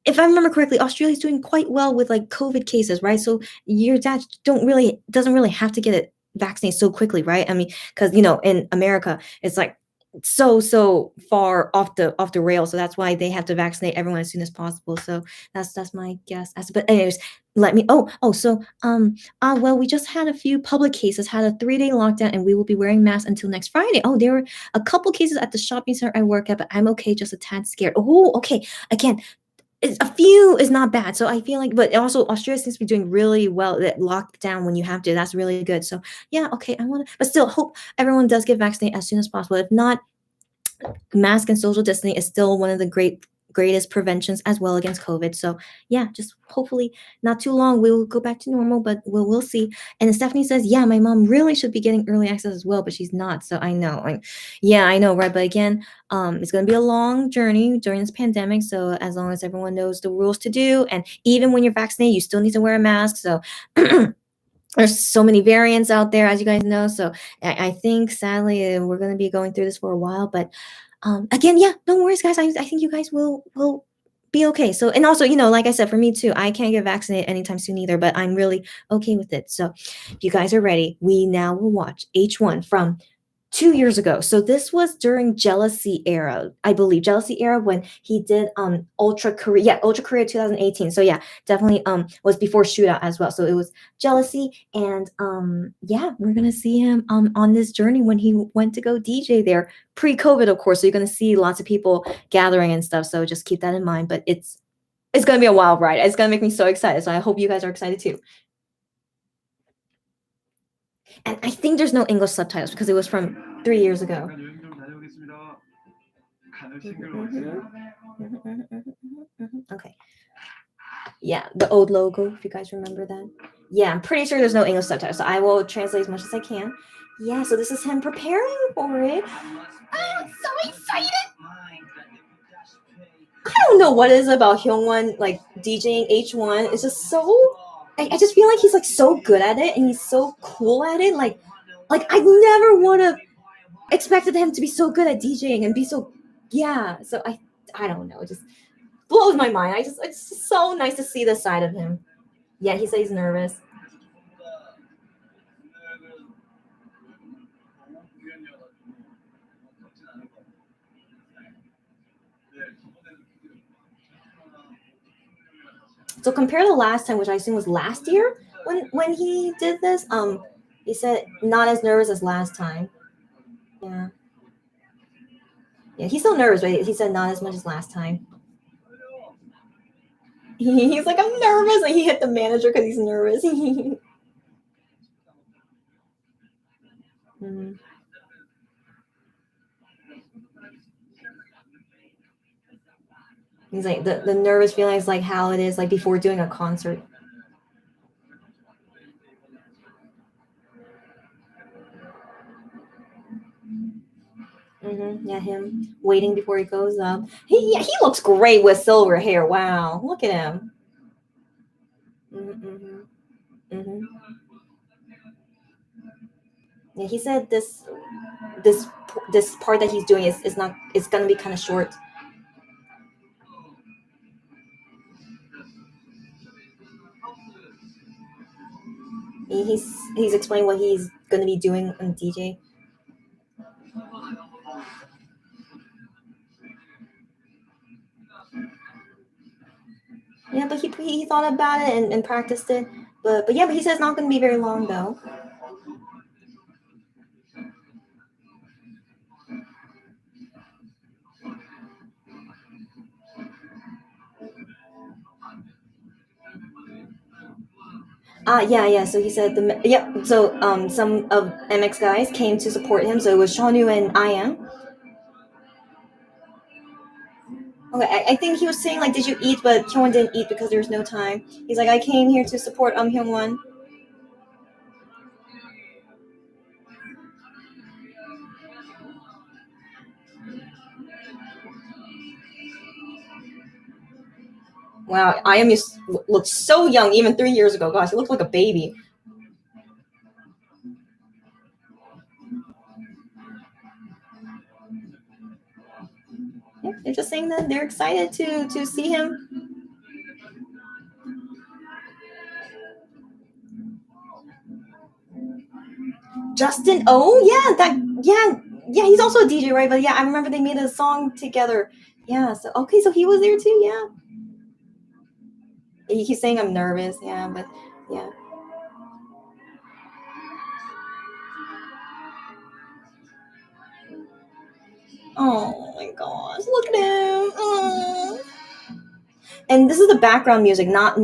if I remember correctly, Australia is doing quite well with like COVID cases, right? So your dad doesn't really have to get it vaccinated so quickly, right? I mean, because in America, it's like so far off the rail, so that's why they have to vaccinate everyone as soon as possible. So that's my guess. But anyways, let me. Well, we just had a few public cases, had a 3-day lockdown, and we will be wearing masks until next Friday. Oh, there were a couple cases at the shopping center I work at, but I'm okay, just a tad scared. Oh, okay. Again, a few is not bad. So I feel like, but also Australia seems to be doing really well. That locked down when you have to. That's really good. So yeah, okay. But still, hope everyone does get vaccinated as soon as possible. If not, mask and social distancing is still one of the greatest preventions as well against COVID. So yeah, just hopefully not too long we will go back to normal, but we'll see. And then Stephanie says, yeah, my mom really should be getting early access as well, but she's not. So I know, I know, right? But again, it's going to be a long journey during this pandemic. So as long as everyone knows the rules to do, and even when you're vaccinated, you still need to wear a mask. So there's so many variants out there, as you guys know. So I think sadly we're going to be going through this for a while, but again, yeah, no worries, guys. I think you guys will be okay. So, and also, like I said, for me too, I can't get vaccinated anytime soon either, but I'm really okay with it. So if you guys are ready, we now will watch H.One from 2 years ago. So this was during Jealousy era, I believe. Jealousy era when he did Ultra Korea. Yeah, Ultra Korea 2018. So yeah, definitely was before Shootout as well. So it was Jealousy, and yeah, we're gonna see him on this journey when he went to go DJ there pre-COVID, of course. So you're gonna see lots of people gathering and stuff. So just keep that in mind. But it's gonna be a wild ride. It's gonna make me so excited. So I hope you guys are excited too. And I think there's no English subtitles because it was from 3 years ago. 잠깐 여행 좀 다녀오겠습니다. 가는 Okay. Yeah, the old logo, if you guys remember that. Yeah, I'm pretty sure there's no English subtitles, so I will translate as much as I can. Yeah, so this is him preparing for it. I'm so excited! I don't know what it is about H.One, like DJing H.One. It's just so, I just feel like he's like so good at it, and he's so cool at it. Like I never would have expected him to be so good at DJing and be so, yeah. So I don't know, it just blows my mind. It's just so nice to see this side of him. Yeah, he said he's nervous. So compared to last time, which I assume was last year when he did this, he said not as nervous as last time. Yeah. Yeah, he's still nervous, but he said not as much as last time. He's like, I'm nervous. Like he hit the manager because he's nervous. Mhm. He's like the nervous feeling is like how it is like before doing a concert. Yeah, him waiting before he goes up. He looks great with silver hair. Wow, look at him. Yeah, he said this part that he's doing is not, it's gonna be kind of short. He's explaining what he's gonna be doing on DJ. Yeah, but he thought about it and practiced it. But yeah, but he says it's not gonna be very long though. Yeah. So he said So some of MX guys came to support him. So it was Shonu and I am. Okay, I think he was saying like, did you eat? But Hyun didn't eat because there's no time. He's like, I came here to support Hyun-won. Wow, I am looks so young even 3 years ago. Gosh, he looks like a baby. Yeah, they're just saying that they're excited to see him. Justin yeah, he's also a DJ, right? But yeah, I remember they made a song together. Yeah, so okay, so he was there too, yeah. He's saying I'm nervous, yeah, but yeah. Oh my gosh, look at him. Oh. and this is the background music, not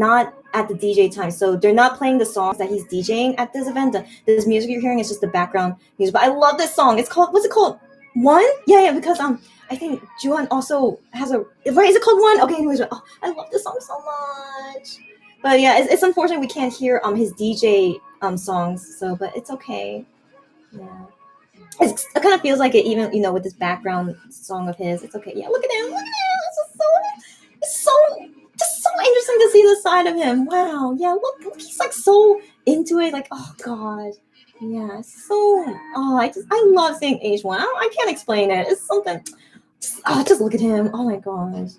at the DJ time. So they're not playing the songs that he's DJing at this event. This music you're hearing is just the background music. But I love this song. It's called, what's it called? One? Yeah, because I think H.One also has a, right? Is it called One? Okay, anyways, oh, I love this song so much. But yeah, it's unfortunate we can't hear his DJ songs. So, but it's okay. Yeah. It kind of feels like it, even with this background song of his. It's okay. Yeah, look at him. Look at him. It's just so interesting to see the side of him. Wow. Yeah. Look, he's like so into it. Like, oh god. Yeah. So, I love seeing H.One. I can't explain it. It's something. Just look at him. Oh my gosh.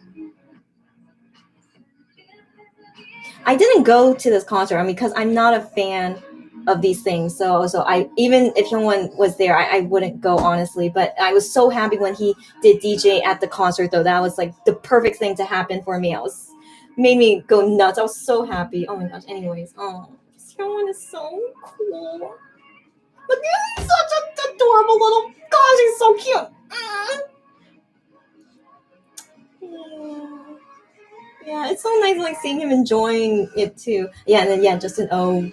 I didn't go to this concert. Because I'm not a fan of these things. So I, even if H.One was there, I wouldn't go, honestly. But I was so happy when he did DJ at the concert, though. That was like the perfect thing to happen for me. Made me go nuts. I was so happy. Oh my gosh. Anyways, H.One is so cool. Look, he's such an adorable little. Gosh, he's so cute. Yeah, it's so nice, like seeing him enjoying it too. Yeah, and then Justin O,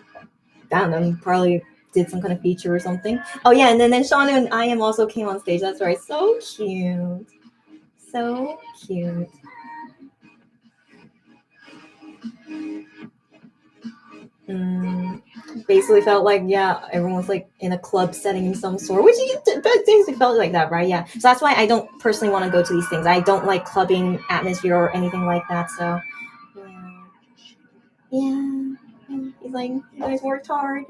I don't know, probably did some kind of feature or something. Oh yeah, and then Shauna and I am also came on stage. That's right. So cute. So cute. Basically felt like, yeah, everyone was like in a club setting of some sort, which basically felt like that, right? Yeah. So that's why I don't personally want to go to these things. I don't like clubbing atmosphere or anything like that. So yeah. He's like, you guys worked hard.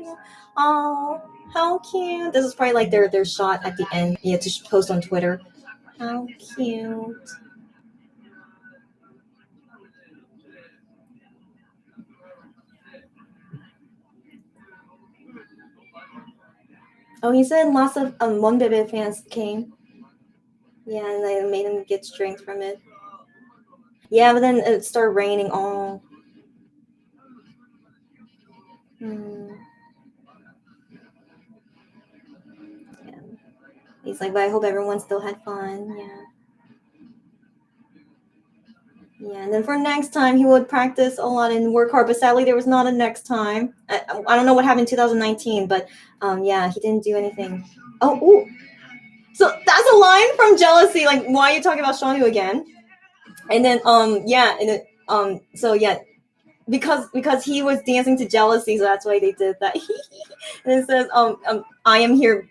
Oh, how cute. This is probably like their shot at the end. You have to post on Twitter. How cute. Oh, he said lots of One Bebe fans came. Yeah, and they made him get strength from it. Yeah, but then it started raining. Oh. Yeah. He's like, but I hope everyone still had fun. Yeah. Yeah, and then for next time, he would practice a lot and work hard. But sadly, there was not a next time. I don't know what happened in 2019, but yeah, he didn't do anything. Oh, ooh. So that's a line from Jealousy. Like, why are you talking about Shawnyu again? And then yeah, and then so yeah, because he was dancing to Jealousy, so that's why they did that. And it says I am here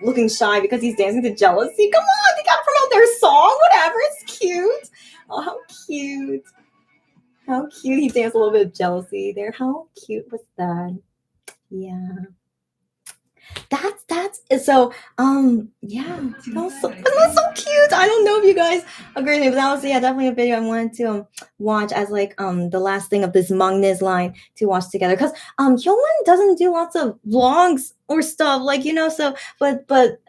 looking shy because he's dancing to Jealousy. Come on, they gotta promote their song. Whatever, it's cute. Oh, how cute. How cute. He danced a little bit of Jealousy there. How cute was that? Yeah. That's so yeah, that's so cute. I don't know if you guys agree with me, but that was definitely a video I wanted to watch as like the last thing of this Maknaez line to watch together, because H.One doesn't do lots of vlogs or stuff, like, so but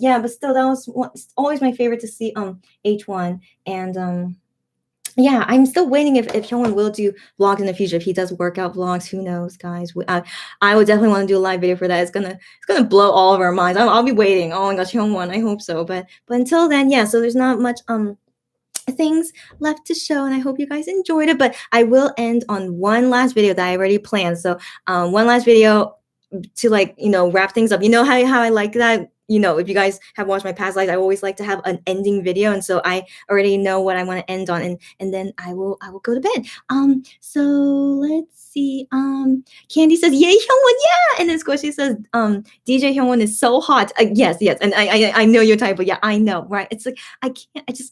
yeah, but still, that was always my favorite to see H.One. And yeah, I'm still waiting if H.One will do vlogs in the future. If he does workout vlogs, who knows, guys? I would definitely want to do a live video for that. It's gonna blow all of our minds. I'll be waiting. Oh my gosh, H.One, I hope so. But until then, yeah. So there's not much things left to show, and I hope you guys enjoyed it. But I will end on one last video that I already planned. So one last video to, like, wrap things up. You know how I like that. If you guys have watched my past lives, I always like to have an ending video, and so I already know what I want to end on, and then I will go to bed. So let's see. Candy says, "Yay, H.One, yeah!" And then Squishy says, "DJ H.One is so hot." Yes, and I know your type, but yeah, I know, right? It's like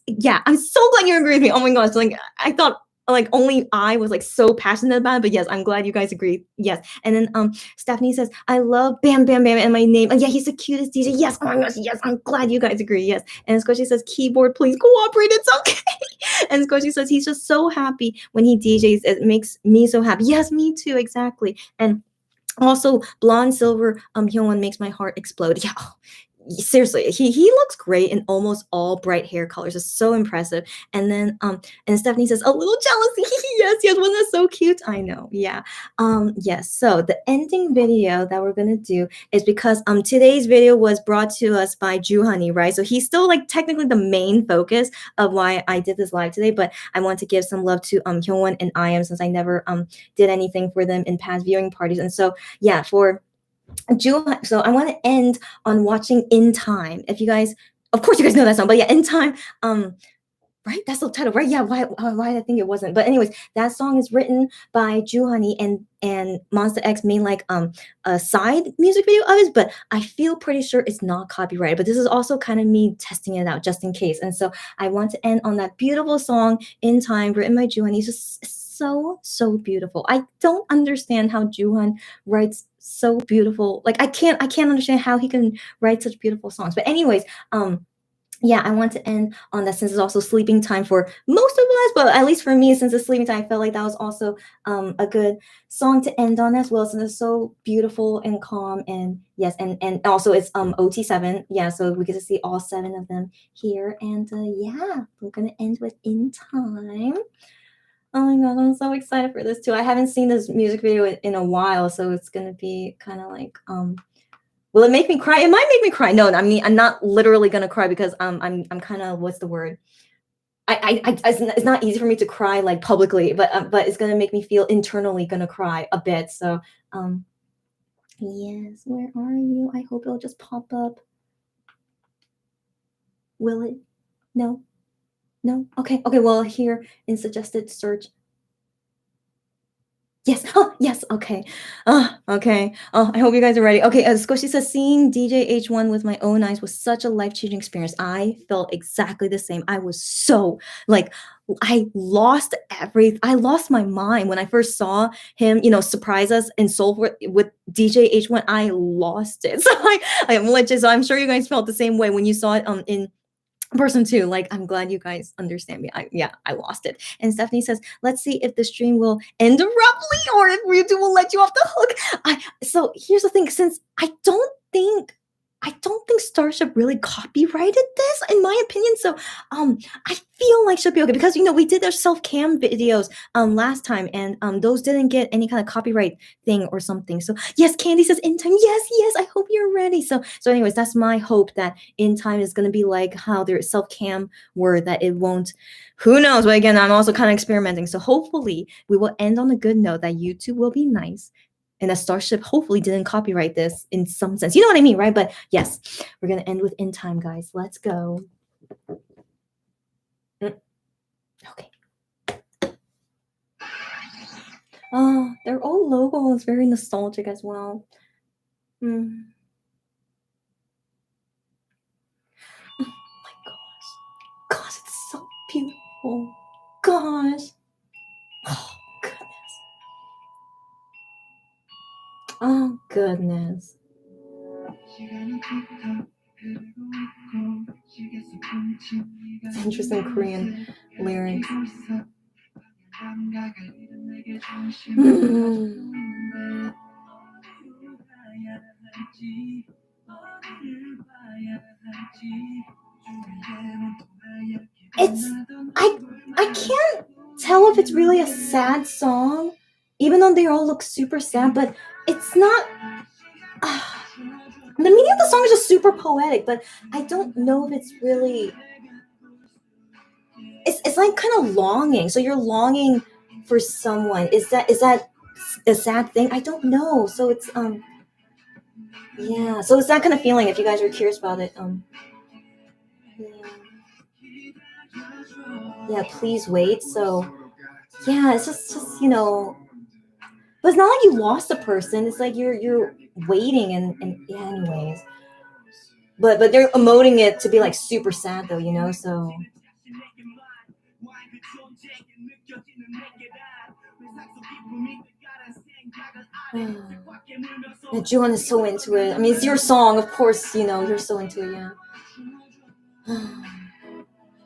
yeah. I'm so glad you agree with me. Oh my gosh, like I thought, like, only I was like so passionate about it, but yes, I'm glad you guys agree. Yes. And then Stephanie says, "I love Bam Bam Bam and my name." Oh yeah, he's the cutest DJ. Yes. Oh my gosh, yes. I'm glad you guys agree. Yes. And Squishy says, "Keyboard, please cooperate. It's okay." And Squishy says he's just so happy when he DJs. It makes me so happy. Yes, me too. Exactly. And also Blonde Silver H.One makes my heart explode. Yeah. seriously, he looks great in almost all bright hair colors. It's so impressive. And then and Stephanie says a little jealousy. Yes, wasn't that so cute? I know. Yeah. Yes. So the ending video that we're gonna do is because today's video was brought to us by Juhani, right? So he's still like technically the main focus of why I did this live today, but I want to give some love to H.One and I.M since I never did anything for them in past viewing parties. And so yeah, for so I want to end on watching In Time. If you guys, of course you guys know that song, but yeah, In Time, right? That's the title, right? Yeah, why did I think it wasn't? But anyways, that song is written by Juhani and Monster X made like a side music video of it, but I feel pretty sure it's not copyrighted. But this is also kind of me testing it out just in case. And so I want to end on that beautiful song In Time written by Juhani. It's just so beautiful. I don't understand how Juhan writes so beautiful. Like I can't understand how he can write such beautiful songs. But anyways, yeah, I want to end on that since it's also sleeping time for most of us, but at least for me, since it's sleeping time, I felt like that was also a good song to end on as well, since it's so beautiful and calm. And yes, and also it's OT7, yeah, so we get to see all 7 of them here. And yeah, we're gonna end with In Time. Oh my god, I'm so excited for this too. I haven't seen this music video in a while, so it's gonna be kind of like will it make me cry? It might make me cry. No, I mean I'm not literally gonna cry because I'm kind of, what's the word? It's not easy for me to cry like publicly, but it's gonna make me feel internally gonna cry a bit. So yes, where are you? I hope it'll just pop up. Will it? No. No? Okay. Well, here in suggested search. Yes. Oh, yes. Okay. Okay. Oh, I hope you guys are ready. Okay. Squishy says, seeing DJ H.One with my own eyes was such a life-changing experience. I felt exactly the same. I was so like, I lost my mind when I first saw him, surprise us in Seoul with DJ H.One. I lost it. So I'm legit. So I'm sure you guys felt the same way when you saw it in person too. Like, I'm glad you guys understand me. I lost it. And Stephanie says, let's see if the stream will end abruptly or if Ryudu will let you off the hook. So here's the thing, since I don't think Starship really copyrighted this, in my opinion. So I feel like she'll be okay because we did their self-cam videos last time, and those didn't get any kind of copyright thing or something. So yes, Candy says In Time. Yes, I hope you're ready. So anyways, that's my hope, that In Time is gonna be like how their self-cam were, that it won't, who knows. But again, I'm also kind of experimenting. So hopefully we will end on a good note, that YouTube will be nice. And that Starship hopefully didn't copyright this in some sense. You know what I mean, right? But yes, we're going to end with In Time, guys. Let's go. Okay. Oh, their old logo is very nostalgic as well. Oh my gosh. Gosh, it's so beautiful. Gosh. Oh, goodness. Oh, goodness. It's interesting Korean lyrics. I can't tell if it's really a sad song, even though they all look super sad, but it's not. The meaning of the song is just super poetic, but I don't know if it's really. It's like kind of longing. So you're longing for someone. Is that a sad thing? I don't know. So it's yeah. So it's that kind of feeling. If you guys are curious about it, yeah. Please wait. So yeah, it's just but it's not like you lost a person. It's like you're waiting and yeah. Anyways, but they're emoting it to be like super sad though. So. Yeah, Juan is so into it. I mean, it's your song, of course. You're so into it. Yeah.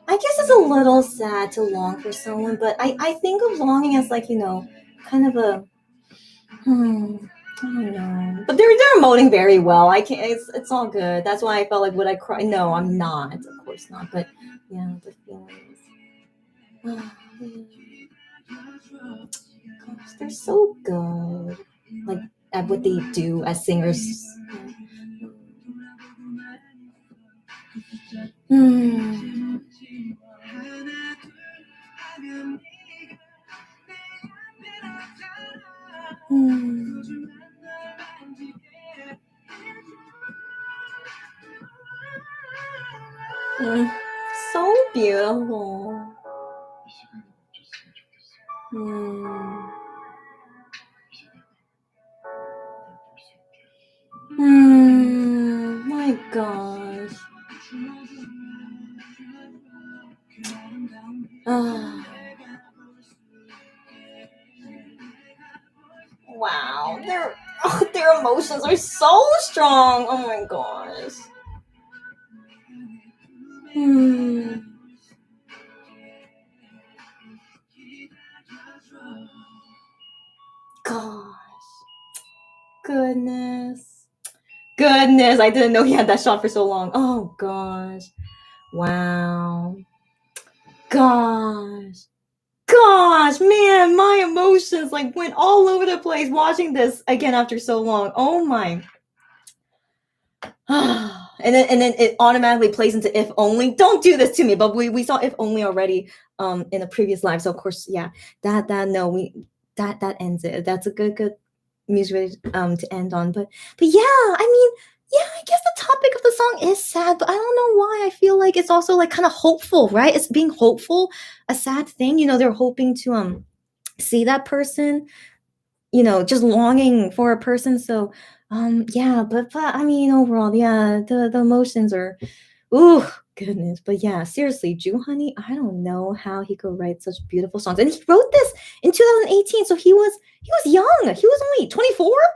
I guess it's a little sad to long for someone, but I think of longing as like kind of a I don't know, but they're emoting very well. I can't. It's all good. That's why I felt like, would I cry? No, I'm not. Of course not. But yeah, the feelings. Gosh, they're so good. Like at what they do as singers. Hmm. So beautiful. 이 시간이 멈췄으면 좋겠어. 이제 내가 널볼수 있게. My gosh. Wow, their emotions are so strong. Oh my gosh. Gosh. Goodness. I didn't know he had that shot for so long. Oh gosh. Wow. Gosh, man, my emotions like went all over the place watching this again after so long. Oh my. And then it automatically plays into If Only. Don't do this to me, but we saw If Only already in a previous live. So of course, yeah, that ends it. That's a good music to end on. But yeah, I mean, yeah, I guess the topic of the song is sad, but I don't know why. I feel like it's also like kind of hopeful, right? It's being hopeful, a sad thing. They're hoping to see that person, just longing for a person. So yeah, but I mean overall, yeah, the emotions are, ooh, goodness. But yeah, seriously, Honey, I don't know how he could write such beautiful songs. And he wrote this in 2018, so he was young. He was only 24. Oh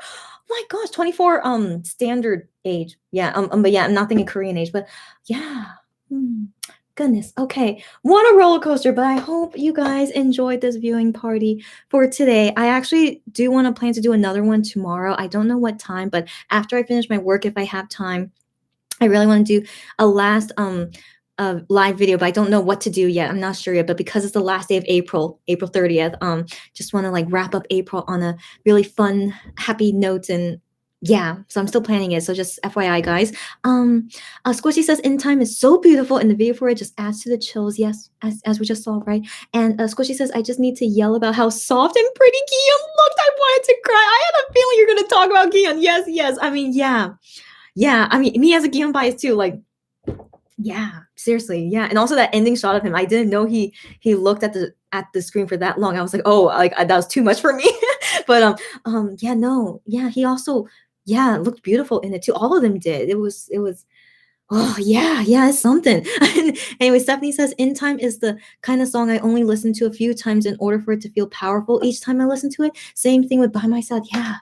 my gosh, 24 standard age. Yeah, but yeah, I'm not thinking Korean age, but yeah. Goodness. Okay. What a roller coaster, but I hope you guys enjoyed this viewing party for today. I actually do want to plan to do another one tomorrow. I don't know what time, but after I finish my work, if I have time, I really want to do a last live video, but I don't know what to do yet. I'm not sure yet, but because it's the last day of April 30th, just want to like wrap up April on a really fun, happy note. And yeah, so I'm still planning it. So just FYI, guys. Squishy says In Time is so beautiful, and the video for it just adds to the chills. Yes, as we just saw, right? And Squishy says, I just need to yell about how soft and pretty Gion looked. I wanted to cry. I had a feeling you're going to talk about Gion. Yes. I mean, yeah. I mean, me as a Gion bias too. Like, yeah, seriously, yeah. And also that ending shot of him, I didn't know he looked at the screen for that long. I was like, oh, like that was too much for me. But yeah, no, yeah. He also, yeah, looked beautiful in it too. All of them did. It was. Oh yeah, it's something. Anyway, Stephanie says In Time is the kind of song I only listen to a few times in order for it to feel powerful each time I listen to it. Same thing with By My Side. Yeah.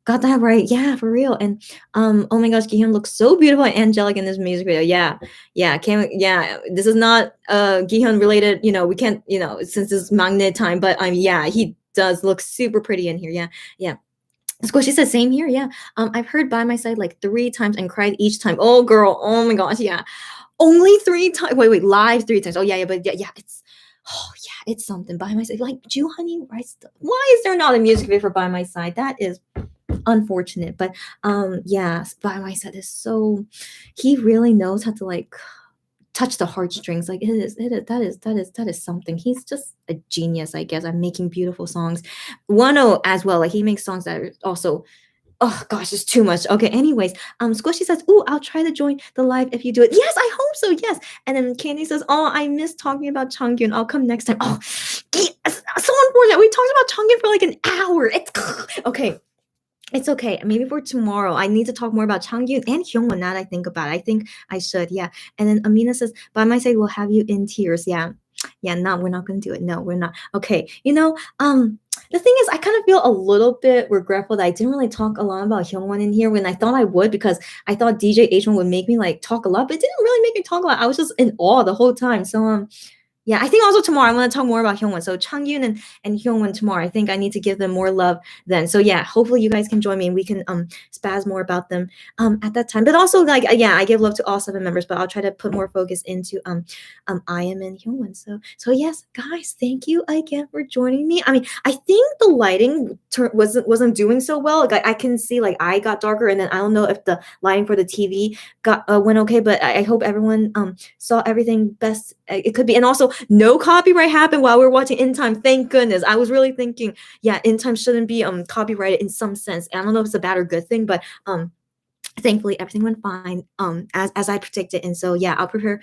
Got that right. Yeah, for real. And oh my gosh, Gihyun looks so beautiful and angelic in this music video. Yeah. This is not Gihyun related, we can't, since it's Maknaez time, but yeah, he does look super pretty in here. Yeah. Squishy says same here. Yeah. I've heard By My Side like 3 times and cried each time. Oh girl, oh my gosh, yeah. Only 3 times. Wait, live 3 times. Oh yeah, but yeah, it's something. By My Side. Like Honey writes. Why is there not a music video for By My Side? That is unfortunate. But yeah, By My Side is so, he really knows how to like touch the heartstrings. Like that is something. He's just a genius, I guess. I'm making beautiful songs. Wano as well, like he makes songs that are also, oh gosh, it's too much. Okay, anyways, Squishy says, ooh, I'll try to join the live if you do it. Yes, I hope so. Yes. And then Candy says, oh, I miss talking about Changyun. I'll come next time. Oh, so unfortunate. We talked about Changyun for like an hour. It's okay. It's okay. Maybe for tomorrow. I need to talk more about Changyun and Hyungwon now that I think about it. I think I should. Yeah. And then Amina says, By My Side will have you in tears. Yeah. No, we're not going to do it. No, we're not. Okay. The thing is, I kind of feel a little bit regretful that I didn't really talk a lot about Hyungwon in here when I thought I would, because I thought DJ H.One would make me like talk a lot, but it didn't really make me talk a lot. I was just in awe the whole time. So Yeah, I think also tomorrow I'm going to talk more about Hyungwon. So Changyun and Hyungwon tomorrow. I think I need to give them more love then. So yeah, hopefully you guys can join me and we can spaz more about them at that time. But also like yeah, I give love to all 7 members, but I'll try to put more focus into IM and Hyungwon. So yes, guys, thank you again for joining me. I mean, I think the lighting wasn't doing so well. Like I can see like I got darker, and then I don't know if the lighting for the TV went okay, but I hope everyone saw everything best it could be. And also no copyright happened while we were watching In Time. Thank goodness. I was really thinking, yeah, In Time shouldn't be copyrighted in some sense. I don't know if it's a bad or good thing, but thankfully everything went fine as I predicted. And so yeah, I'll prepare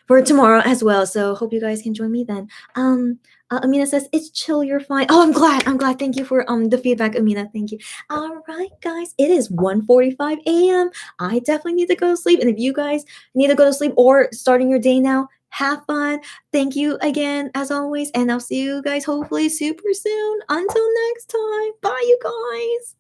for tomorrow as well. So hope you guys can join me then. Amina says it's chill, you're fine. Oh, I'm glad. Thank you for the feedback, Amina. Thank you. All right, guys, it is 1:45 a.m. I definitely need to go to sleep. And if you guys need to go to sleep or starting your day now, have fun. Thank you again as always, and I'll see you guys hopefully super soon. Until next time, bye you guys.